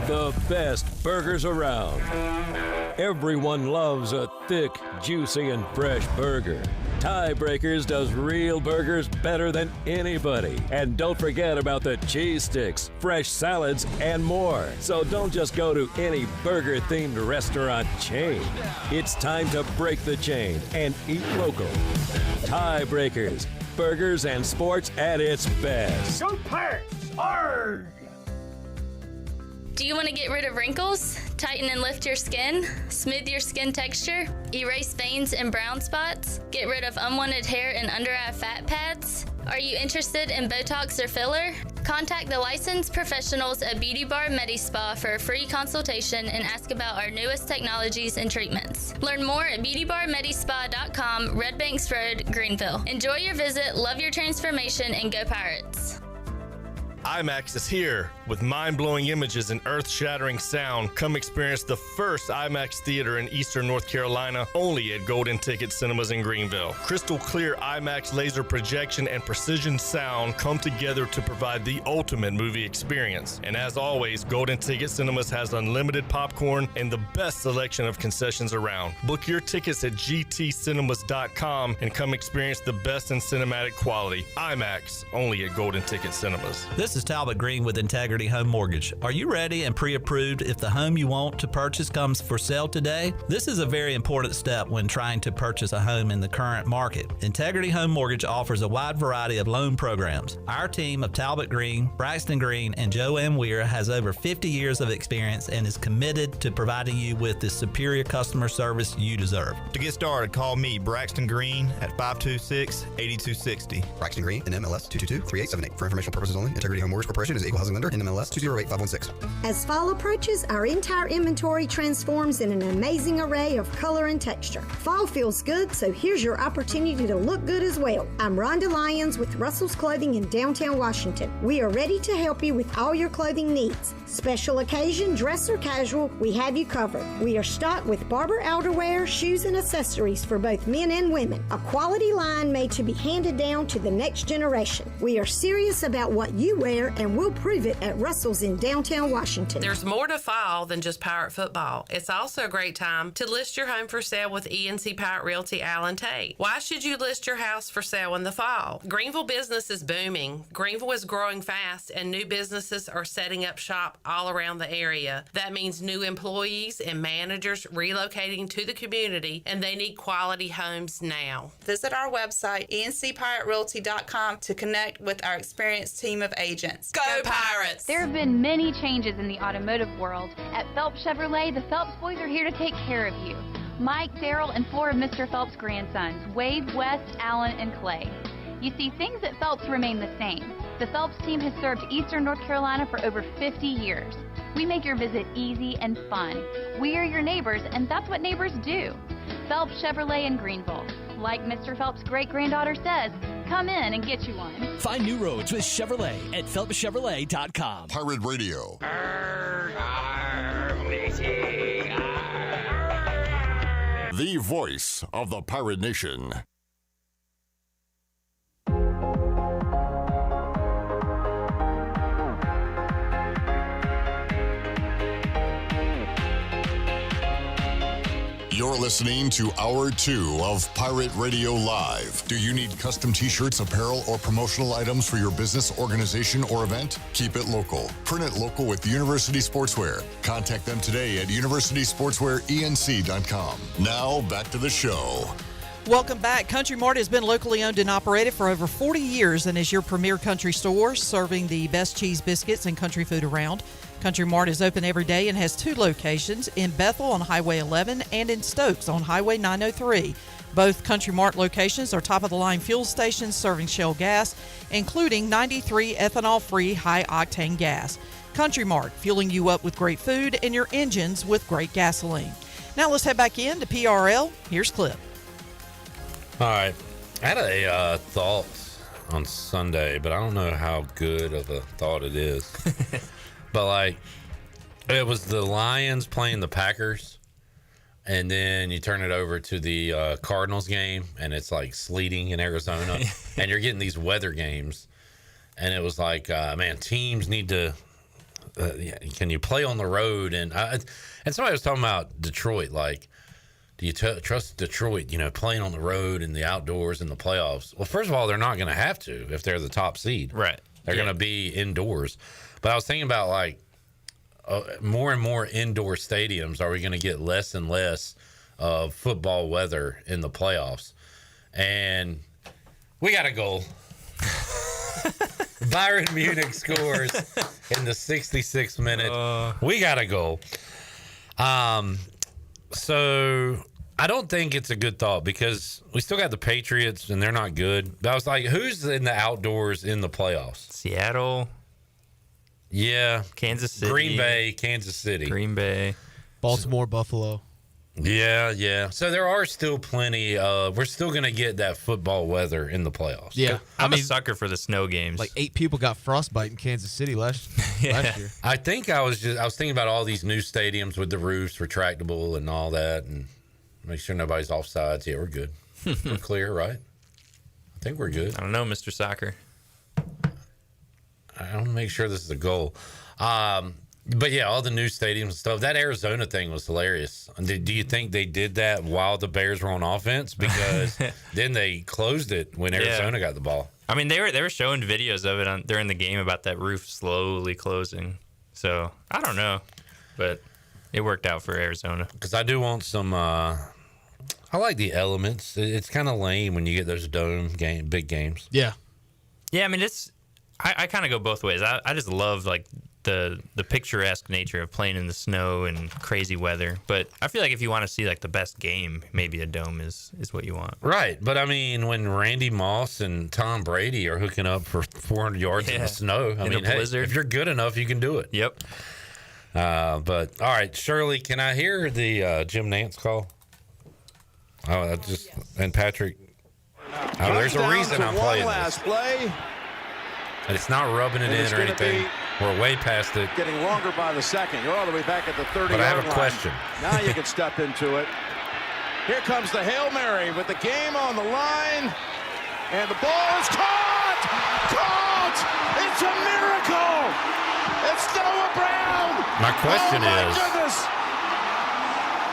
The best burgers around. Everyone loves a thick, juicy, and fresh burger. Tiebreakers does real burgers better than anybody. And don't forget about the cheese sticks, fresh salads, and more. So don't just go to any burger-themed restaurant chain. It's time to break the chain and eat local. Tiebreakers, burgers and sports at its best. Go Pirates! Arrgh! Do you want to get rid of wrinkles, tighten and lift your skin, smooth your skin texture, erase veins and brown spots, get rid of unwanted hair and under-eye fat pads? Are you interested in Botox or filler? Contact the licensed professionals at Beauty Bar MediSpa for a free consultation and ask about our newest technologies and treatments. Learn more at beautybarmedispa.com, Red Banks Road, Greenville. Enjoy your visit, love your transformation, and go Pirates. IMAX is here with mind-blowing images and earth-shattering sound. Come experience the first IMAX theater in Eastern North Carolina, only at Golden Ticket Cinemas in Greenville. Crystal clear IMAX laser projection and precision sound come together to provide the ultimate movie experience. And as always, Golden Ticket Cinemas has unlimited popcorn and the best selection of concessions around. Book your tickets at gtcinemas.com and come experience the best in cinematic quality. IMAX, only at Golden Ticket Cinemas. This is Talbot Green with Integrity Home Mortgage. Are you ready and pre-approved if the home you want to purchase comes for sale today? This is a very important step when trying to purchase a home in the current market. Integrity Home Mortgage offers a wide variety of loan programs. Our team of Talbot Green, Braxton Green, and Joanne Weir has over 50 years of experience and is committed to providing you with the superior customer service you deserve. To get started, call me, Braxton Green, at 526-8260. Braxton Green, NMLS 222-3878. For informational purposes only, Integrity Home Home Mortgage Corporation is an equal housing lender. NMLS 208516. As fall approaches, our entire inventory transforms in an amazing array of color and texture. Fall feels good, so here's your opportunity to look good as well. I'm Rhonda Lyons with Russell's Clothing in downtown Washington. We are ready to help you with all your clothing needs. Special occasion, dress or casual, we have you covered. We are stocked with Barber outerwear, shoes, and accessories for both men and women. A quality line made to be handed down to the next generation. We are serious about what you wear, and we'll prove it at Russell's in downtown Washington. There's more to fall than just Pirate football. It's also a great time to list your home for sale with ENC Pirate Realty Allen Tate. Why should you list your house for sale in the fall? Greenville business is booming. Greenville is growing fast, and new businesses are setting up shop all around the area. That means new employees and managers relocating to the community, and they need quality homes now. Visit our website, encpiraterealty.com, to connect with our experienced team of agents. Go Pirates! There have been many changes in the automotive world. At Phelps Chevrolet, the Phelps boys are here to take care of you. Mike, Daryl, and 4 of Mr. Phelps' grandsons, Wade, West, Allen, and Clay. You see, things at Phelps remain the same. The Phelps team has served Eastern North Carolina for over 50 years. We make your visit easy and fun. We are your neighbors, and that's what neighbors do. Phelps Chevrolet in Greenville. Like Mr. Phelps' great-granddaughter says, come in and get you one. Find new roads with Chevrolet at PhelpsChevrolet.com. Pirate Radio. The voice of the Pirate Nation. You're listening to Hour 2 of Pirate Radio Live. Do you need custom t-shirts, apparel, or promotional items for your business, organization, or event? Keep it local. Print it local with University Sportswear. Contact them today at universitysportswearenc.com. Now, back to the show. Welcome back. Country Mart has been locally owned and operated for over 40 years and is your premier country store, serving the best cheese, biscuits, and country food around. Country Mart is open every day and has 2 locations, in Bethel on Highway 11 and in Stokes on Highway 903. Both Country Mart locations are top-of-the-line fuel stations serving Shell gas, including 93 ethanol-free high-octane gas. Country Mart, fueling you up with great food and your engines with great gasoline. Now let's head back in to PRL. Here's Clip. All right. I had a thought on Sunday, but I don't know how good of a thought it is. But, like, it was the Lions playing the Packers, and then you turn it over to the Cardinals game, and it's, like, sleeting in Arizona, and you're getting these weather games. And it was like, man, teams need to can you play on the road? And somebody was talking about Detroit, like, do you trust Detroit, playing on the road in the outdoors in the playoffs? Well, first of all, they're not going to have to if they're the top seed. Right. They're going to be indoors. But I was thinking about, like, more and more indoor stadiums. Are we going to get less and less of football weather in the playoffs? And we got a goal. Byron Munich scores in the 66th minute. We got a goal. So I don't think it's a good thought because we still got the Patriots and they're not good. But I was like, who's in the outdoors in the playoffs? Seattle. Yeah. Kansas City. Green Bay, Kansas City. Green Bay. Baltimore, Buffalo. Yeah. So there are still plenty of, we're still going to get that football weather in the playoffs. Yeah. I'm a sucker for the snow games. Like 8 people got frostbite in Kansas City last year. I think I was thinking about all these new stadiums with the roofs retractable and all that, and make sure nobody's offsides. Yeah, we're good. We're clear, right? I think we're good. I don't know, Mr. Soccer. I want to make sure this is a goal. But yeah, all the new stadiums and stuff. That Arizona thing was hilarious. Do you think they did that while the Bears were on offense? Because then they closed it when Arizona got the ball. I mean, they were showing videos of it during the game about that roof slowly closing. So I don't know, but it worked out for Arizona. Because I do want some. I like the elements. It's kind of lame when you get those big games. Yeah. Yeah, I mean I kind of go both ways. I just love like the picturesque nature of playing in the snow and crazy weather. But I feel like if you want to see like the best game, maybe a dome is what you want. Right, but I mean, when Randy Moss and Tom Brady are hooking up for 400 yards in the snow, I mean, hey, if you're good enough, you can do it. Yep. But all right, Shirley, can I hear the Jim Nance call? Oh, and Patrick. Oh, there's a reason I'm playing this. Play. And it's not rubbing it in or anything. We're way past it. Getting longer by the second. You're all the way back at the 30-yard line. But I have a question. Now you can step into it. Here comes the Hail Mary with the game on the line. And the ball is caught! Caught! It's a miracle! It's Noah Brown! My question is... goodness!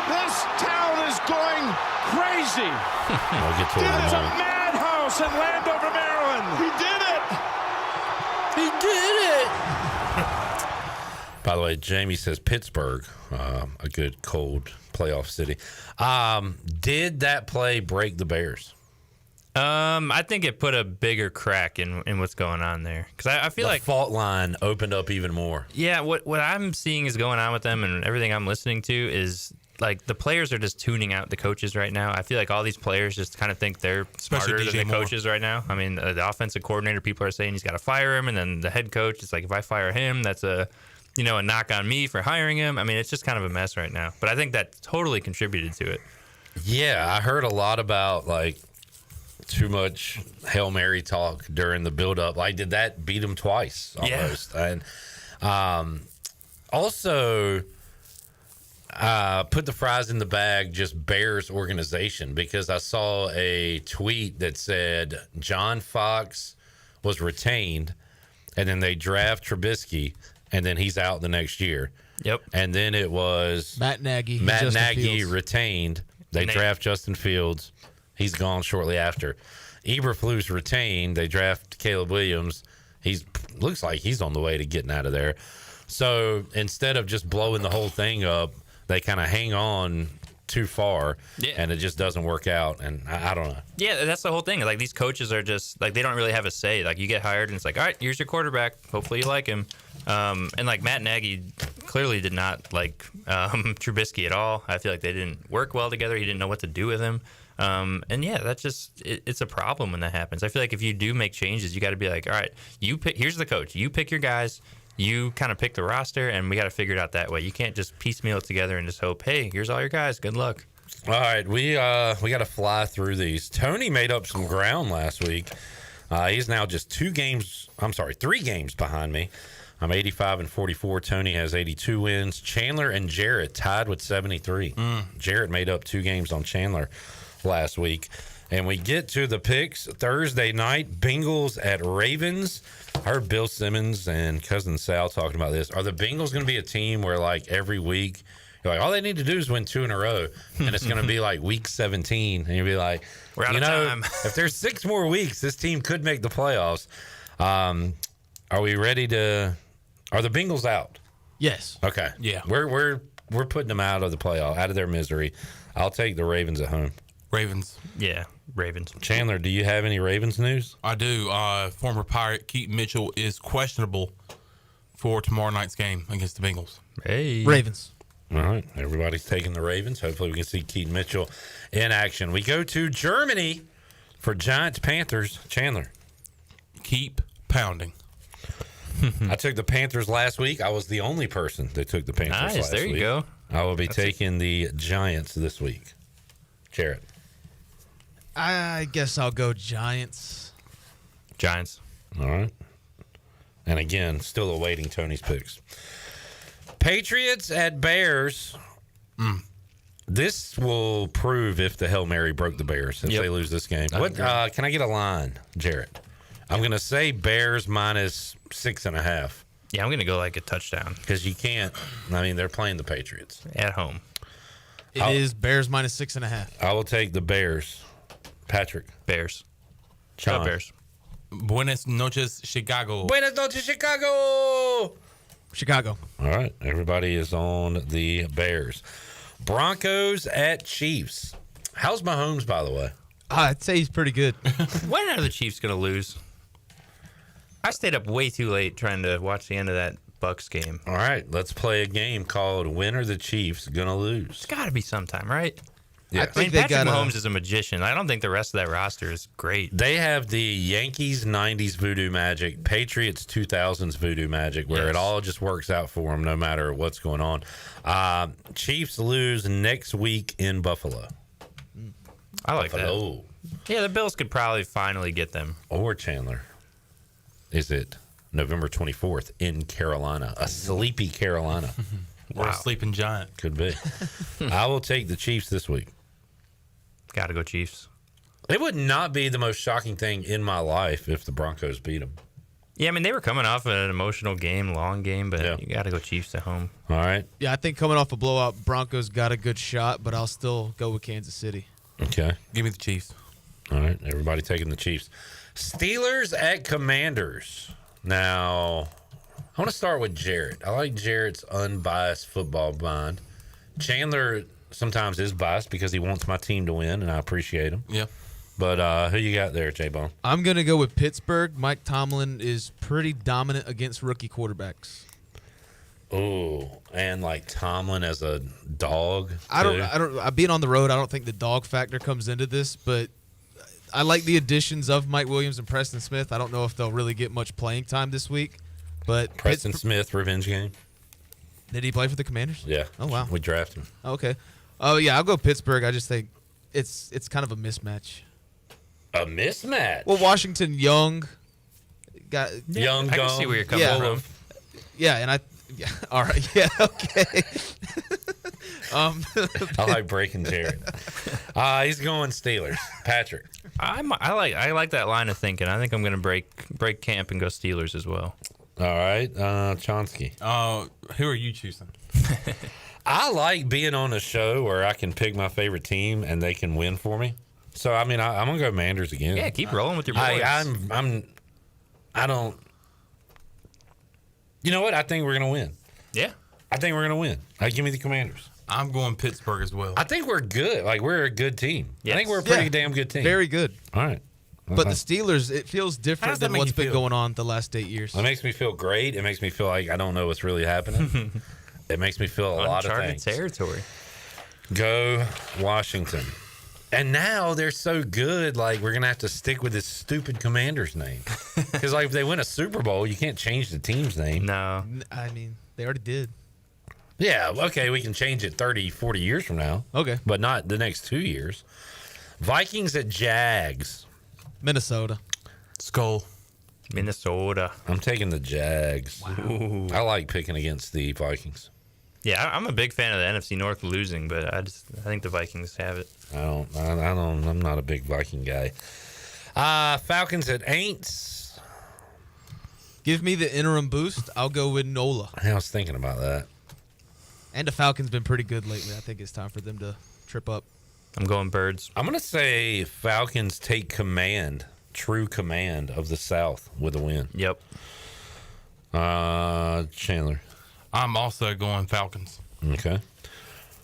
This town is going crazy! We'll get to it in a It's a moment. madhouse in Landover, Maryland! He did it! He did it! By the way, Jamie says Pittsburgh, a good cold playoff city. Did that play break the Bears? I think it put a bigger crack in what's going on there, because I feel like the fault line opened up even more. Yeah, what I'm seeing is going on with them, and everything I'm listening to is like the players are just tuning out the coaches right now. I feel like all these players just kind of think they're smarter than the coaches right now. I mean, the offensive coordinator, people are saying he's got to fire him, and then the head coach is like, if I fire him, that's a knock on me for hiring him. I mean, it's just kind of a mess right now. But I think that totally contributed to it. Yeah, I heard a lot about like too much Hail Mary talk during the build-up. Like, did that beat him twice almost? Yeah. And also put the fries in the bag, just Bears organization, because I saw a tweet that said John Fox was retained, and then they draft Trubisky, and then he's out the next year. Yep. And then it was Matt Nagy retained. They draft Justin Fields. He's gone shortly after. Eberflus retained. They draft Caleb Williams. Looks like he's on the way to getting out of there. So instead of just blowing the whole thing up, they kind of hang on too far, and it just doesn't work out. And I don't know. Yeah, that's the whole thing. Like, these coaches are just like, they don't really have a say. Like, you get hired, and it's like, all right, here's your quarterback. Hopefully you like him. And like Matt Nagy clearly did not like Trubisky at all. I feel like they didn't work well together. He didn't know what to do with him. And yeah, that's just it's a problem when that happens. I feel like if you do make changes, you got to be like, all right, here's the coach. You pick your guys. You kind of pick the roster, and we got to figure it out that way. You can't just piecemeal it together and just hope, hey, here's all your guys. Good luck. All right, we got to fly through these. Tony made up some ground last week. He's now just 3 games behind me. I'm 85 and 44. Tony has 82 wins. Chandler and Jarrett tied with 73. Jarrett made up 2 games on Chandler last week. And we get to the picks Thursday night. Bengals at Ravens. I heard Bill Simmons and Cousin Sal talking about this. Are the Bengals going to be a team where, like, every week, you're like, all they need to do is win 2 in a row, and it's going to be like week 17, and you'll be like, we're out of time. If there's 6 more weeks, this team could make the playoffs. Are we ready to? Are the Bengals out? Yes. Okay. Yeah. We're putting them out of the playoff, out of their misery. I'll take the Ravens at home. Ravens. Yeah, Ravens. Chandler, do you have any Ravens news? I do. Former Pirate Keaton Mitchell is questionable for tomorrow night's game against the Bengals. Hey. Ravens. All right. Everybody's taking the Ravens. Hopefully we can see Keaton Mitchell in action. We go to Germany for Giants-Panthers. Chandler. Keep pounding. I took the Panthers last week. I was the only person that took the Panthers last week. Nice. There you go. I will be taking the Giants this week. Jarrett. I guess I'll go Giants. Giants. All right. And again, still awaiting Tony's picks. Patriots at Bears. This will prove if the Hail Mary broke the Bears if they lose this game. What can I get a line, Jarrett? I'm going to say Bears minus 6.5. Yeah, I'm going to go like a touchdown. Because you can't. I mean, they're playing the Patriots. At home. It is Bears minus 6.5. I will take the Bears. Patrick. Bears. John. Go Bears. Buenas noches, Chicago. Buenas noches, Chicago. Chicago. All right. Everybody is on the Bears. Broncos at Chiefs. How's Mahomes, by the way? I'd say he's pretty good. When are the Chiefs going to lose? I stayed up way too late trying to watch the end of that Bucks game. All right, let's play a game called When Are the Chiefs Gonna Lose? It's got to be sometime, right? Yeah. I mean, Patrick Mahomes is a magician. I don't think the rest of that roster is great. They have the Yankees 90s voodoo magic, Patriots 2000s voodoo magic, where it all just works out for them no matter what's going on. Chiefs lose next week in Buffalo. I like Buffalo. that. Yeah, the Bills could probably finally get them. Or Chandler. Is it November 24th in Carolina? A sleepy Carolina. Or a sleeping giant. Could be. I will take the Chiefs this week. Got to go Chiefs. It would not be the most shocking thing in my life if the Broncos beat them. Yeah, I mean, they were coming off an emotional game, long game, but you got to go Chiefs at home. All right. Yeah, I think coming off a blowout, Broncos got a good shot, but I'll still go with Kansas City. Okay. Give me the Chiefs. All right. Everybody taking the Chiefs. Steelers at Commanders. Now, I want to start with Jarrett. I like Jarrett's unbiased football mind. Chandler sometimes is biased because he wants my team to win, and I appreciate him. Yeah. But who you got there, J-Bone? I'm going to go with Pittsburgh. Mike Tomlin is pretty dominant against rookie quarterbacks. Oh, and like Tomlin as a dog. Being on the road, I don't think the dog factor comes into this, but I like the additions of Mike Williams and Preston Smith. I don't know if they'll really get much playing time this week, but Preston Smith revenge game. Did he play for the Commanders? Yeah. Oh wow. We drafted him. Okay. Oh yeah, I'll go Pittsburgh. I just think it's kind of a mismatch. A mismatch. Well, Washington young got young. I can see where you're coming from. Yeah, and all right. Yeah. Okay. I like breaking Jarrett. He's going Steelers. Patrick. I like that line of thinking. I think I'm going to break camp and go Steelers as well. All right, Chonsky. Who are you choosing? I like being on a show where I can pick my favorite team and they can win for me. So I mean, I'm gonna go Manders again. Yeah, keep rolling with your boys. I don't. You know what? I think we're gonna win. Yeah, I think we're gonna win. Give me the Commanders. I'm going Pittsburgh as well. I think we're good. Like we're a good team. Yes. I think we're a pretty damn good team. Very good. All right. But the Steelers, it feels different than what's been going on the last 8 years. It makes me feel great. It makes me feel like I don't know what's really happening. It makes me feel a lot of things. Uncharted territory. Go Washington. And now they're so good, like we're gonna have to stick with this stupid Commander's name. Because like if they win a Super Bowl, you can't change the team's name. No. I mean, they already did. Yeah, okay, we can change it 30, 40 years from now. Okay. But not the next 2 years. Vikings at Jags. Minnesota. Skull. Minnesota. I'm taking the Jags. Wow. I like picking against the Vikings. Yeah, I'm a big fan of the NFC North losing, but I think the Vikings have it. I'm not a big Viking guy. Falcons at Aints. Give me the interim boost. I'll go with Nola. I was thinking about that. And the Falcons been pretty good lately. I think it's time for them to trip up. I'm going Birds. I'm going to say Falcons take true command of the South with a win. Yep. Chandler. I'm also going Falcons. Okay.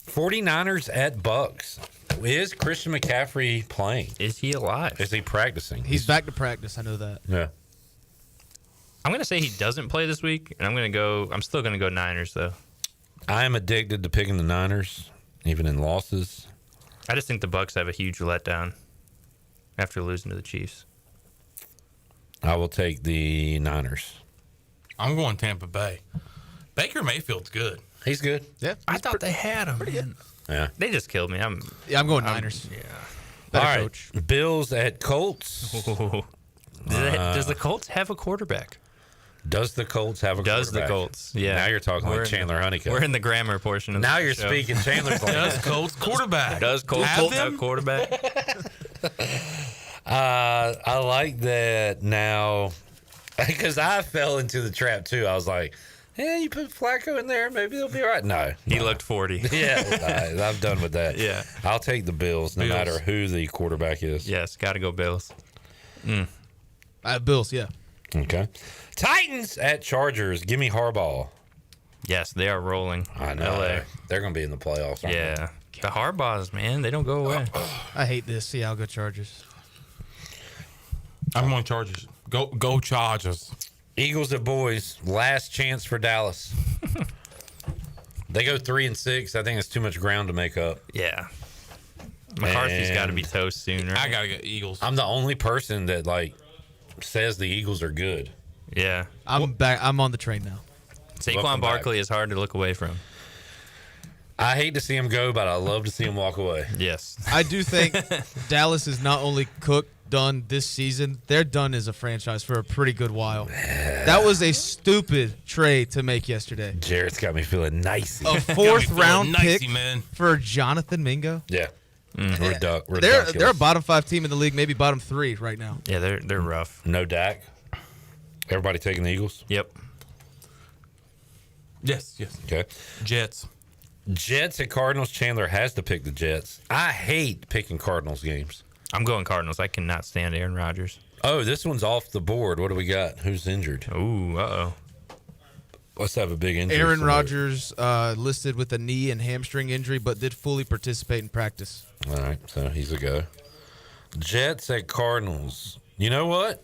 49ers at Bucks. Is Christian McCaffrey playing? Is he alive? Is he practicing? He's back to practice. I know that. Yeah. I'm going to say he doesn't play this week, and I'm still going to go Niners, though. I am addicted to picking the Niners, even in losses. I just think the Bucks have a huge letdown after losing to the Chiefs. I will take the Niners. I'm going Tampa Bay. Baker Mayfield's good. He's good. Yeah. I thought they had him. Man. Yeah. They just killed me. I'm going Niners. All right. Coach. Bills at Colts. Does the Colts have a quarterback? Does the Colts have a quarterback? Does the Colts? Yeah. Now you're talking like Chandler Honeycutt. We're in the grammar portion of now the you're show. speaking Chandler's like Does Colts quarterback? Does Colts have quarterback? I like that now because I fell into the trap too. I was like, yeah, you put Flacco in there, maybe they'll be all right. No. He looked 40. Yeah, I'm done with that. Yeah. I'll take the Bills no matter who the quarterback is. Yes, got to go Bills. Bills, yeah. Okay. Titans at Chargers. Give me Harbaugh. Yes, they are rolling. I know. LA. They're going to be in the playoffs. Aren't Yeah. The Harbaughs, man, they don't go away. I hate this. Yeah, I'll go Chargers. I'm going Chargers. Go Chargers. Eagles at boys. Last chance for Dallas. They go 3-6. I think it's too much ground to make up. Yeah. McCarthy's got to be toast soon, right? I got to get Eagles. I'm the only person that says the Eagles are good. Yeah. I'm back. I'm on the train now. Saquon Barkley is hard to look away from. I hate to see him go, but I love to see him walk away. Yes. I do think Dallas is not only done this season, they're done as a franchise for a pretty good while. That was a stupid trade to make yesterday. Jarrett's got me feeling nicey. A fourth-round pick man. for Jonathan Mingo. Yeah. They're a bottom 5 team in the league, maybe bottom 3 right now. Yeah, they're rough. No Dak. Everybody taking the Eagles? Yep. Yes. Okay. Jets at Cardinals. Chandler has to pick the Jets. I hate picking Cardinals games. I'm going Cardinals. I cannot stand Aaron Rodgers. Oh, this one's off the board. What do we got? Who's injured? Ooh, uh-oh. Let's have a big injury. Aaron Rodgers listed with a knee and hamstring injury, but did fully participate in practice. All right, so he's a go. Jets at Cardinals. You know what?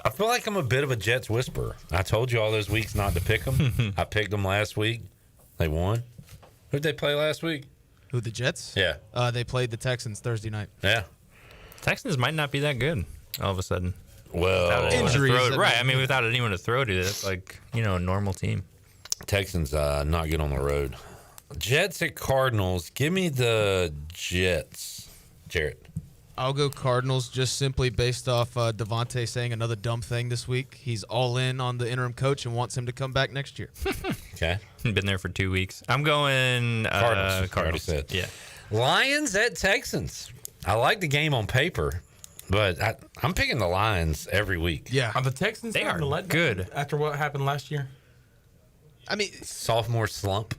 I feel like I'm a bit of a Jets whisperer. I told you all those weeks not to pick them. I picked them last week. They won. Who'd they play last week? Who, the Jets? Yeah. They played the Texans Thursday night. Yeah. Texans might not be that good all of a sudden. Well, injuries. Right. I mean, without anyone to throw to, that's like, a normal team. Texans not good on the road. Jets at Cardinals. Give me the Jets. Jarrett. I'll go Cardinals just simply based off Devontae saying another dumb thing this week. He's all in on the interim coach and wants him to come back next year. Okay. Been there for 2 weeks. I'm going Cardinals. Already said. Yeah. Lions at Texans. I like the game on paper, but I'm picking the Lions every week. Yeah. Are the Texans They starting are to let good. after what happened last year? I mean, sophomore slump.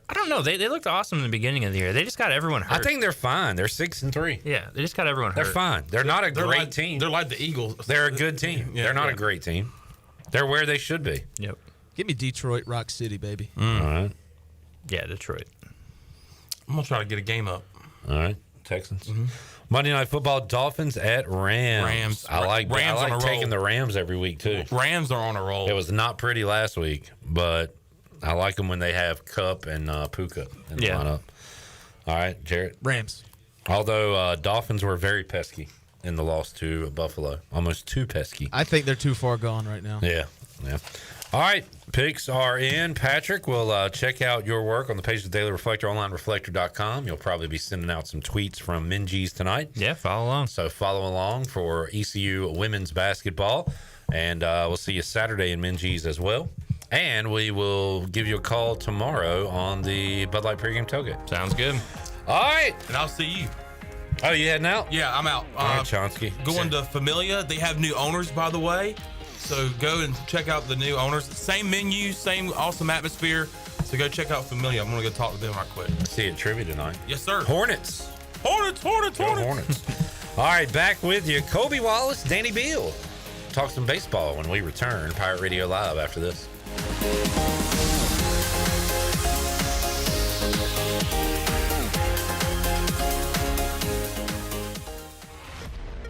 I don't know. They looked awesome in the beginning of the year. They just got everyone hurt. I think they're fine. They're 6-3. Yeah, they just got everyone hurt. They're fine. They're not a great team. They're like the Eagles. They're a good team. Yeah, they're not a great team. They're where they should be. Yep. Give me Detroit, Rock City, baby. All right. Yeah, Detroit. I'm going to try to get a game up. All right. Texans. Monday Night Football, Dolphins at Rams. I like Rams on a taking roll. the Rams every week, too. Rams are on a roll. It was not pretty last week, but I like them when they have Kupp and Puka in the lineup. All right, Jarrett. Rams. Although Dolphins were very pesky in the loss to Buffalo. Almost too pesky. I think they're too far gone right now. Yeah. All right, picks are in. Patrick will check out your work on the page of the Daily Reflector, onlinereflector.com. You'll probably be sending out some tweets from Minji's tonight. Yeah, follow along. So follow along for ECU women's basketball. And we'll see you Saturday in Minji's as well. And we will give you a call tomorrow on the Bud Light pregame tailgate. Sounds good. All right. And I'll see you. Oh, you heading out? Yeah, I'm out. All right, Chonsky. Going to Familia. They have new owners, by the way. So go and check out the new owners. Same menu, same awesome atmosphere. So go check out Familia. I'm going to go talk to them right quick. See you at trivia tonight. Yes, sir. Hornets. Hornets. All right, back with you. Colby Wallace, Danny Beal. Talk some baseball when we return. Pirate Radio Live after this.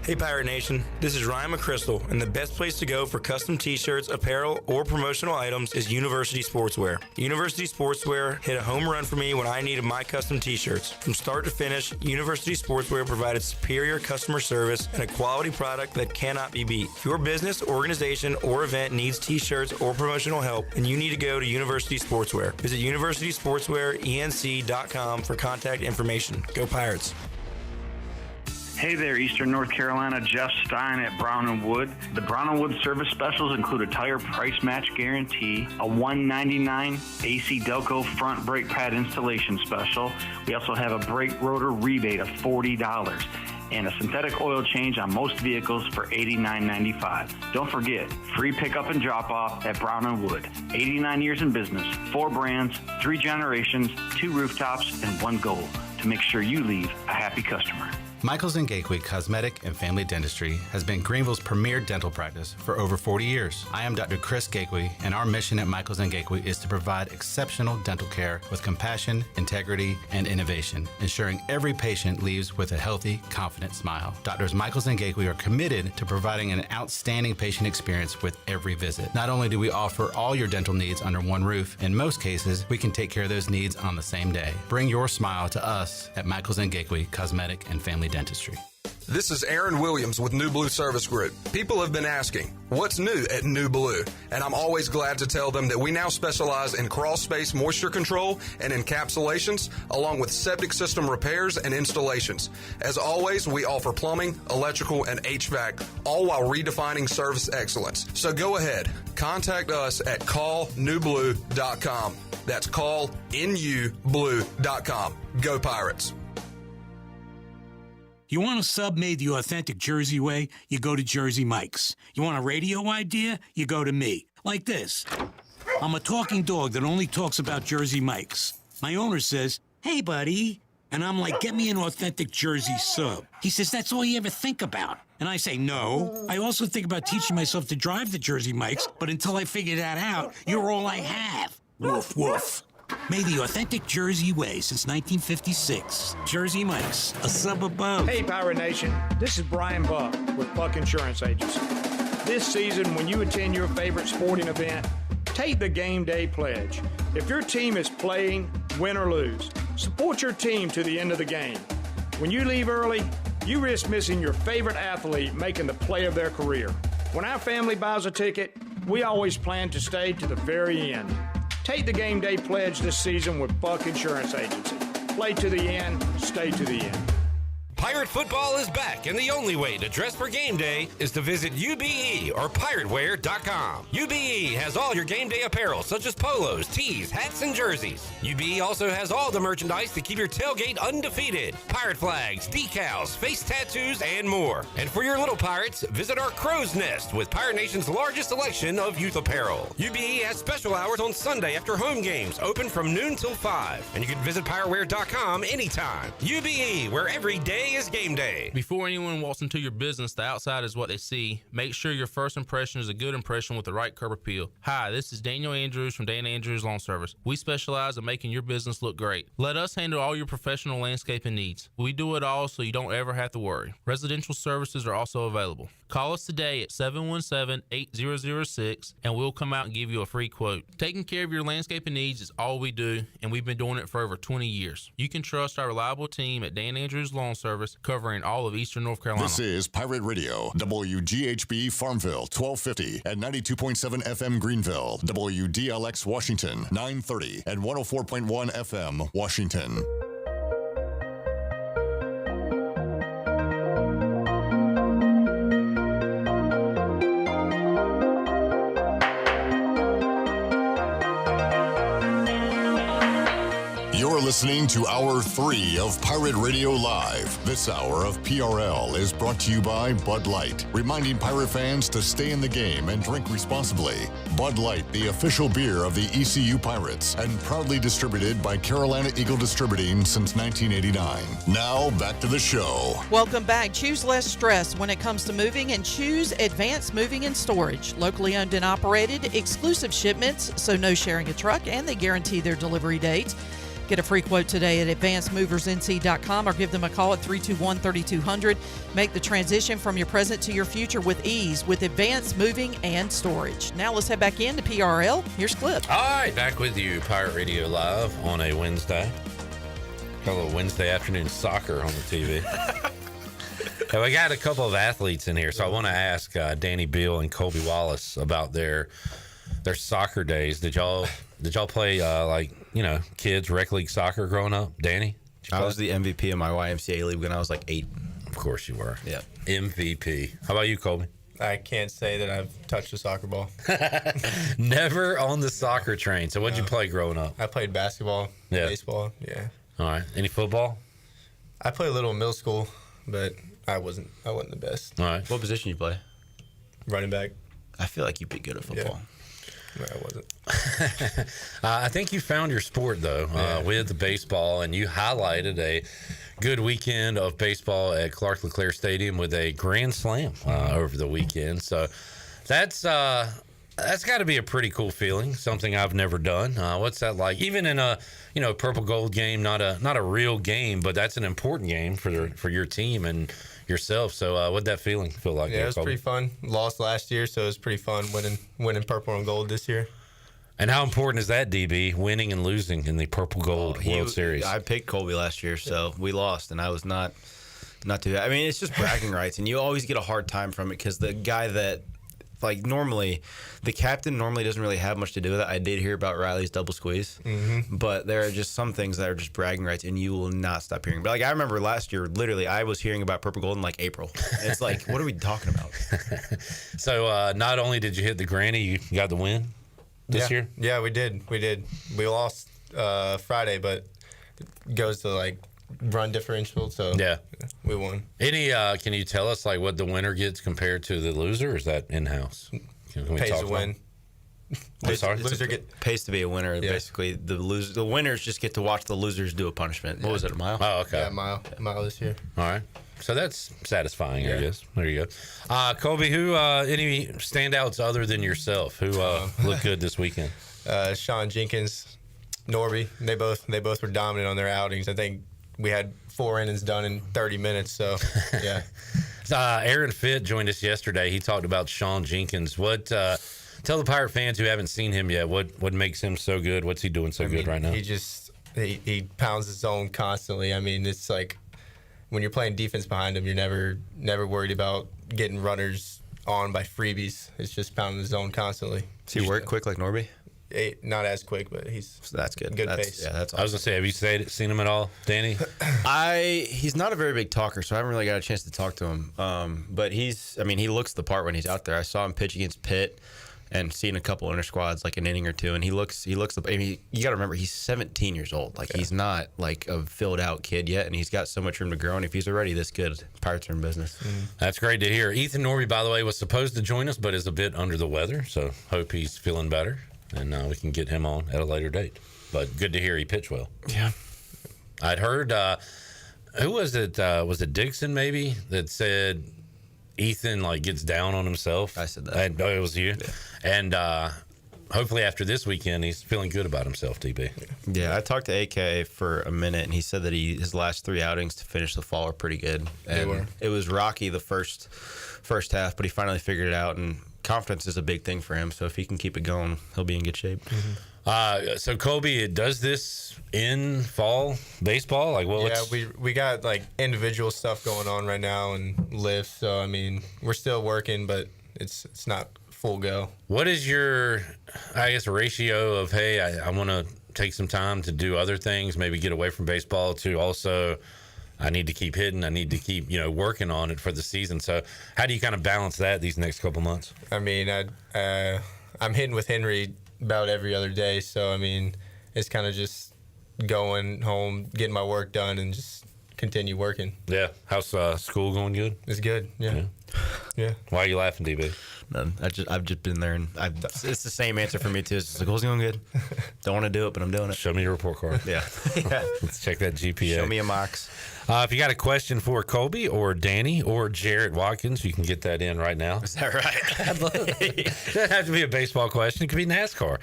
Hey Pirate Nation, this is Ryan McChrystal, and the best place to go for custom t-shirts, apparel, or promotional items is University Sportswear. University Sportswear hit a home run for me when I needed my custom t-shirts. From start to finish, University Sportswear provided superior customer service and a quality product that cannot be beat. If your business, organization, or event needs t-shirts or promotional help, then you need to go to University Sportswear. Visit universitysportswearenc.com for contact information. Go Pirates! Hey there, Eastern North Carolina. Jeff Stein at Brown & Wood. The Brown & Wood service specials include a tire price match guarantee, a $199 AC Delco front brake pad installation special. We also have a brake rotor rebate of $40 and a synthetic oil change on most vehicles for $89.95. Don't forget, free pickup and drop-off at Brown & Wood. 89 years in business, 4 brands, 3 generations, 2 rooftops, and 1 goal, to make sure you leave a happy customer. Michaels & Gateway Cosmetic and Family Dentistry has been Greenville's premier dental practice for over 40 years. I am Dr. Chris Gateway, and our mission at Michaels & Gateway is to provide exceptional dental care with compassion, integrity, and innovation, ensuring every patient leaves with a healthy, confident smile. Doctors Michaels & Gateway are committed to providing an outstanding patient experience with every visit. Not only do we offer all your dental needs under one roof, in most cases, we can take care of those needs on the same day. Bring your smile to us at Michaels & Gateway Cosmetic and Family Dentistry. This is Aaron Williams with New Blue Service Group. People have been asking, what's new at New Blue? And I'm always glad to tell them that we now specialize in crawl space moisture control and encapsulations, along with septic system repairs and installations. As always, we offer plumbing, electrical, and HVAC, all while redefining service excellence. So go ahead, contact us at callnewblue.com. That's callnublue.com. Go Pirates. You want a sub made the authentic Jersey way? You go to Jersey Mike's. You want a radio idea? You go to me. Like this. I'm a talking dog that only talks about Jersey Mike's. My owner says, "Hey, buddy." And I'm like, "Get me an authentic Jersey sub." He says, "That's all you ever think about." And I say, "No. I also think about teaching myself to drive the Jersey Mike's, but until I figure that out, you're all I have." Woof, woof. Made the authentic Jersey way since 1956. Jersey Mike's, a sub above. Hey, Pirate Nation. This is Brian Buck with Buck Insurance Agency. This season, when you attend your favorite sporting event, take the game day pledge. If your team is playing, win or lose, support your team to the end of the game. When you leave early, you risk missing your favorite athlete making the play of their career. When our family buys a ticket, we always plan to stay to the very end. Take the game day pledge this season with Buck Insurance Agency. Play to the end, stay to the end. Pirate football is back, and the only way to dress for game day is to visit UBE or pirateware.com. UBE has all your game day apparel, such as polos, tees, hats, and jerseys. UBE also has all the merchandise to keep your tailgate undefeated. Pirate flags, decals, face tattoos, and more. And for your little pirates, visit our Crow's Nest with Pirate Nation's largest selection of youth apparel. UBE has special hours on Sunday after home games, open from noon till 5. And you can visit pirateware.com anytime. UBE, where every day is game day. Before anyone walks into your business, the outside is what they see. Make sure your first impression is a good impression with the right curb appeal. Hi, this is Daniel Andrews from Dan Andrews Lawn Service. We specialize in making your business look great. Let us handle all your professional landscaping needs. We do it all so you don't ever have to worry. Residential services are also available. Call us today at 717-8006 and we'll come out and give you a free quote. Taking care of your landscaping needs is all we do, and we've been doing it for over 20 years. You can trust our reliable team at Dan Andrews Lawn Service, covering all of Eastern North Carolina. This is Pirate Radio, WGHB Farmville, 1250 and 92.7 FM Greenville, WDLX Washington, 930 and 104.1 FM Washington. You're listening to Hour 3 of Pirate Radio Live. This hour of PRL is brought to you by Bud Light, reminding Pirate fans to stay in the game and drink responsibly. Bud Light, the official beer of the ECU Pirates, and proudly distributed by Carolina Eagle Distributing since 1989. Now, back to the show. Welcome back. Choose less stress when it comes to moving and choose Advanced Moving and Storage. Locally owned and operated, exclusive shipments, so no sharing a truck, and they guarantee their delivery dates. Get a free quote today at advancedmoversnc.com or give them a call at 321-3200. Make the transition from your present to your future with ease with Advanced Moving and Storage. Now let's head back into PRL. Here's Clip. All right, back with you, Pirate Radio Live on a Wednesday. Got a little Wednesday afternoon soccer on the TV. And we got a couple of athletes in here, so I want to ask Danny Beal and Colby Wallace about their soccer days. Did y'all play kids rec league soccer growing up? Danny? I was the MVP of my YMCA league when I was like 8. Of course you were. Yeah. MVP. How about you, Colby? I can't say that I've touched a soccer ball. Never on the soccer train. So what'd you play growing up? I played basketball, baseball, yeah. All right. Any football? I played a little in middle school, but I wasn't the best. All right. What position you play? Running back. I feel like you'd be good at football. No, I wasn't. I think you found your sport, though, with the baseball, and you highlighted a good weekend of baseball at Clark LeClaire Stadium with a grand slam over the weekend. So that's got to be a pretty cool feeling. Something I've never done. What's that like? Even in a purple gold game, not a real game, but that's an important game for your team and yourself. So what'd that feeling feel like? Yeah, it was pretty fun. Lost last year, so it was pretty fun winning purple and gold this year. And how important is that, DB, winning and losing in the Purple Gold World Series? I picked Colby last year, so we lost, and I was not too. I mean, it's just bragging rights, and you always get a hard time from it because the guy that, like, normally, the captain normally doesn't really have much to do with it. I did hear about Riley's double squeeze, but there are just some things that are just bragging rights, and you will not stop hearing. But, like, I remember last year, literally, I was hearing about Purple Gold in, like, April. It's like, what are we talking about? So, not only did you hit the granny, you got the win this year? Yeah, we did. We lost Friday, but it goes to, like, run differential, so yeah, we won. Any can you tell us like what the winner gets compared to the loser, or is that in-house? Can we pays talk to win. I'm sorry? Pays to be a winner. Yeah. Basically, the winners just get to watch the losers do a punishment. What was it, a mile? Oh, okay. Yeah, mile this year. All right. So that's satisfying, I guess. There you go. Colby, who any standouts other than yourself who looked good this weekend? Sean Jenkins, Norby. They both were dominant on their outings. I think we had 4 innings done in 30 minutes. So yeah. Aaron Fitt joined us yesterday. He talked about Sean Jenkins. What? Tell the Pirate fans who haven't seen him yet what makes him so good. What's he doing so good right now? He pounds his zone constantly. I mean, it's like when you're playing defense behind him, you're never worried about getting runners on by freebies. It's just pounding the zone constantly. Does he work quick like Norby? Not as quick, but that's good. Good pace. Yeah, that's awesome. I was gonna say, have you seen him at all, Danny? He's not a very big talker, so I haven't really got a chance to talk to him. But he looks the part when he's out there. I saw him pitch against Pitt and seen a couple inter squads, like an inning or two, and he looks. I mean, you got to remember he's 17 years old. Like he's not like a filled out kid yet, and he's got so much room to grow. And if he's already this good, Pirates are in business. That's great to hear. Ethan Norby, by the way, was supposed to join us, but is a bit under the weather, so hope he's feeling better, and we can get him on at a later date. But good to hear he pitched well. Yeah, I'd heard. Who was it? Was it Dixon maybe that said Ethan like gets down on himself? I said that. It was you. Yeah. And hopefully after this weekend, he's feeling good about himself, DB. Yeah, I talked to AK for a minute, and he said that his last 3 outings to finish the fall were pretty good. And it was rocky the first half, but he finally figured it out, and confidence is a big thing for him. So if he can keep it going, he'll be in good shape. So Colby, does this in fall baseball? Like, well, we got like individual stuff going on right now and lifts. So I mean, we're still working, but it's not full go. What is your, I guess, ratio of, hey, I want to take some time to do other things, maybe get away from baseball, to also I need to keep hitting, I need to keep working on it for the season. So how do you kind of balance that these next couple months? I mean, I'm hitting with Henry about every other day, so I mean, it's kind of just going home, getting my work done, and just continue working. Yeah. How's school going? Good? It's good. Yeah. Why are you laughing, DB? None. I've just been there, and it's the same answer for me too. It's school's going good. Don't want to do it, but I'm doing it. Show me your report card. Yeah. Let's check that GPA. Show me a Mox. If you got a question for Colby or Danny or Jarrett Watkins, you can get that in right now. Is that right? It doesn't have to be a baseball question. It could be NASCAR.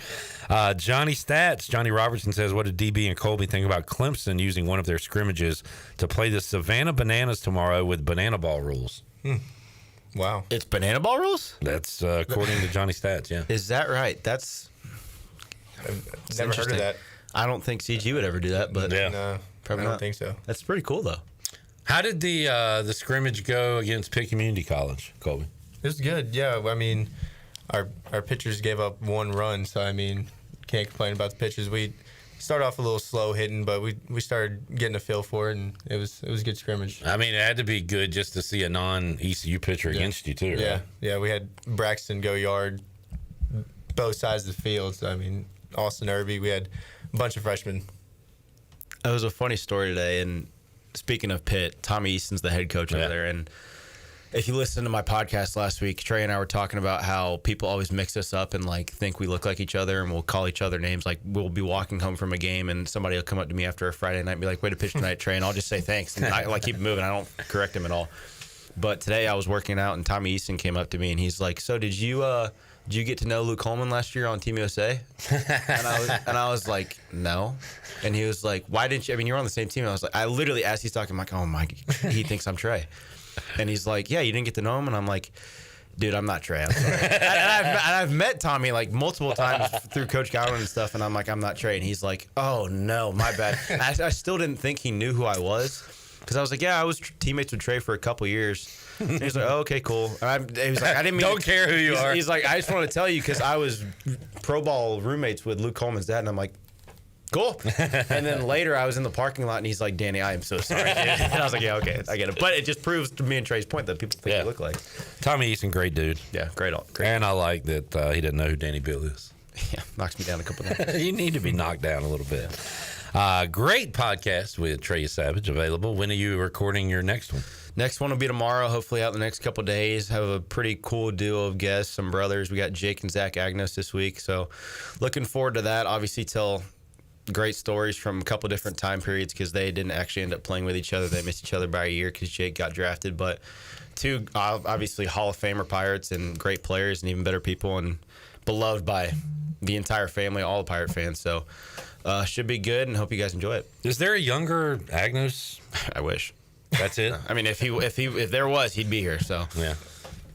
Johnny Robertson says, what did DB and Colby think about Clemson using one of their scrimmages to play the Savannah Bananas tomorrow with banana ball rules? Wow. It's banana ball rules? That's according to Johnny Stats, yeah. Is that right? I've never heard of that. I don't think CG would ever do that, but No, probably I don't not. think so. That's pretty cool, though. How did the scrimmage go against Pitt Community College, Colby? It was good, yeah. I mean, our pitchers gave up 1 run, so I mean, can't complain about the pitchers. We started off a little slow hitting, but we started getting a feel for it, and it was a good scrimmage. I mean, it had to be good just to see a non-ECU pitcher against you, too, right? Yeah, we had Braxton go yard both sides of the field. So, I mean, Austin Irby, we had a bunch of freshmen. It was a funny story today, and speaking of Pitt, Tommy Easton's the head coach over there, and if you listen to my podcast last week, Trey and I were talking about how people always mix us up and like think we look like each other, and we'll call each other names. Like we'll be walking home from a game and somebody will come up to me after a Friday night and be like, "Way to pitch tonight, Trey," and I'll just say thanks and I like keep moving. I don't correct him at all. But today I was working out and Tommy Easton came up to me and he's like, "So did you get to know Luke Holman last year on Team USA?" and I was like, "No." And he was like, "Why didn't you? I mean, you're on the same team." And I was like, I literally, as he's talking, I'm like, "Oh my," he thinks I'm Trey. And he's like, "Yeah, you didn't get to know him?" And I'm like, "Dude, I'm not Trey. I'm sorry." and I've met Tommy like multiple times through Coach Godwin and stuff, and I'm like, "I'm not Trey." And he's like, "Oh no, my bad." I still didn't think he knew who I was because I was like, "Yeah, I was teammates with Trey for a couple years." And he's like, "Oh, okay, cool." And he was like, "I didn't mean don't care who you are." He's like, "I just want to tell you because I was pro ball roommates with Luke Coleman's dad," and I'm like, "Cool." And then later I was in the parking lot and he's like, "Danny, I am so sorry, dude." And I was like, "Yeah, okay, I get it." But it just proves to me and Trey's point that people think you look like. Tommy Easton, great dude. Yeah, great. And I like that he didn't know who Danny Bill is. Yeah, knocks me down a couple times. You need to be knocked down a little bit. Great podcast with Trey Savage available. When are you recording your next one? Next one will be tomorrow, hopefully out in the next couple of days. Have a pretty cool duo of guests, some brothers. We got Jake and Zach Agnos this week, so looking forward to that. Obviously, tell great stories from a couple different time periods because they didn't actually end up playing with each other. They missed each other by a year because Jake got drafted. But two, obviously, Hall of Famer Pirates and great players and even better people and beloved by the entire family, all the Pirate fans. So should be good and hope you guys enjoy it. Is there a younger Agnos? I wish. That's it? I mean, if there was, he'd be here. So yeah.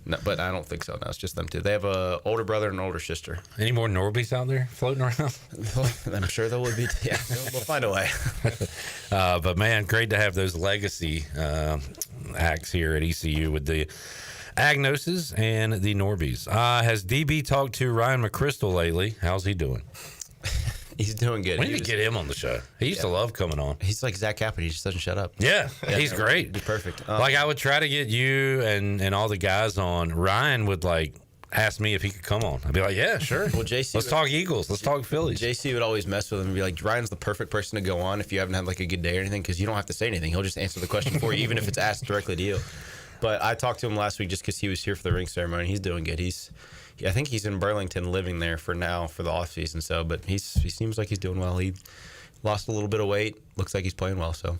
No, but I don't think so. No, it's just them two. They have a older brother and an older sister. Any more Norbies out there floating around? I'm sure there would be. Yeah, we'll find a way. But man, great to have those legacy acts here at ECU with the Agnoses and the Norbies. Has DB talked to Ryan McChrystal lately? How's he doing? He's doing good. We need to get him on the show. He used to love coming on. He's like Zach Kaplan. He just doesn't shut up. Yeah, he's great. He's perfect. Like I would try to get you and all the guys on. Ryan would like ask me if he could come on. I'd be like, yeah, sure. Well, JC, let's talk Eagles. Let's talk Phillies. JC would always mess with him and be like, Ryan's the perfect person to go on if you haven't had like a good day or anything because you don't have to say anything. He'll just answer the question for you, even if it's asked directly to you. But I talked to him last week just because he was here for the ring ceremony. He's doing good. I think he's in Burlington living there for now for the off season. So, but he seems like he's doing well. He lost a little bit of weight. Looks like he's playing well. So,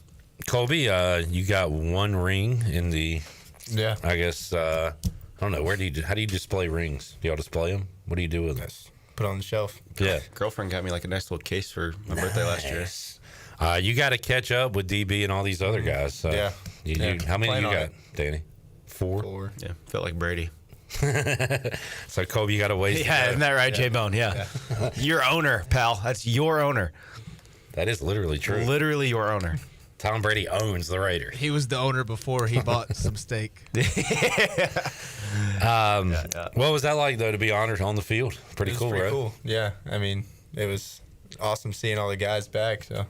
Colby, you got one ring in the. Yeah. I guess I don't know. How do you display rings? Do y'all display them? What do you do with them? Put on the shelf. Yeah. Girlfriend got me like a nice little case for my birthday last year. You got to catch up with DB and all these other guys. So yeah. How many you got, Danny? 4? 4. Yeah. Felt like Brady. So Colby, you got to wait. Yeah, isn't that right, J-Bone? Yeah. Your owner, pal. That's your owner. That is literally true. Literally your owner. Tom Brady owns the Raiders. He was the owner before he bought some steak. What was that like, though, to be honored on the field? Pretty cool, right? Cool. Yeah. I mean, it was awesome seeing all the guys back. So.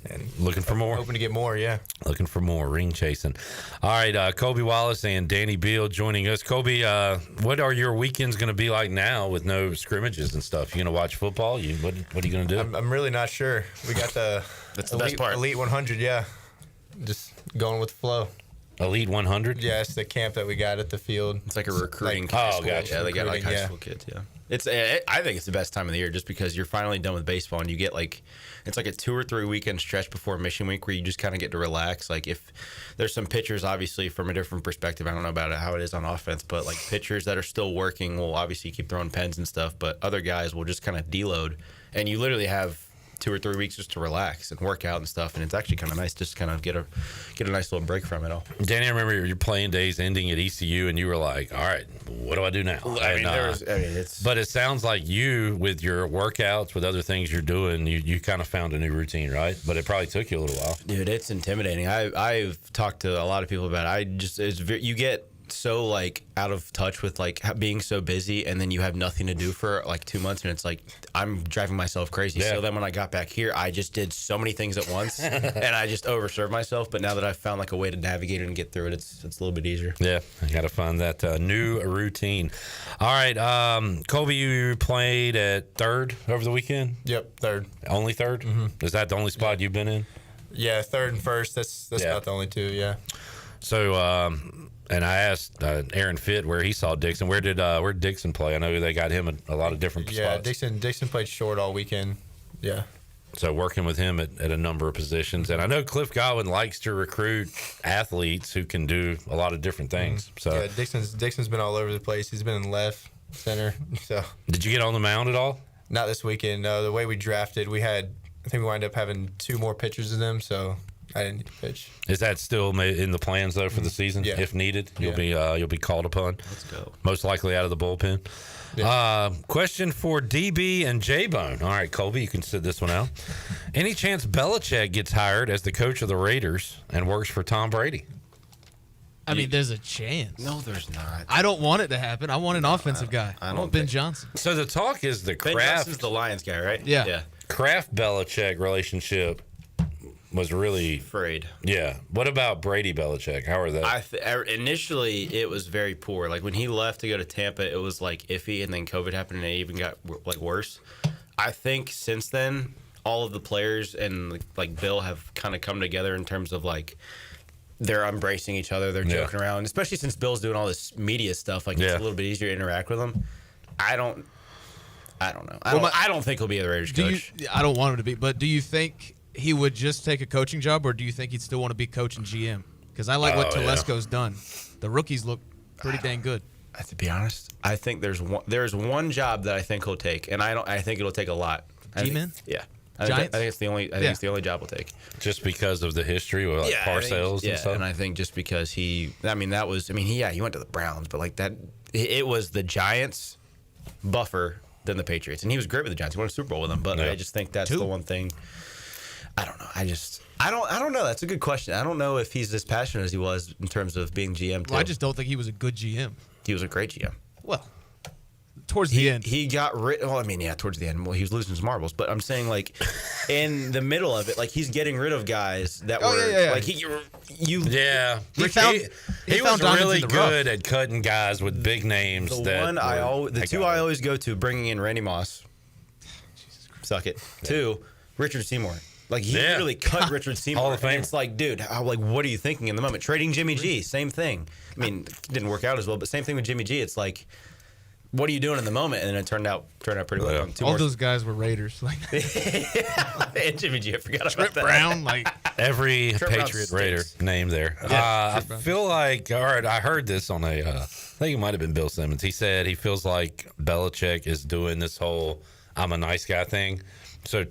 And looking for more. Hoping to get more, yeah. Looking for more, ring chasing. All right, Colby Wallace and Danny Beal joining us. Colby, what are your weekends going to be like now with no scrimmages and stuff? You going to watch football? What are you going to do? I'm really not sure. We got the That's the best part. Elite 100, yeah. Just going with the flow. Elite 100? Yeah, it's the camp that we got at the field. It's like a recruiting camp. Oh, gotcha. Yeah, they got like high school kids, yeah. I think it's the best time of the year just because you're finally done with baseball and you get it's like a 2 or 3 weekend stretch before mission week where you just kind of get to relax. Like if there's some pitchers, obviously from a different perspective, I don't know about how it is on offense, but like pitchers that are still working will obviously keep throwing pens and stuff, but other guys will just kind of deload and you literally have 2 or 3 weeks just to relax and work out and stuff, and it's actually kind of nice just to kind of get a nice little break from it all. Danny, I remember your playing days ending at ECU, and you were like, "All right, what do I do now?" But it sounds like you, with your workouts, with other things you're doing, you kind of found a new routine, right? But it probably took you a little while. Dude, it's intimidating. I've talked to a lot of people about it. You get so like out of touch with like being so busy and then you have nothing to do for like 2 months and it's like I'm driving myself crazy. So then when I got back here I just did so many things at once and I just overserved myself, but now that I've found like a way to navigate it and get through it, it's a little bit easier. Yeah, I gotta find that new routine. All right, Colby, you played at third over the weekend? Yep, third. Only third? Mm-hmm. Is that the only spot you've been in? Yeah, third and first. That's about the only two, yeah. So And I asked Aaron Fitt where he saw Dixon. Where did Dixon play? I know they got him a lot of different spots. Yeah, Dixon played short all weekend. Yeah. So working with him at a number of positions. And I know Cliff Godwin likes to recruit athletes who can do a lot of different things. So yeah, Dixon's been all over the place. He's been in left, center. So did you get on the mound at all? Not this weekend. No, the way we drafted, I think we wound up having 2 more pitchers than them, so I didn't need to pitch. Is that still in the plans though for the season? Yeah. If needed, you'll be called upon. Let's go. Most likely out of the bullpen. Yeah. Question for DB and J-Bone. All right, Colby, you can sit this one out. Any chance Belichick gets hired as the coach of the Raiders and works for Tom Brady? I mean, there's a chance. No, there's not. I don't want it to happen. I want an offensive guy. I want Ben Johnson. So the talk is the Ben Kraft. Johnson's the Lions guy, right? Yeah. Kraft Belichick relationship was really frayed. Yeah. What about Brady Belichick? How are they? Initially, it was very poor. Like when he left to go to Tampa, it was like iffy, and then COVID happened, and it even got like worse. I think since then, all of the players and like Bill have kind of come together in terms of like they're embracing each other, they're joking around, especially since Bill's doing all this media stuff. Like it's a little bit easier to interact with him. I don't know. I don't think he'll be the Raiders coach. I don't want him to be, but do you think he would just take a coaching job, or do you think he'd still want to be coach and GM? Because I like what Telesco's done. The rookies look pretty dang good. To be honest, I think there's one job that I think he'll take, and I think it'll take a lot. G-Men? Yeah. Giants? I think it's the only. I think it's the only job he'll take. Just because of the history with car sales and stuff. And I think just because he went to the Browns, but like that, it was the Giants buffer than the Patriots, and he was great with the Giants. He won a Super Bowl with them, but I just think that's the one thing. I don't know. I don't know. That's a good question. I don't know if he's as passionate as he was in terms of being GM too. Well, I just don't think he was a good GM. He was a great GM. Well, towards the end. He got rid. Well, I mean, yeah, towards the end. Well, he was losing his marbles, but I'm saying like in the middle of it, like he's getting rid of guys that were like he was really good at cutting guys with big names. The two I always go to, bringing in Randy Moss. Suck it. 2, Richard Seymour. Like he really cut Richard Seymour. Hall of Fame. It's like, dude, what are you thinking in the moment? Trading Jimmy G, same thing. I mean, it didn't work out as well, but same thing with Jimmy G. It's like, what are you doing in the moment? And then it turned out pretty well. All those guys were Raiders. Like and Jimmy G, I forgot Trip about that. Brown, like every Trip Patriot Raider name there. I feel like, all right, I heard this on I think it might have been Bill Simmons. He said he feels like Belichick is doing this whole I'm a nice guy thing. So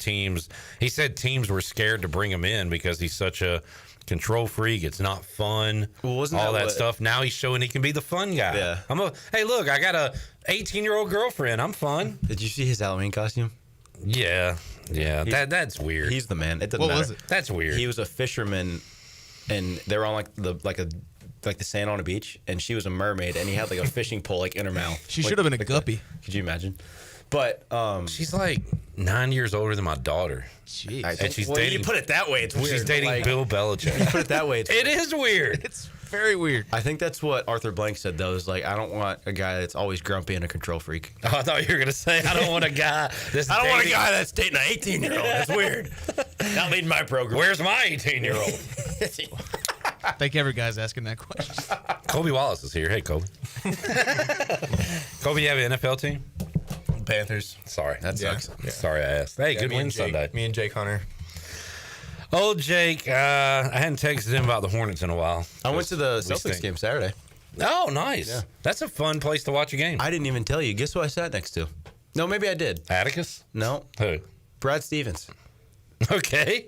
he said teams were scared to bring him in because he's such a control freak. It's not fun. Well, all that stuff. Now he's showing he can be the fun guy. Yeah. Hey, look, I got a 18-year-old girlfriend. I'm fun. Did you see his Halloween costume? Yeah. That's weird. He's the man. It doesn't matter. Was it? That's weird. He was a fisherman, and they were on the sand on a beach, and she was a mermaid, and he had like a fishing pole like in her mouth. She should have been a guppy. Could you imagine? But she's like 9 years older than my daughter. Jeez. And she's dating. You put it that way, it's weird. She's dating Bill Belichick. You put it that way, it is weird. It's very weird. I think that's what Arthur Blank said though. Is like, I don't want a guy that's always grumpy and a control freak. Oh, I thought you were gonna say I don't want a guy that's dating an 18-year-old. That's weird. Not leading my program. Where's my 18-year-old? I think every guy's asking that question. Colby Wallace is here. Hey, Colby. Colby, you have an NFL team? Panthers. Sorry, that sucks. Yeah. Sorry I asked. Hey, good win Sunday. Me and Jake Hunter. Old Jake, I hadn't texted him about the Hornets in a while. I went to the Celtics game Saturday. Oh, nice. Yeah. That's a fun place to watch a game. I didn't even tell you. Guess who I sat next to? No, maybe I did. Atticus? No. Who? Brad Stevens. Okay.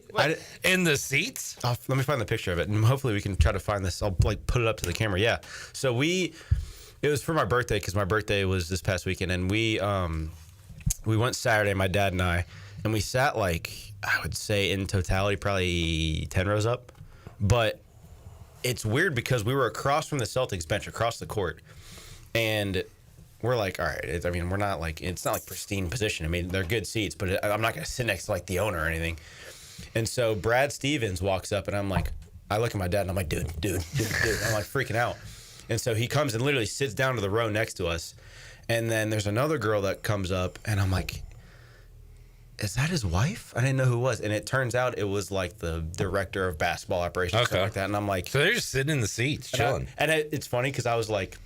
In the seats? Let me find the picture of it, and hopefully we can try to find this. I'll put it up to the camera. Yeah. So it was for my birthday because my birthday was this past weekend, and we went Saturday, my dad and I, and we sat I would say in totality probably 10 rows up. But it's weird because we were across from the Celtics bench, across the court, and we're like, all right. We're not it's not like pristine position. I mean, they're good seats, but I'm not gonna sit next to the owner or anything. And so Brad Stevens walks up, and I look at my dad, and I'm like, dude. I'm like freaking out. And so he comes and literally sits down to the row next to us. And then there's another girl that comes up, and I'm like, is that his wife? I didn't know who it was. And it turns out it was like the director of basketball operations, something like that. And I'm like, so they're just sitting in the seats, chilling. And it's funny because I was like,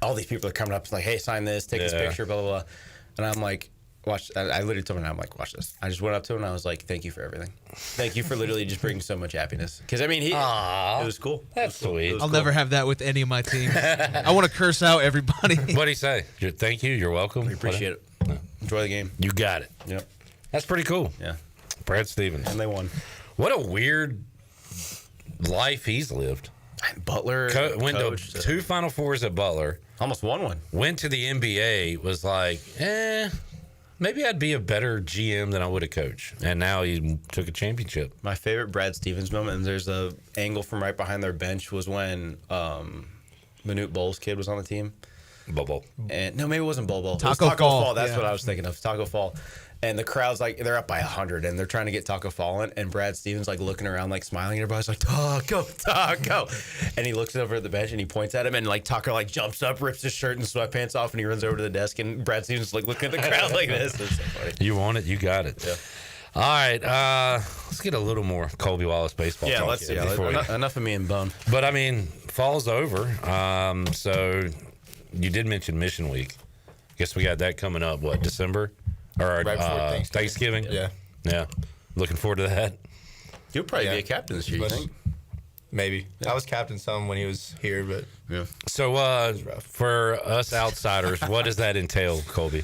all these people are coming up, like, hey, sign this, take this picture, blah, blah, blah. And I'm like, watch. I literally told him, I'm like, watch this. I just went up to him and I was like, thank you for everything. Thank you for literally just bringing so much happiness. Because, I mean, it was cool. That's sweet. I'll never have that with any of my teams. I want to curse out everybody. What'd he say? Thank you. You're welcome. We appreciate it. Enjoy the game. You got it. Yep. That's pretty cool. Yeah. Brad Stevens. And they won. What a weird life he's lived. Butler went to 2 Final Fours at Butler. Almost won one. Went to the NBA. Was like, maybe I'd be a better GM than I would have coached. And now he took a championship. My favorite Brad Stevens moment, and there's a angle from right behind their bench, was when Manute Bol's kid was on the team. Bobo. And no, maybe it wasn't Bobo. Taco Fall. That's what I was thinking of. Taco Fall. And the crowd's like, they're up by 100, and they're trying to get Taco Fall in. And Brad Stevens like looking around, like smiling. Everybody's like, Taco. And he looks over at the bench and he points at him, and like Taco like jumps up, rips his shirt and sweatpants off, and he runs over to the desk. And Brad Stevens like looking at the crowd like this. It's so funny. You want it, you got it. Yeah. All right, let's get a little more Colby Wallace baseball talk. Enough of me and Bone. But I mean, fall's over. So you did mention Mission Week. Guess we got that coming up. What, December or right before Thanksgiving? Yeah. Looking forward to that. You'll probably be a captain this year. You think? Maybe. I was captain some when he was here, but yeah. So for us outsiders, what does that entail, Colby?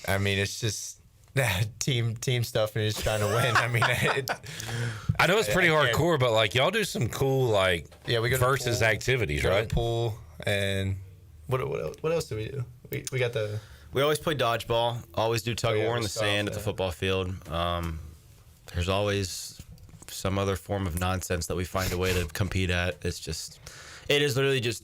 I mean, it's just team stuff and just trying to win. I mean, I know it's pretty hardcore, but like y'all do some cool like we go versus activities, right? Pool and what else do we do? We got the. We always play dodgeball. Always do tug of war in the sand at the football field. There's always some other form of nonsense that we find a way to compete at. It is literally just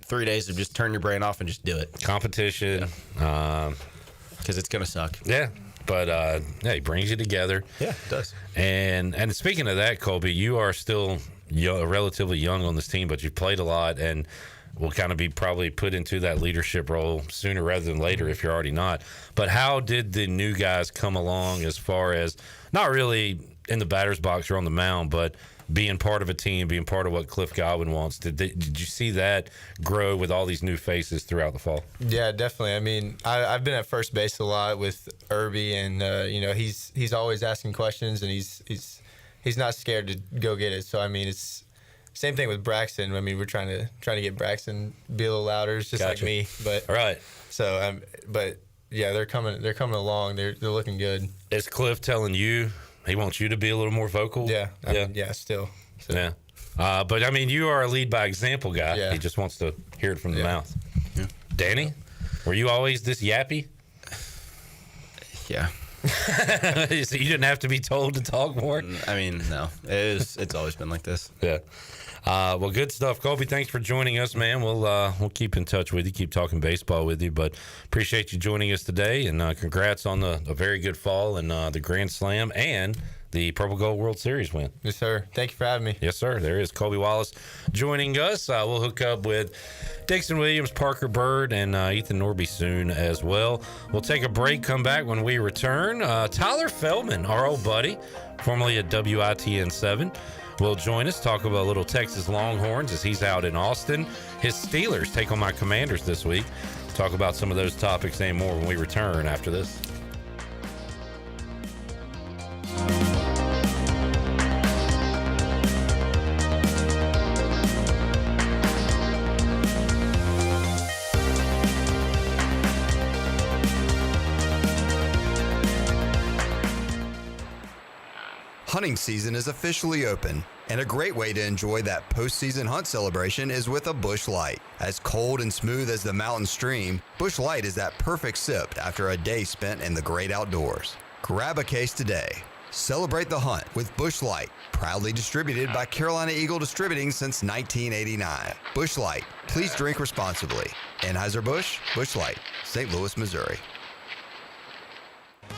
3 days of just turn your brain off and just do it. Competition. Because it's gonna suck. Yeah. But it brings you together. Yeah, it does. And speaking of that, Colby, you are still relatively young on this team, but you've played a lot and will kind of be probably put into that leadership role sooner rather than later if you're already not. But how did the new guys come along as far as not really in the batter's box or on the mound, but being part of a team, being part of what Cliff Godwin wants? Did you see that grow with all these new faces throughout the fall? Yeah, definitely. I mean, I've been at first base a lot with Irby, and he's always asking questions, and he's not scared to go get it. So I mean, it's same thing with Braxton. I mean, we're trying to get Braxton be a little louder, it's just like me. But right. So but yeah, they're coming along. They're looking good. Is Cliff telling you he wants you to be a little more vocal? Yeah. Still. So. Yeah. But I mean, you are a lead by example guy. Yeah. He just wants to hear it from the mouth. Yeah. Danny, were you always this yappy? Yeah. So you didn't have to be told to talk more? I mean, no. It's always been like this. Yeah. Well, good stuff, Colby. Thanks for joining us, man. We'll keep in touch with you, keep talking baseball with you, but appreciate you joining us today, and congrats on a very good fall and the Grand Slam and the Purple Gold World Series win. Yes, sir. Thank you for having me. Yes, sir. There is Colby Wallace joining us. We'll hook up with Dixon Williams, Parker Bird, and Ethan Norby soon as well. We'll take a break, come back when we return. Tyler Feldman, our old buddy, formerly at WITN 7, will join us, talk about a little Texas Longhorns as he's out in Austin. His Steelers take on my Commanders this week. Talk about some of those topics and more when we return after this. Hunting season is officially open, and a great way to enjoy that postseason hunt celebration is with a Busch Light. As cold and smooth as the mountain stream, Busch Light is that perfect sip after a day spent in the great outdoors. Grab a case today. Celebrate the hunt with Busch Light, proudly distributed by Carolina Eagle Distributing since 1989. Busch Light, please drink responsibly. Anheuser-Busch, Busch Light, St. Louis, Missouri.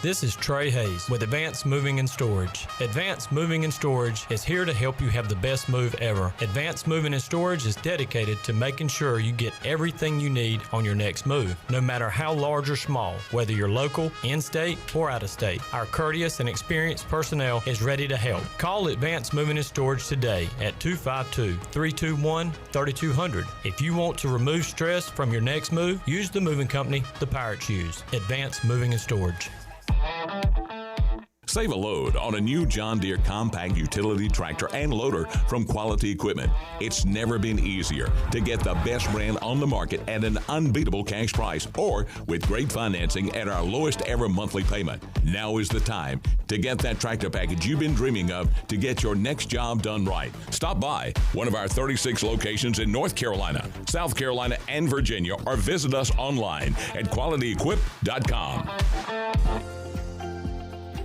This is Trey Hayes with Advanced Moving and Storage. Advanced Moving and Storage is here to help you have the best move ever. Advanced Moving and Storage is dedicated to making sure you get everything you need on your next move, no matter how large or small, whether you're local, in-state, or out of state. Our courteous and experienced personnel is ready to help. Call Advanced Moving and Storage today at 252-321-3200. If you want to remove stress from your next move, use the moving company the Pirates use. Advanced Moving and Storage. Save a load on a new John Deere compact utility tractor and loader from Quality Equipment. It's never been easier to get the best brand on the market at an unbeatable cash price or with great financing at our lowest ever monthly payment. Now is the time to get that tractor package you've been dreaming of to get your next job done right. Stop by one of our 36 locations in North Carolina, South Carolina, and Virginia, or visit us online at qualityequip.com.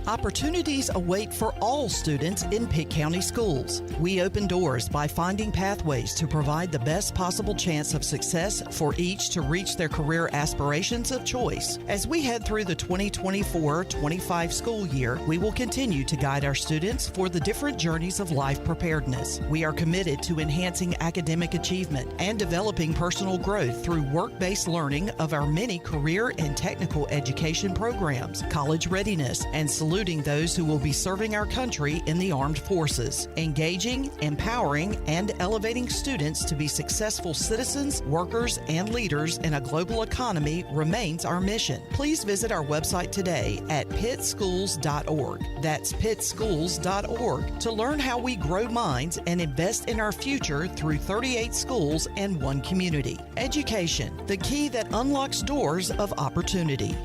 Opportunities await for all students in Pitt County schools. We open doors by finding pathways to provide the best possible chance of success for each to reach their career aspirations of choice. As we head through the 2024-25 school year, we will continue to guide our students for the different journeys of life preparedness. We are committed to enhancing academic achievement and developing personal growth through work-based learning of our many career and technical education programs, college readiness, and solutions those who will be serving our country in the armed forces. Engaging, empowering, and elevating students to be successful citizens, workers, and leaders in a global economy remains our mission. Please visit our website today at pittschools.org. That's pittschools.org to learn how we grow minds and invest in our future through 38 schools and one community. Education, the key that unlocks doors of opportunity.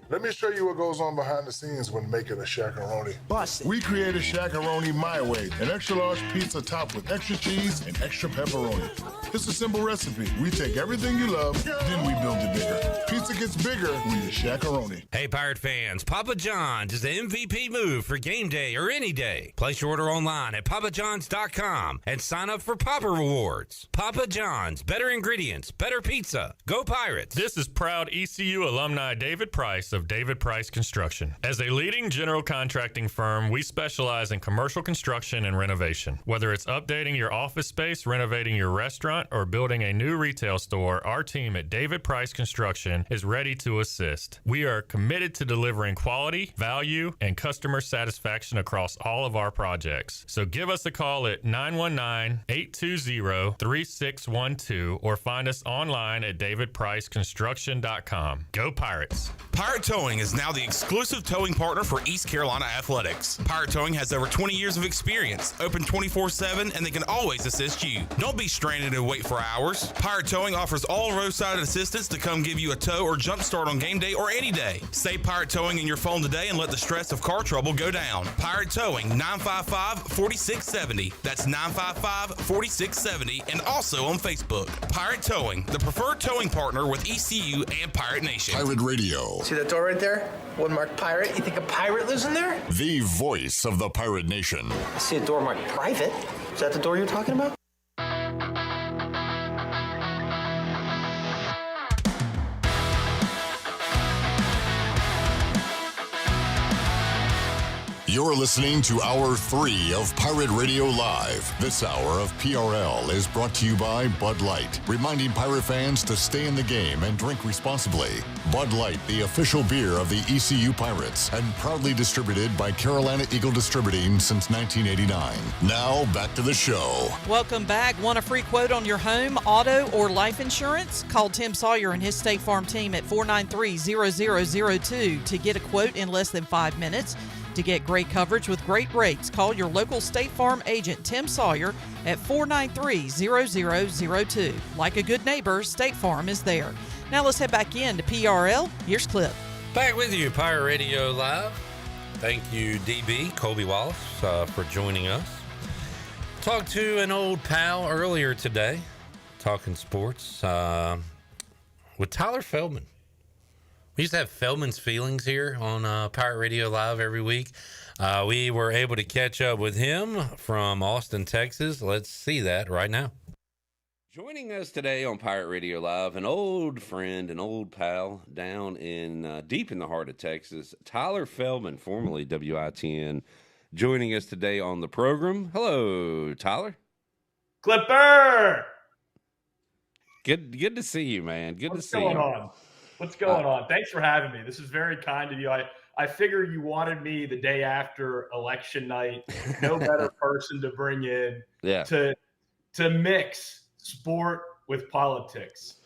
Let me show you what goes on behind the scenes when making a Shaq-a-Roni. Bust it. We created Shaq-a-Roni my way, an extra large pizza topped with extra cheese and extra pepperoni. It's a simple recipe. We take everything you love, then we build it bigger. Pizza gets bigger when you Shaq-a-Roni. Hey, Pirate fans, Papa John's is the MVP move for game day or any day. Place your order online at papajohns.com and sign up for Papa Rewards. Papa John's, better ingredients, better pizza. Go Pirates. This is proud ECU alumni David Price of David Price Construction. As a leading general contracting firm, we specialize in commercial construction and renovation. Whether it's updating your office space, renovating your restaurant, or building a new retail store, our team at David Price Construction is ready to assist. We are committed to delivering quality, value, and customer satisfaction across all of our projects. So give us a call at 919-820-3612 or find us online at davidpriceconstruction.com. Go Pirates! Pirate Towing is now the exclusive towing partner for East Carolina Athletics. Pirate Towing has over 20 years of experience, open 24/7, and they can always assist you. Don't be stranded and wait for hours. Pirate Towing offers all roadside assistance to come give you a tow or jump start on game day or any day. Say Pirate Towing in your phone today and let the stress of car trouble go down. Pirate Towing, 955-4670. That's 955-4670, and also on Facebook. Pirate Towing, the preferred towing partner with ECU and Pirate Nation. Pirate Radio. See that door right there? One marked pirate. You think a pirate lives in there? The voice of the Pirate Nation. I see a door marked private. Is that the door you're talking about? You're listening to Hour 3 of Pirate Radio Live. This hour of PRL is brought to you by Bud Light, reminding Pirate fans to stay in the game and drink responsibly. Bud Light, the official beer of the ECU Pirates, and proudly distributed by Carolina Eagle Distributing since 1989. Now, back to the show. Welcome back. Want a free quote on your home, auto, or life insurance? Call Tim Sawyer and his State Farm team at 493-0002 to get a quote in less than 5 minutes. To get great coverage with great rates, call your local State Farm agent, Tim Sawyer, at 493-0002. Like a good neighbor, State Farm is there. Now let's head back in to PRL. Here's Clip. Back with you, Pirate Radio Live. Thank you, DB, Colby Wallace, for joining us. Talked to an old pal earlier today, talking sports, with Tyler Feldman. We used to have Feldman's Feelings here on Pirate Radio Live every week. We were able to catch up with him from Austin, Texas. Let's see that right now. Joining us today on Pirate Radio Live, an old friend, an old pal down in deep in the heart of Texas, Tyler Feldman, formerly WITN, joining us today on the program. Hello, Tyler. Clipper! Good to see you, man. Good to see you. What's going on? What's going on? Thanks for having me. This is very kind of you. I figure you wanted me the day after election night. No better person to bring in to mix sport with politics.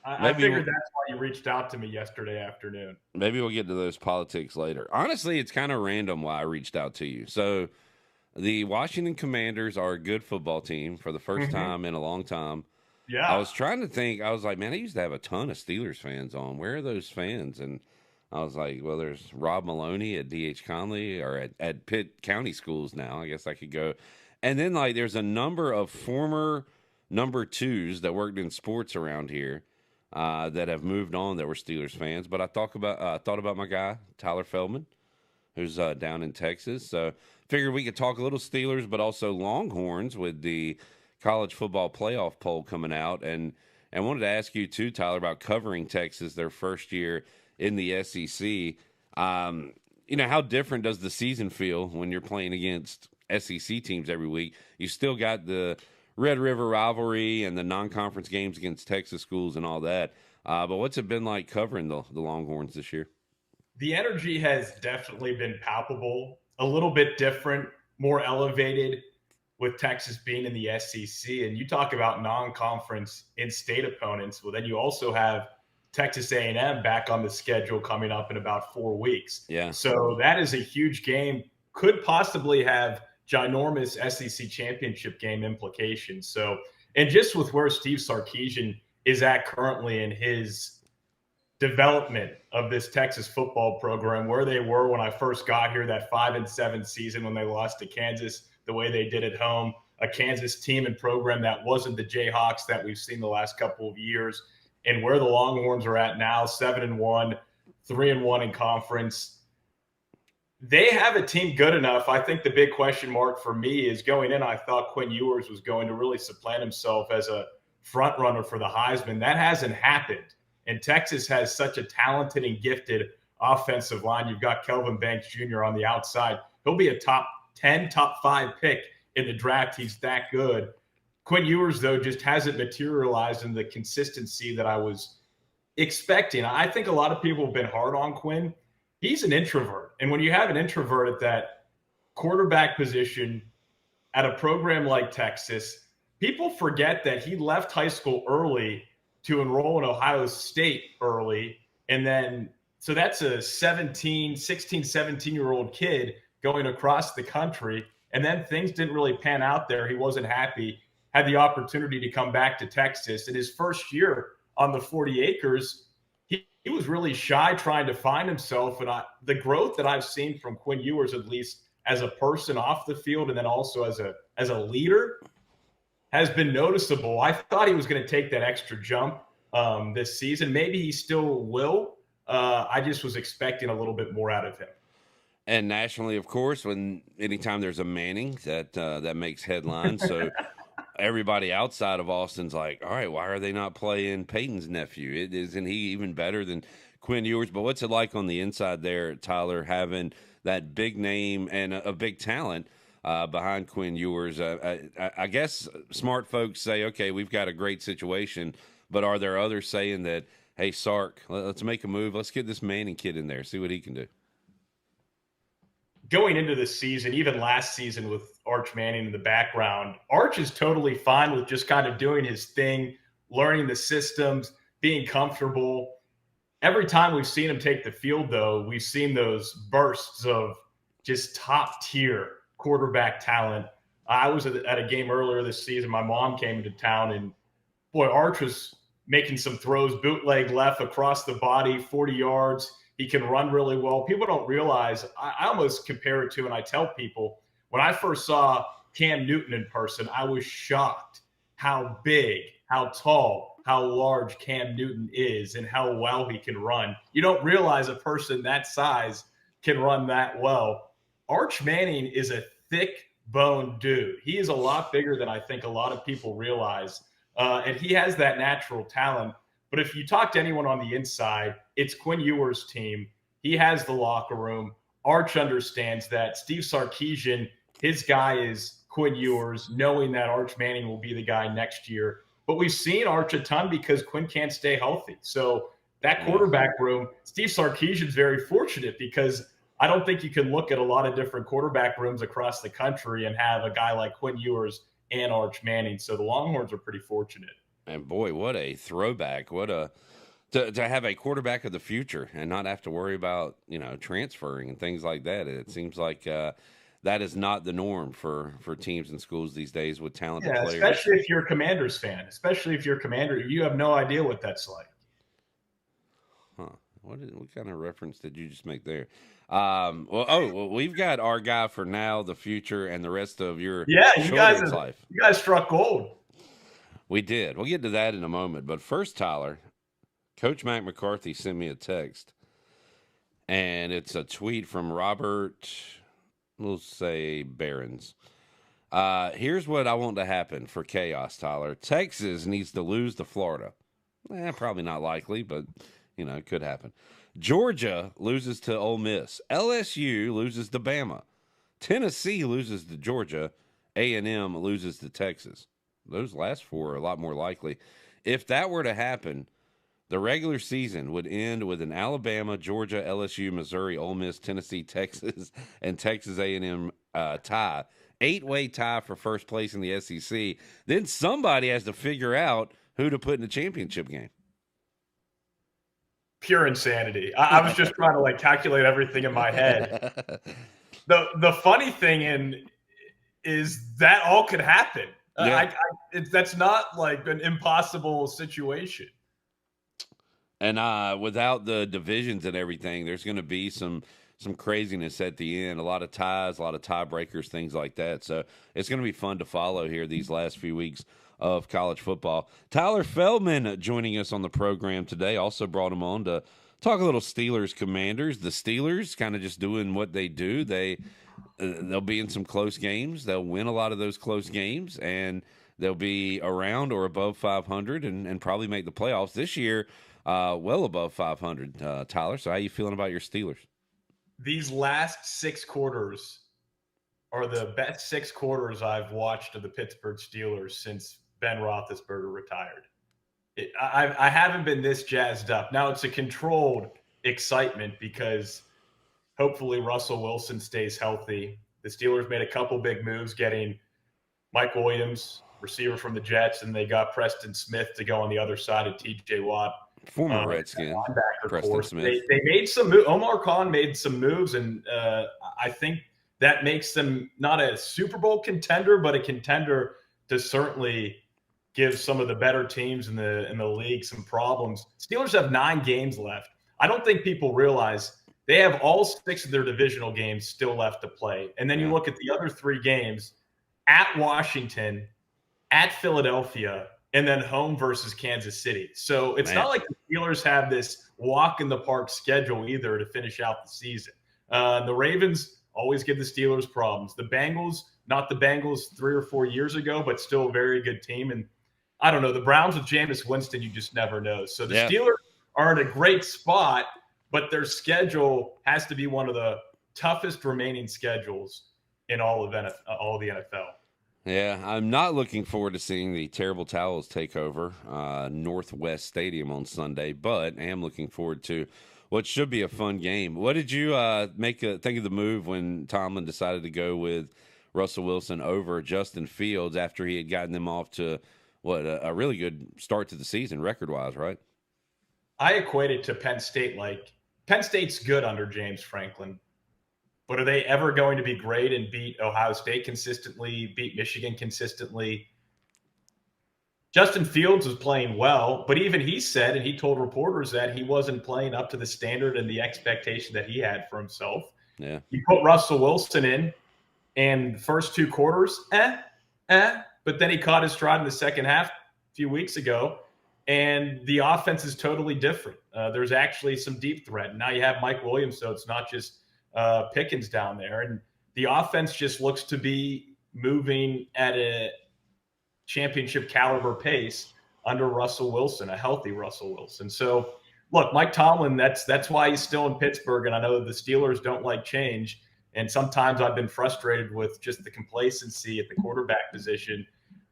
I figured that's why you reached out to me yesterday afternoon. Maybe we'll get to those politics later. Honestly, it's kind of random why I reached out to you. So the Washington Commanders are a good football team for the first time in a long time. Yeah. I was trying to think. I was like, man, I used to have a ton of Steelers fans on. Where are those fans? And I was like, well, there's Rob Maloney at D.H. Conley or at Pitt County Schools now. I guess I could go. And then, like, there's a number of former number twos that worked in sports around here that have moved on that were Steelers fans. But I thought about my guy, Tyler Feldman, who's down in Texas. So figured we could talk a little Steelers, but also Longhorns with the college football playoff poll coming out. And wanted to ask you, too, Tyler, about covering Texas their first year in the SEC. How different does the season feel when you're playing against SEC teams every week? You still got the Red River rivalry and the non-conference games against Texas schools and all that. But what's it been like covering the Longhorns this year? The energy has definitely been palpable, a little bit different, more elevated with Texas being in the SEC. And you talk about non-conference in-state opponents. Well, then you also have Texas A&M back on the schedule coming up in about 4 weeks. Yeah. So that is a huge game, could possibly have ginormous SEC championship game implications. So, and just with where Steve Sarkisian is at currently in his development of this Texas football program, where they were when I first got here, that 5-7 season when they lost to Kansas, the way they did at home, a Kansas team and program that wasn't the Jayhawks that we've seen the last couple of years, and where the Longhorns are at now, 7-1, 3-1 in conference. They have a team good enough. I think the big question mark for me is going in, I thought Quinn Ewers was going to really supplant himself as a front runner for the Heisman. That hasn't happened. And Texas has such a talented and gifted offensive line. You've got Kelvin Banks Jr. on the outside. He'll be a top 10, top 5 pick in the draft. He's that good. Quinn Ewers, though, just hasn't materialized in the consistency that I was expecting. I think a lot of people have been hard on Quinn. He's an introvert. And when you have an introvert at that quarterback position at a program like Texas, people forget that he left high school early to enroll in Ohio State early. And then, so that's a 16, 17-year-old kid going across the country. And then things didn't really pan out there. He wasn't happy, had the opportunity to come back to Texas. In his first year on the 40 acres, he was really shy trying to find himself. And the growth that I've seen from Quinn Ewers, at least as a person off the field and then also as a leader, has been noticeable. I thought he was going to take that extra jump this season. Maybe he still will. I just was expecting a little bit more out of him. And nationally, of course, anytime there's a Manning, that makes headlines. So everybody outside of Austin's like, all right, why are they not playing Peyton's nephew? Isn't he even better than Quinn Ewers? But what's it like on the inside there, Tyler, having that big name and a big talent behind Quinn Ewers? I guess smart folks say, okay, we've got a great situation, but are there others saying that, hey, Sark, let's make a move. Let's get this Manning kid in there, see what he can do? Going into the season, even last season with Arch Manning in the background, Arch is totally fine with just kind of doing his thing, learning the systems, being comfortable. Every time we've seen him take the field, though, we've seen those bursts of just top-tier quarterback talent. I was at a game earlier this season. My mom came into town, and, boy, Arch was making some throws, bootleg left across the body, 40 yards. He can run really well. People don't realize, I almost compare it to, and I tell people, when I first saw Cam Newton in person, I was shocked how big, how tall, how large Cam Newton is and how well he can run. You don't realize a person that size can run that well. Arch Manning is a thick-boned dude. He is a lot bigger than I think a lot of people realize. and he has that natural talent. But if you talk to anyone on the inside, it's Quinn Ewers' team. He has the locker room. Arch understands that. Steve Sarkisian, his guy is Quinn Ewers, knowing that Arch Manning will be the guy next year. But we've seen Arch a ton because Quinn can't stay healthy. So that quarterback room, Steve Sarkisian's very fortunate because I don't think you can look at a lot of different quarterback rooms across the country and have a guy like Quinn Ewers and Arch Manning. So the Longhorns are pretty fortunate. And boy, what a throwback! What a to have a quarterback of the future and not have to worry about transferring and things like that. It seems like that is not the norm for teams and schools these days with talented players. Especially if you're a Commanders fan. Especially if you're a Commander, you have no idea what that's like. Huh? What kind of reference did you just make there? Well, we've got our guy for now, the future, and the rest of your you guys struck gold. We did. We'll get to that in a moment. But first, Tyler, Coach Mac McCarthy sent me a text, and it's a tweet from Robert, we'll say Barons. Here's what I want to happen for chaos, Tyler. Texas needs to lose to Florida. Probably not likely, but, it could happen. Georgia loses to Ole Miss. LSU loses to Bama. Tennessee loses to Georgia. A&M loses to Texas. Those last four are a lot more likely. If that were to happen, the regular season would end with an Alabama, Georgia, LSU, Missouri, Ole Miss, Tennessee, Texas, and Texas A&M tie. 8-way tie for first place in the SEC. Then somebody has to figure out who to put in the championship game. Pure insanity. I was just trying to calculate everything in my head. The funny thing is that all could happen. Yeah. That's not an impossible situation. And without the divisions and everything, there's going to be some craziness at the end. A lot of ties, a lot of tiebreakers, things like that. So it's going to be fun to follow here these last few weeks of college football. Tyler Feldman joining us on the program today. Also brought him on to talk a little Steelers Commanders. The Steelers kind of just doing what they do. They'll be in some close games. They'll win a lot of those close games, and they'll be around or above 500 and probably make the playoffs this year, well above 500, Tyler. So how you feeling about your Steelers? These last 6 quarters are the best 6 quarters I've watched of the Pittsburgh Steelers since Ben Roethlisberger retired. I haven't been this jazzed up. Now it's a controlled excitement because hopefully Russell Wilson stays healthy. The Steelers made a couple big moves getting Mike Williams, receiver from the Jets, and they got Preston Smith to go on the other side of T.J. Watt. Former Redskin, Preston Smith. They made some moves. Omar Khan made some moves, and I think that makes them not a Super Bowl contender, but a contender to certainly give some of the better teams in the league some problems. Steelers have 9 games left. I don't think people realize they have all 6 of their divisional games still left to play. And then you look at the other 3 games at Washington, at Philadelphia, and then home versus Kansas City. So it's not like the Steelers have this walk in the park schedule either to finish out the season. The Ravens always give the Steelers problems. The Bengals, not the Bengals 3 or 4 years ago, but still a very good team. And I don't know, the Browns with Jameis Winston, you just never know. So the Steelers are in a great spot, but their schedule has to be one of the toughest remaining schedules in all of the NFL. Yeah, I'm not looking forward to seeing the Terrible Towels take over Northwest Stadium on Sunday, but I am looking forward to what should be a fun game. What did you think of the move when Tomlin decided to go with Russell Wilson over Justin Fields after he had gotten them off to a really good start to the season record-wise, right? I equate it to Penn State. Penn State's good under James Franklin. But are they ever going to be great and beat Ohio State consistently, beat Michigan consistently? Justin Fields was playing well, but even he said, and he told reporters that he wasn't playing up to the standard and the expectation that he had for himself. Yeah. You put Russell Wilson in, and the first 2 quarters, but then he caught his stride in the second half a few weeks ago, and the offense is totally different. There's actually some deep threat. Now you have Mike Williams, so it's not just Pickens down there, and the offense just looks to be moving at a championship caliber pace under Russell Wilson, a healthy Russell Wilson. So, look, Mike Tomlin, that's why he's still in Pittsburgh. And I know the Steelers don't like change. And sometimes I've been frustrated with just the complacency at the quarterback position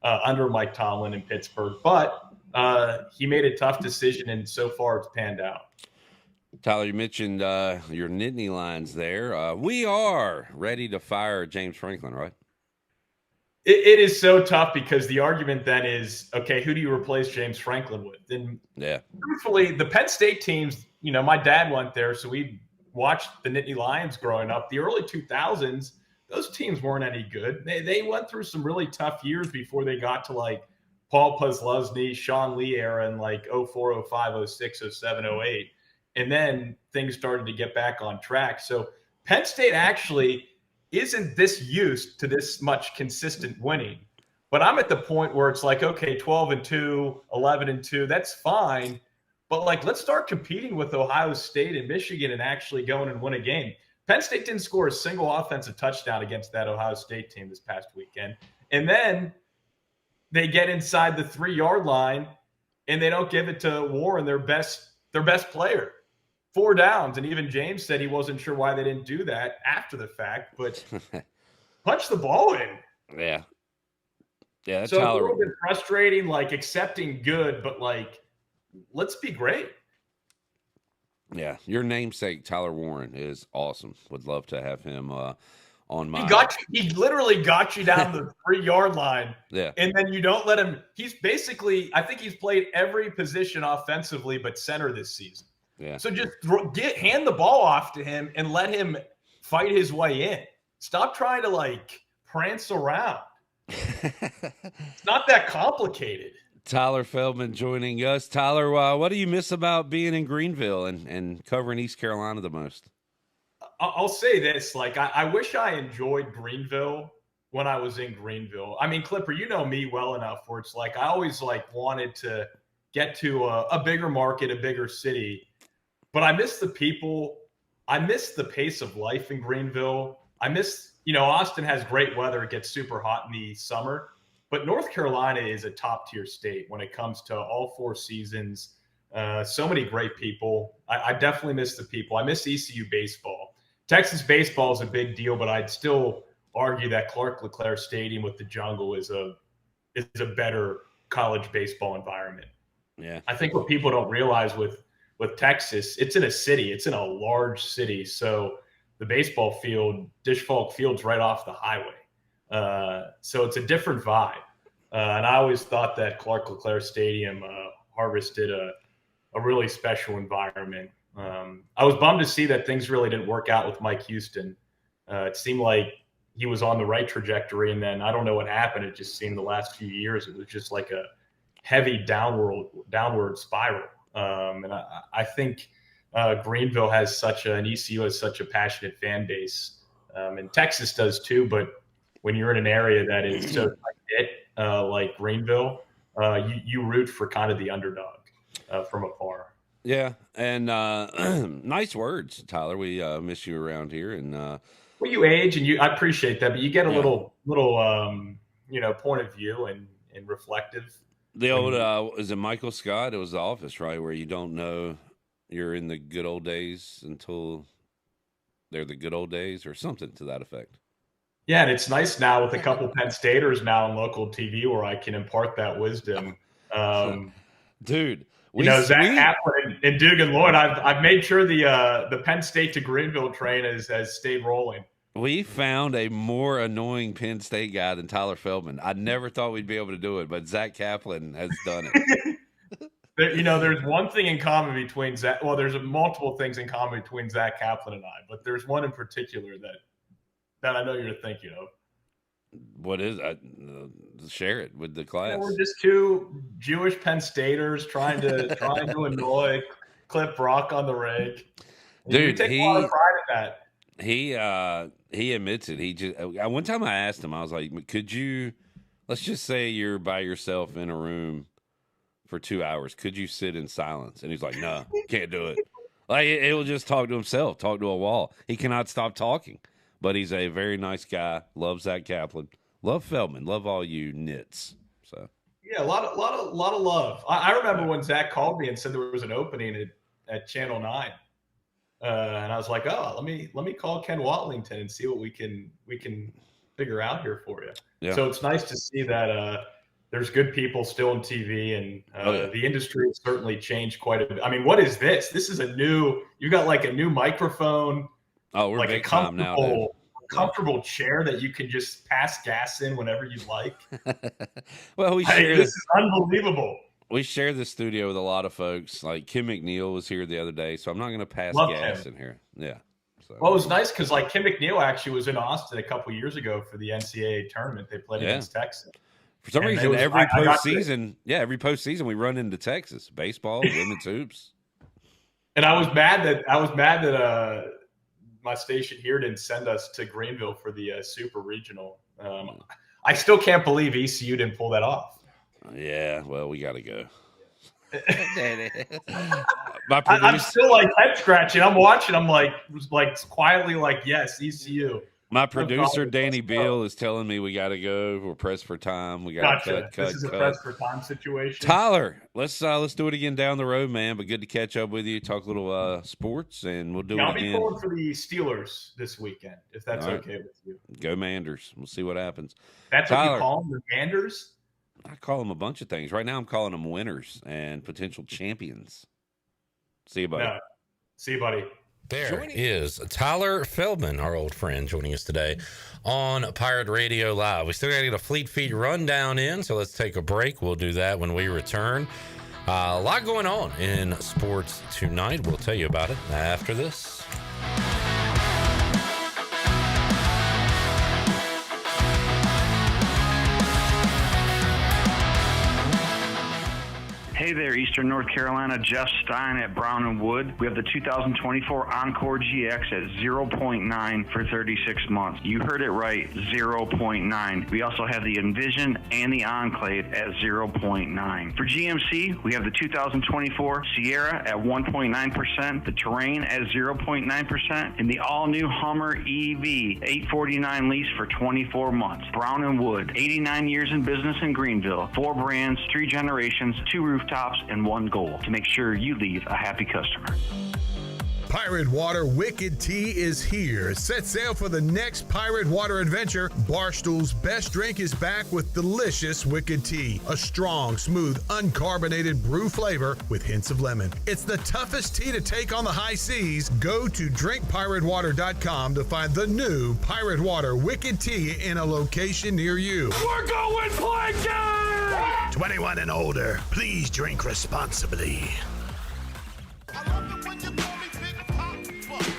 under Mike Tomlin in Pittsburgh. But he made a tough decision, and so far it's panned out. Tyler, you mentioned your Nittany Lions there. We are ready to fire James Franklin, right? It is so tough because the argument then is, okay, who do you replace James Franklin with? And truthfully, the Penn State teams, my dad went there, so we watched the Nittany Lions growing up. The early 2000s, those teams weren't any good. They went through some really tough years before they got to like Paul Posluszny, Sean Lee era in like 04, 05, 06, 07, 08. And then things started to get back on track. So Penn State actually isn't this used to this much consistent winning. But I'm at the point where it's like, okay, 12-2, 11-2, that's fine. But like, let's start competing with Ohio State and Michigan and actually going and win a game. Penn State didn't score a single offensive touchdown against that Ohio State team this past weekend. And then they get inside the 3-yard line and they don't give it to Warren, their best player. 4 downs. And even James said he wasn't sure why they didn't do that after the fact, but punch the ball in. Yeah. Yeah, that's so it's a little bit frustrating, like accepting good, but like, let's be great. Yeah, your namesake Tyler Warren is awesome. Would love to have him on my. He literally got you down the 3-yard line. Yeah, and then you don't let him. He's basically, I think he's played every position offensively, but center this season. Yeah. So just hand the ball off to him and let him fight his way in. Stop trying to like prance around. It's not that complicated. Tyler Feldman joining us. Tyler, what do you miss about being in Greenville and covering East Carolina the most? I'll say this. Like, I wish I enjoyed Greenville when I was in Greenville. I mean, Clipper, you know me well enough where it's like I always like wanted to get to a bigger market, a bigger city. But I miss the people. I miss the pace of life in Greenville. I miss, Austin has great weather. It gets super hot in the summer. But North Carolina is a top-tier state when it comes to all 4 seasons. So many great people. I definitely miss the people. I miss ECU baseball. Texas baseball is a big deal, but I'd still argue that Clark LeClaire Stadium with the jungle is a better college baseball environment. Yeah. I think what people don't realize with Texas, it's in a city. It's in a large city. So the baseball field, Dish Falk Field's right off the highway. So it's a different vibe. And I always thought that Clark LeClaire Stadium harvested a really special environment. I was bummed to see that things really didn't work out with Mike Houston. It seemed like he was on the right trajectory, and then I don't know what happened. It just seemed the last few years, it was just like a heavy downward spiral. And I think Greenville has ECU has such a passionate fan base. And Texas does too, but when you're in an area that is so tight-knit, like Greenville, you root for kind of the underdog from afar. Yeah, and nice words, Tyler. We miss you around here, and well, you age, and I appreciate that, but you get a little point of view and reflective. The old is it Michael Scott? It was The Office, right, where you don't know you're in the good old days until they're the good old days, or something to that effect. Yeah, and it's nice now with a couple Penn Staters now on local TV where I can impart that wisdom. Dude, Zach Kaplan and Dugan Lloyd, I've made sure the Penn State to Greenville train has stayed rolling. We found a more annoying Penn State guy than Tyler Feldman. I never thought we'd be able to do it, but Zach Kaplan has done it. There's one thing in common between Zach. Well, there's multiple things in common between Zach Kaplan and I, but there's one in particular that I know you're thinking of. What is that? Share it with the class. Yeah, we're just 2 Jewish Penn Staters trying to annoy Cliff Brock on the rake. Dude, take a lot of pride in that. He admits it. He just one time I asked him, I was like, could you, let's just say you're by yourself in a room for 2 hours. Could you sit in silence? And he's like, no, can't do it. Like he'll just talk to himself, talk to a wall. He cannot stop talking. But he's a very nice guy. Love Zach Kaplan. Love Feldman. Love all you nits. So yeah, a lot of love. I remember when Zach called me and said there was an opening at Channel 9, and I was like, oh, let me call Ken Watlington and see what we can figure out here for you. Yeah. So it's nice to see that there's good people still in TV, and the industry has certainly changed quite a bit. I mean, what is this? This is you got like a new microphone. Oh, we're like big time now, dude. Comfortable chair that you can just pass gas in whenever you like. Well, this is unbelievable. We share the studio with a lot of folks. Like Kim McNeil was here the other day, so I'm not going to pass Love gas Kim. in here. Yeah. So. Well, it was nice because like Kim McNeil actually was in Austin a couple years ago for the NCAA tournament. They played against Texas. For some reason, every postseason we run into Texas baseball, women's hoops. And I was mad that my station here didn't send us to Greenville for the Super Regional. I still can't believe ECU didn't pull that off. Yeah, well, we got to go. I'm still like head scratching. I'm watching. I'm like quietly like, yes, ECU. My producer Danny Beal is telling me we got to go. We're pressed for time. We got to cut. This is a pressed for time situation. Tyler, let's do it again down the road, man. But good to catch up with you. Talk a little sports, and we'll do it again. I'll be pulling for the Steelers this weekend, if that's okay with you. Go Manders. We'll see what happens. That's Tyler, what you call them, the Manders? I call them a bunch of things. Right now, I'm calling them winners and potential champions. See you, buddy. No. See you, buddy. There is Tyler Feldman, our old friend, joining us today on Pirate Radio Live. We still got to get a Fleet Feet rundown in, so let's take a break. We'll do that when we return. A lot going on in sports tonight. We'll tell you about it after this. Hey there, Eastern North Carolina. Jeff Stein at Brown & Wood. We have the 2024 Encore GX at 0.9 for 36 months. You heard it right, 0.9. We also have the Envision and the Enclave at 0.9. For GMC, we have the 2024 Sierra at 1.9%, the Terrain at 0.9%, and the all-new Hummer EV 849 lease for 24 months. Brown & Wood, 89 years in business in Greenville. 4 brands, 3 generations, 2 rooftops, and 1 goal: to make sure you leave a happy customer. Pirate Water Wicked Tea is here. Set sail for the next Pirate Water adventure. Barstool's best drink is back with delicious Wicked Tea. A strong, smooth, uncarbonated brew flavor with hints of lemon. It's the toughest tea to take on the high seas. Go to drinkpiratewater.com to find the new Pirate Water Wicked Tea in a location near you. We're going plankton! 21 and older. Please drink responsibly.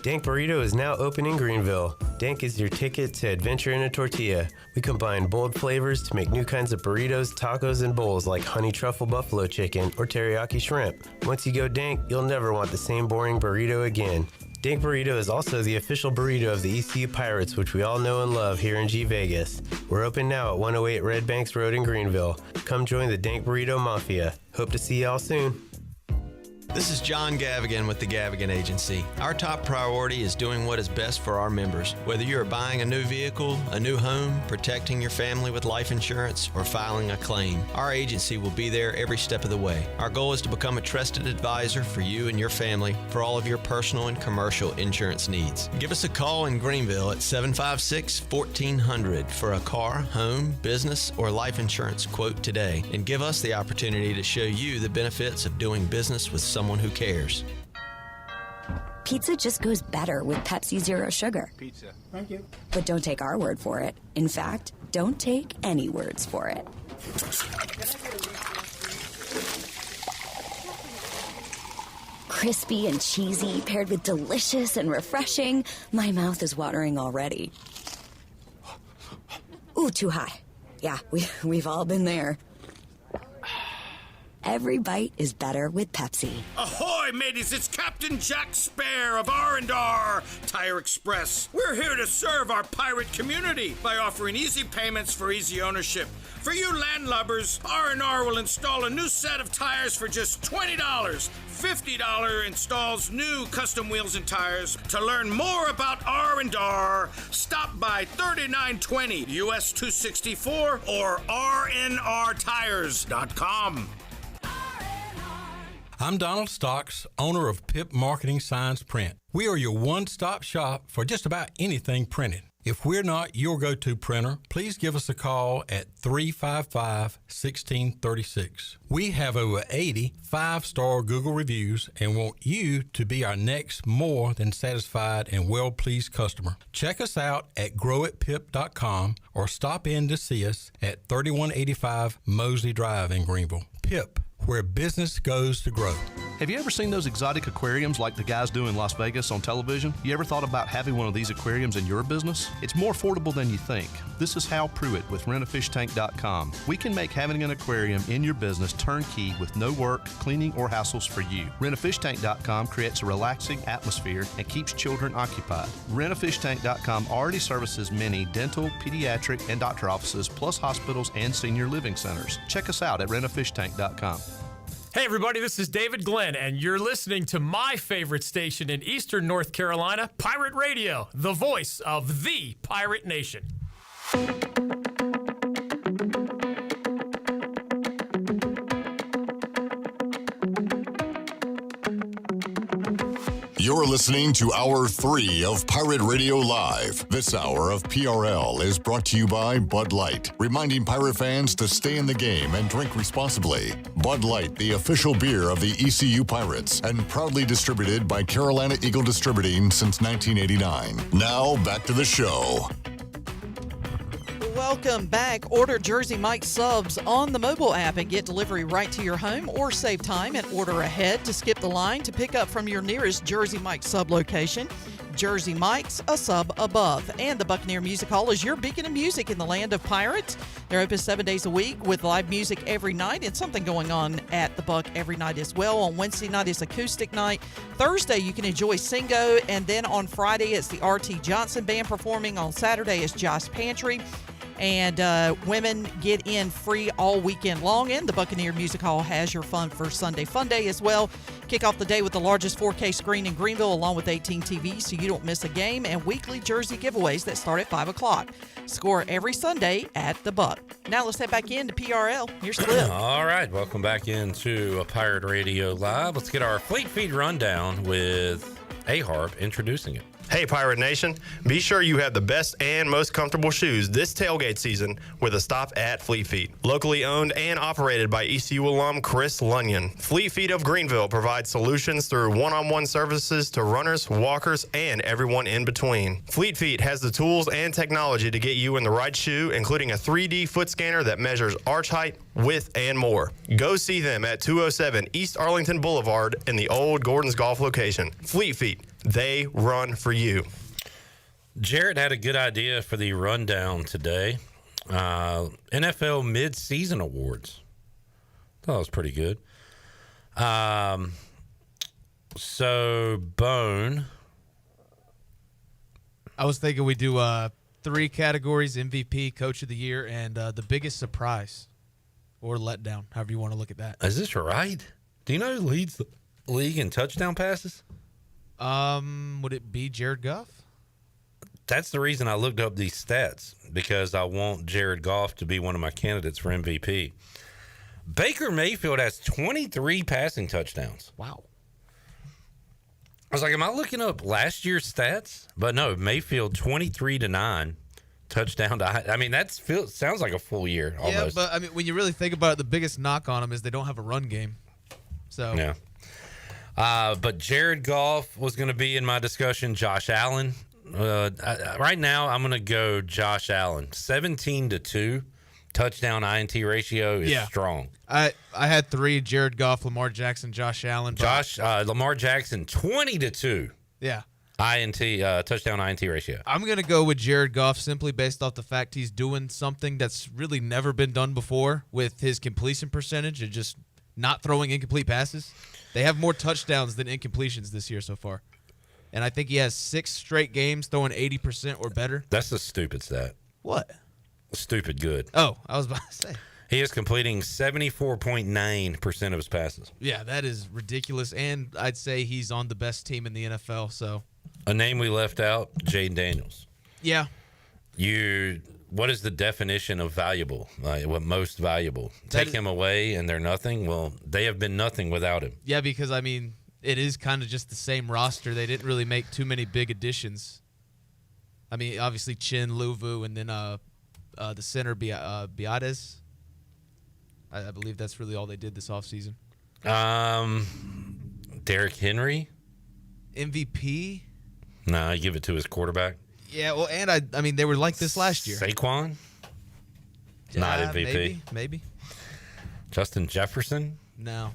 Dank Burrito is now open in Greenville. Dank is your ticket to adventure in a tortilla. We combine bold flavors to make new kinds of burritos, tacos, and bowls like honey truffle buffalo chicken or teriyaki shrimp. Once you go Dank, you'll never want the same boring burrito again. Dank Burrito is also the official burrito of the ECU Pirates, which we all know and love here in G Vegas. We're open now at 108 Red Banks Road in Greenville. Come join the Dank Burrito Mafia. Hope to see y'all soon. This is John Gavigan with the Gavigan Agency. Our top priority is doing what is best for our members. Whether you are buying a new vehicle, a new home, protecting your family with life insurance, or filing a claim, our agency will be there every step of the way. Our goal is to become a trusted advisor for you and your family for all of your personal and commercial insurance needs. Give us a call in Greenville at 756-1400 for a car, home, business, or life insurance quote today, and give us the opportunity to show you the benefits of doing business with someone who cares. Pizza just goes better with Pepsi Zero Sugar. Pizza. Thank you. But don't take our word for it. In fact, don't take any words for it. Crispy and cheesy, paired with delicious and refreshing. My mouth is watering already. Ooh, too high. Yeah, we've all been there. every bite is better with Pepsi. Ahoy, mateys! It's Captain Jack Spare of R&R Tire Express. We're here to serve our pirate community by offering easy payments for easy ownership. For you landlubbers, R&R will install a new set of tires for just $20. $50 installs new custom wheels and tires. To learn more about R&R, stop by 3920 US 264 or rnrtires.com. I'm Donald Stocks, owner of Pip Marketing Signs Print. We are your one-stop shop for just about anything printed. If we're not your go-to printer, please give us a call at 355-1636. We have over 80 five-star Google reviews and want you to be our next more than satisfied and well-pleased customer. Check us out at growatpip.com or stop in to see us at 3185 Mosley Drive in Greenville. Pip, where business goes to grow. Have you ever seen those exotic aquariums like the guys do in Las Vegas on television? You ever thought about having one of these aquariums in your business? It's more affordable than you think. This is Hal Pruitt with rentafishtank.com. We can make having an aquarium in your business turnkey with no work, cleaning, or hassles for you. Rentafishtank.com creates a relaxing atmosphere and keeps children occupied. Rentafishtank.com already services many dental, pediatric, and doctor offices, plus hospitals and senior living centers. Check us out at rentafishtank.com. Hey everybody, this is David Glenn, and you're listening to my favorite station in Eastern North Carolina, Pirate Radio, the voice of the Pirate Nation. You're listening to Hour 3 of Pirate Radio Live. This hour of PRL is brought to you by Bud Light, reminding Pirate fans to stay in the game and drink responsibly. Bud Light, the official beer of the ECU Pirates, and proudly distributed by Carolina Eagle Distributing since 1989. Now, back to the show. Welcome back. Order Jersey Mike's subs on the mobile app and get delivery right to your home, or save time and order ahead to skip the line to pick up from your nearest Jersey Mike's sub location. Jersey Mike's, a sub above. And the Buccaneer Music Hall is your beacon of music in the land of pirates. They're open 7 days a week with live music every night and something going on at the Buck every night as well. On Wednesday night is acoustic night. Thursday you can enjoy Singo, and then on Friday it's the R.T. Johnson Band performing. On Saturday is Josh Pantry. And women get in free all weekend long. And the Buccaneer Music Hall has your Fun for Sunday Fun Day as well. Kick off the day with the largest 4K screen in Greenville, along with 18 TVs, so you don't miss a game, and weekly jersey giveaways that start at 5 o'clock. Score every Sunday at the Buck. Now let's head back into PRL. Here's Cliff. All right, welcome back into Pirate Radio Live. Let's get our Fleet Feet rundown with A-Harp introducing it. Hey, Pirate Nation. Be sure you have the best and most comfortable shoes this tailgate season with a stop at Fleet Feet. Locally owned and operated by ECU alum Chris Lunyon. Fleet Feet of Greenville provides solutions through one-on-one services to runners, walkers, and everyone in between. Fleet Feet has the tools and technology to get you in the right shoe, including a 3D foot scanner that measures arch height, width, and more. Go see them at 207 East Arlington Boulevard in the old Gordon's Golf location. Fleet Feet. They run for you. Jarrett had a good idea for the rundown today. NFL mid-season awards. Thought it was pretty good. So, Bone. I was thinking we do 3 categories: MVP, Coach of the Year, and the biggest surprise or letdown, however you want to look at that. Is this right? Do you know who leads the league in touchdown passes? Would it be Jared Goff? That's the reason I looked up these stats, because I want Jared Goff to be one of my candidates for MVP. Baker Mayfield has 23 passing touchdowns. Wow. I was like, am I looking up last year's stats? But no, Mayfield 23-9 touchdown to, I mean, sounds like a full year almost. Yeah, but I mean, when you really think about it, the biggest knock on them is they don't have a run game. So yeah. But Jared Goff was going to be in my discussion. Josh Allen. Right now, I'm going to go Josh Allen. 17-2 touchdown INT ratio is strong. I had 3: Jared Goff, Lamar Jackson, Josh Allen. Lamar Jackson 20-2. Yeah. INT touchdown INT ratio. I'm going to go with Jared Goff simply based off the fact he's doing something that's really never been done before with his completion percentage. It just not throwing incomplete passes. They have more touchdowns than incompletions this year so far. And I think he has 6 straight games throwing 80% or better. That's a stupid stat. What? Stupid good. Oh, I was about to say. He is completing 74.9% of his passes. Yeah, that is ridiculous. And I'd say he's on the best team in the NFL. So A name we left out, Jaden Daniels. Yeah. What is the definition of valuable? Like, what most valuable? Take him away and they're nothing? Well, they have been nothing without him. Yeah, because, I mean, it is kind of just the same roster. They didn't really make too many big additions. I mean, obviously Chin, Luvu, and then the center, Biades. I believe that's really all they did this offseason. Derrick Henry? MVP? No, you give it to his quarterback. Yeah, well, and I mean, they were like this last year. Saquon? Not MVP. Maybe. Justin Jefferson? No.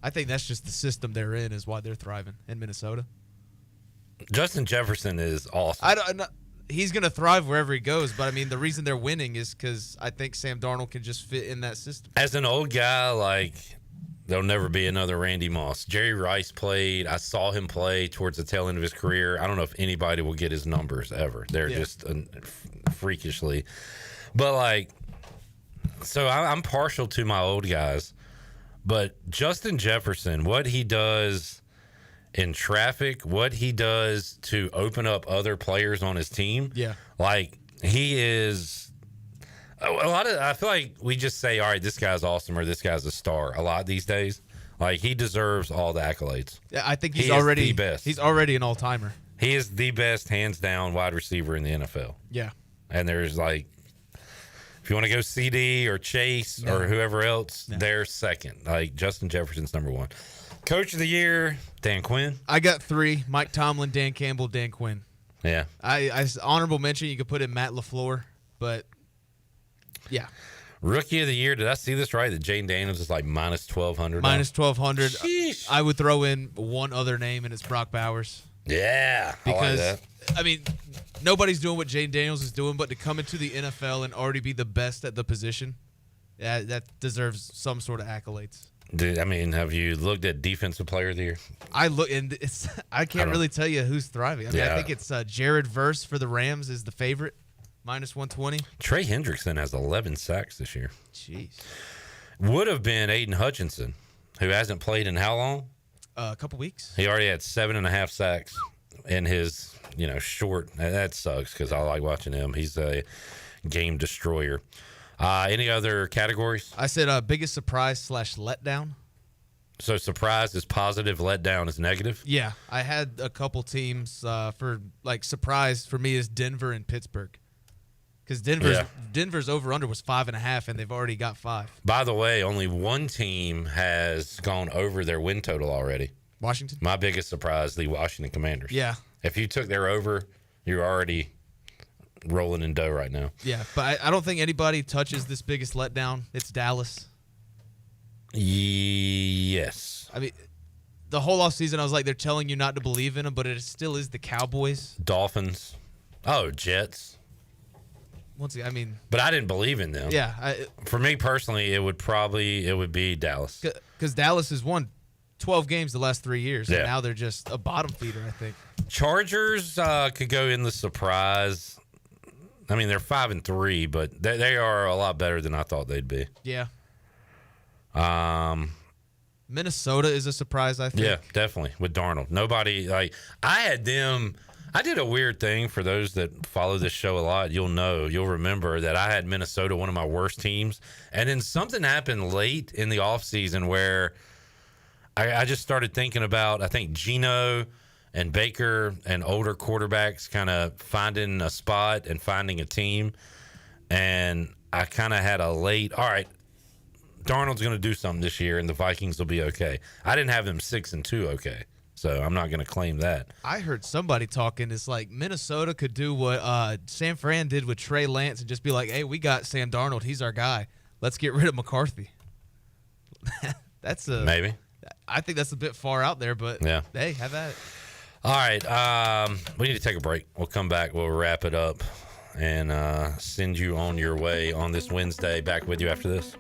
I think that's just the system they're in is why they're thriving in Minnesota. Justin Jefferson is awesome. He's going to thrive wherever he goes, but I mean, the reason they're winning is because I think Sam Darnold can just fit in that system. As an old guy, like, there'll never be another Randy Moss. Jerry Rice played. I saw him play towards the tail end of his career. I don't know if anybody will get his numbers ever. They're just freakishly. But, like, so I'm partial to my old guys. But Justin Jefferson, what he does in traffic, what he does to open up other players on his team. Yeah. Like, he is I feel like we just say, all right, this guy's awesome or this guy's a star a lot these days. Like, he deserves all the accolades. Yeah, I think he's already the best. He's already an all-timer. He is the best, hands down, wide receiver in the NFL. Yeah. And there's, like, if you want to go CD or Chase or whoever else, they're second. Like, Justin Jefferson's number 1. Coach of the year, Dan Quinn. I got 3: Mike Tomlin, Dan Campbell, Dan Quinn. Yeah. I honorable mention, you could put in Matt LaFleur, but yeah. Rookie of the year, did I see this right? That Jaden Daniels is like minus 1,200? Minus 1,200. Sheesh. I would throw in one other name, and it's Brock Bowers. Yeah. Because, I like that. I mean, nobody's doing what Jaden Daniels is doing, but to come into the NFL and already be the best at the position, that deserves some sort of accolades. Dude, I mean, have you looked at Defensive Player of the Year? I look, and I can't really tell you who's thriving. I mean, I think it's Jared Verse for the Rams is the favorite, minus 120. Trey Hendrickson has 11 sacks this year. Jeez. Would have been Aiden Hutchinson, who hasn't played in how long? A couple weeks. He already had 7.5 sacks in his, short. That sucks because I like watching him. He's a game destroyer. Any other categories? I said biggest surprise / letdown. So surprise is positive, letdown is negative? Yeah. I had a couple teams for, like, surprise for me is Denver and Pittsburgh. Because Denver's over-under was 5.5, and they've already got 5. By the way, only one team has gone over their win total already. Washington? My biggest surprise, the Washington Commanders. Yeah. If you took their over, you're already rolling in dough right now. Yeah, but I don't think anybody touches this biggest letdown. It's Dallas. Yes. I mean, the whole offseason I was like, they're telling you not to believe in them, but it still is the Cowboys. Dolphins. Oh, Jets. Once again, I mean. But I didn't believe in them. Yeah. For me personally, it would be Dallas. Because Dallas has won 12 games the last 3 years, Yeah. and now they're just a bottom feeder, I think. Chargers could go in the surprise. I mean, they're 5-3, but they are a lot better than I thought they'd be. Yeah. Minnesota is a surprise, I think. Yeah, definitely, with Darnold. Nobody, like, I had them. I did a weird thing for those that follow this show a lot. You'll remember that I had Minnesota, one of my worst teams. And then something happened late in the offseason where I just started thinking about, I think, Geno and Baker and older quarterbacks kind of finding a spot and finding a team. And I kind of had a late, all right, Darnold's going to do something this year and the Vikings will be okay. I didn't have them 6-2 okay. So I'm not going to claim that. I heard somebody talking. It's like Minnesota could do what San Fran did with Trey Lance and just be like, hey, we got Sam Darnold. He's our guy. Let's get rid of McCarthy. Maybe. I think that's a bit far out there, but yeah. Hey, have at it. All right. We need to take a break. We'll come back. We'll wrap it up and send you on your way on this Wednesday. Back with you after this.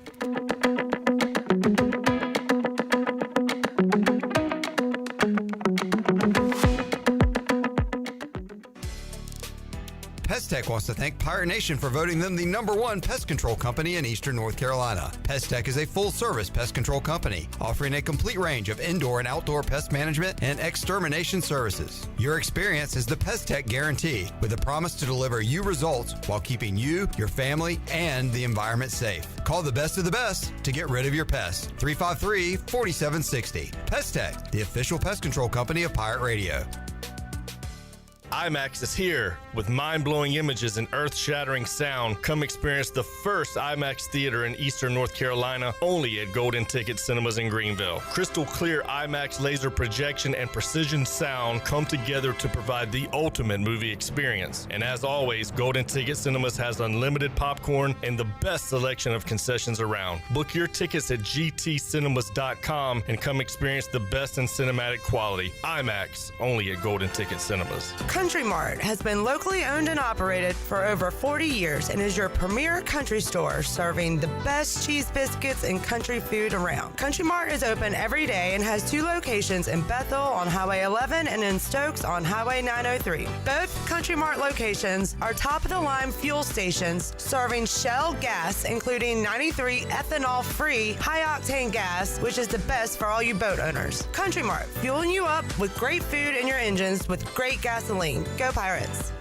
Pestech wants to thank Pirate Nation for voting them the #1 pest control company in Eastern North Carolina. Pestech is a full-service pest control company offering a complete range of indoor and outdoor pest management and extermination services. Your experience is the Pestech guarantee, with a promise to deliver you results while keeping you, your family, and the environment safe. Call the best of the best to get rid of your pests. 353-4760. Pestech, the official pest control company of Pirate Radio. IMAX is here with mind-blowing images and earth-shattering sound. Come experience the first IMAX theater in Eastern North Carolina, only at Golden Ticket Cinemas in Greenville. Crystal clear IMAX laser projection and precision sound come together to provide the ultimate movie experience. And as always, Golden Ticket Cinemas has unlimited popcorn and the best selection of concessions around. Book your tickets at gtcinemas.com and come experience the best in cinematic quality. IMAX, only at Golden Ticket Cinemas. Country Mart has been locally owned and operated for over 40 years and is your premier country store serving the best cheese biscuits and country food around. Country Mart is open every day and has 2 locations in Bethel on Highway 11 and in Stokes on Highway 903. Both Country Mart locations are top-of-the-line fuel stations serving Shell gas, including 93 ethanol-free high-octane gas, which is the best for all you boat owners. Country Mart, fueling you up with great food in your engines with great gasoline. Go Pirates!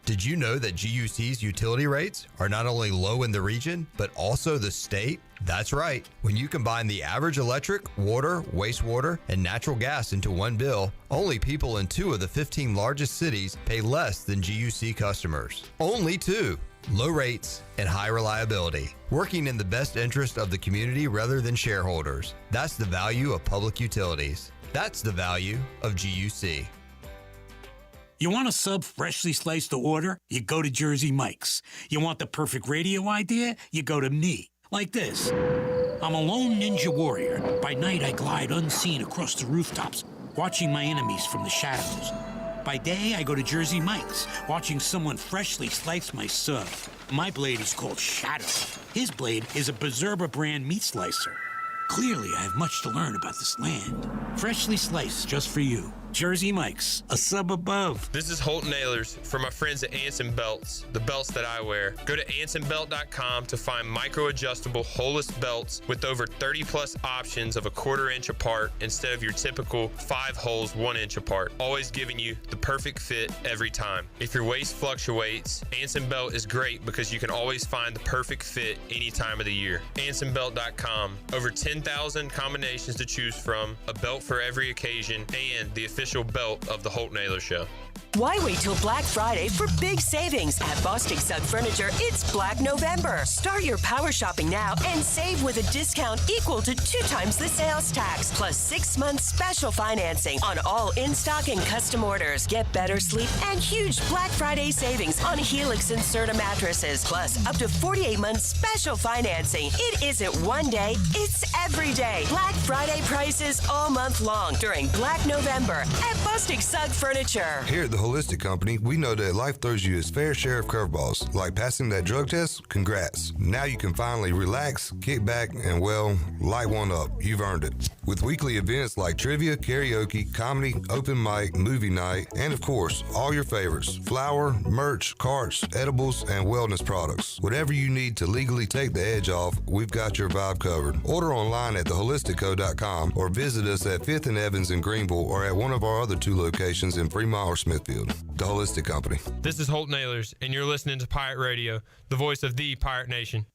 Did you know that GUC's utility rates are not only low in the region, but also the state? That's right. When you combine the average electric, water, wastewater, and natural gas into one bill, only people in 2 of the 15 largest cities pay less than GUC customers. Only 2. Low rates and high reliability. Working in the best interest of the community rather than shareholders. That's the value of public utilities. That's the value of GUC. You want a sub freshly sliced to order? You go to Jersey Mike's. You want the perfect radio idea? You go to me. Like this. I'm a lone ninja warrior. By night, I glide unseen across the rooftops, watching my enemies from the shadows. By day, I go to Jersey Mike's, watching someone freshly slice my sub. My blade is called Shadow. His blade is a Berserba brand meat slicer. Clearly, I have much to learn about this land. Freshly sliced just for you. Jersey Mike's, a sub above. This is Holton Nailers for my friends at Anson Belts, the belts that I wear. Go to ansonbelt.com to find micro-adjustable holeless belts with over 30 plus options of a 1/4 inch apart instead of your typical 5 holes 1 inch apart. Always giving you the perfect fit every time. If your waist fluctuates, Anson Belt is great because you can always find the perfect fit any time of the year. ansonbelt.com. Over 10,000 combinations to choose from, a belt for every occasion, and the official belt of the Holton Nailers Show. Why wait till Black Friday for big savings? At Bostic Sugg Furniture, it's Black November. Start your power shopping now and save with a discount equal to 2 times the sales tax, plus 6 months special financing on all in-stock and custom orders. Get better sleep and huge Black Friday savings on Helix and Serta mattresses, plus up to 48 months special financing. It isn't one day, it's every day. Black Friday prices all month long during Black November at Bostic Sugg Furniture. Here at the Holistic Company, we know that life throws you its fair share of curveballs. Like passing that drug test, congrats. Now you can finally relax, kick back, and well, light one up. You've earned it. With weekly events like trivia, karaoke, comedy, open mic, movie night, and of course, all your favorites: flour, merch, carts, edibles, and wellness products. Whatever you need to legally take the edge off, we've got your vibe covered. Order online at theholisticco.com or visit us at 5th and Evans in Greenville or at one of our other 2 locations in Fremont or Smithfield. The Holistic Company. This is Holton Nailers, and you're listening to Pirate Radio, the voice of the Pirate Nation.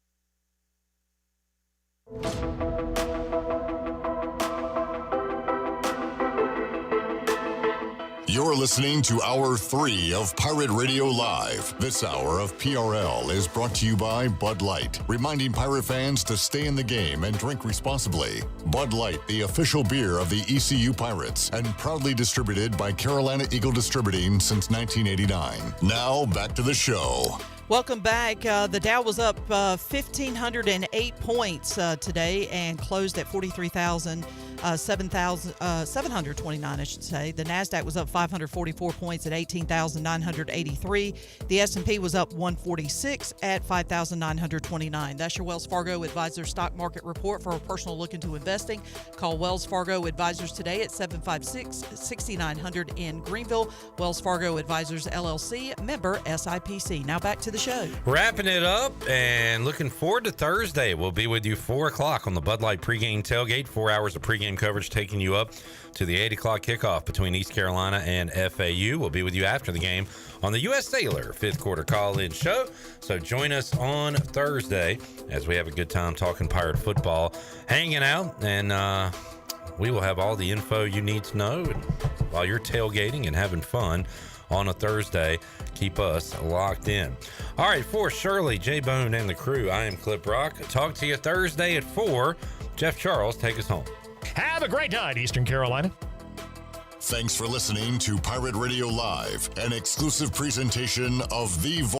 You're listening to Hour 3 of Pirate Radio Live. This hour of PRL is brought to you by Bud Light, reminding Pirate fans to stay in the game and drink responsibly. Bud Light, the official beer of the ECU Pirates, and proudly distributed by Carolina Eagle Distributing since 1989. Now, back to the show. Welcome back. The Dow was up 1,508 points today and closed at 43,000. 729, I should say. The NASDAQ was up 544 points at 18,983. The S&P was up 146 at 5,929. That's your Wells Fargo Advisors Stock Market Report. For a personal look into investing, call Wells Fargo Advisors today at 756-6900 in Greenville. Wells Fargo Advisors, LLC, member SIPC. Now back to the show. Wrapping it up and looking forward to Thursday. We'll be with you 4 o'clock on the Bud Light pregame tailgate. 4 hours of pregame coverage taking you up to the 8 o'clock kickoff between East Carolina and FAU. We'll be with you after the game on the U.S. Sailor 5th quarter call-in show. So join us on Thursday as we have a good time talking Pirate football, hanging out, and we will have all the info you need to know while you're tailgating and having fun on a Thursday. Keep us locked in. All right, for Shirley, J-Bone, and the crew, I am Clip Rock. Talk to you Thursday at 4. Jeff Charles, take us home. Have a great night, Eastern Carolina. Thanks for listening to Pirate Radio Live, an exclusive presentation of The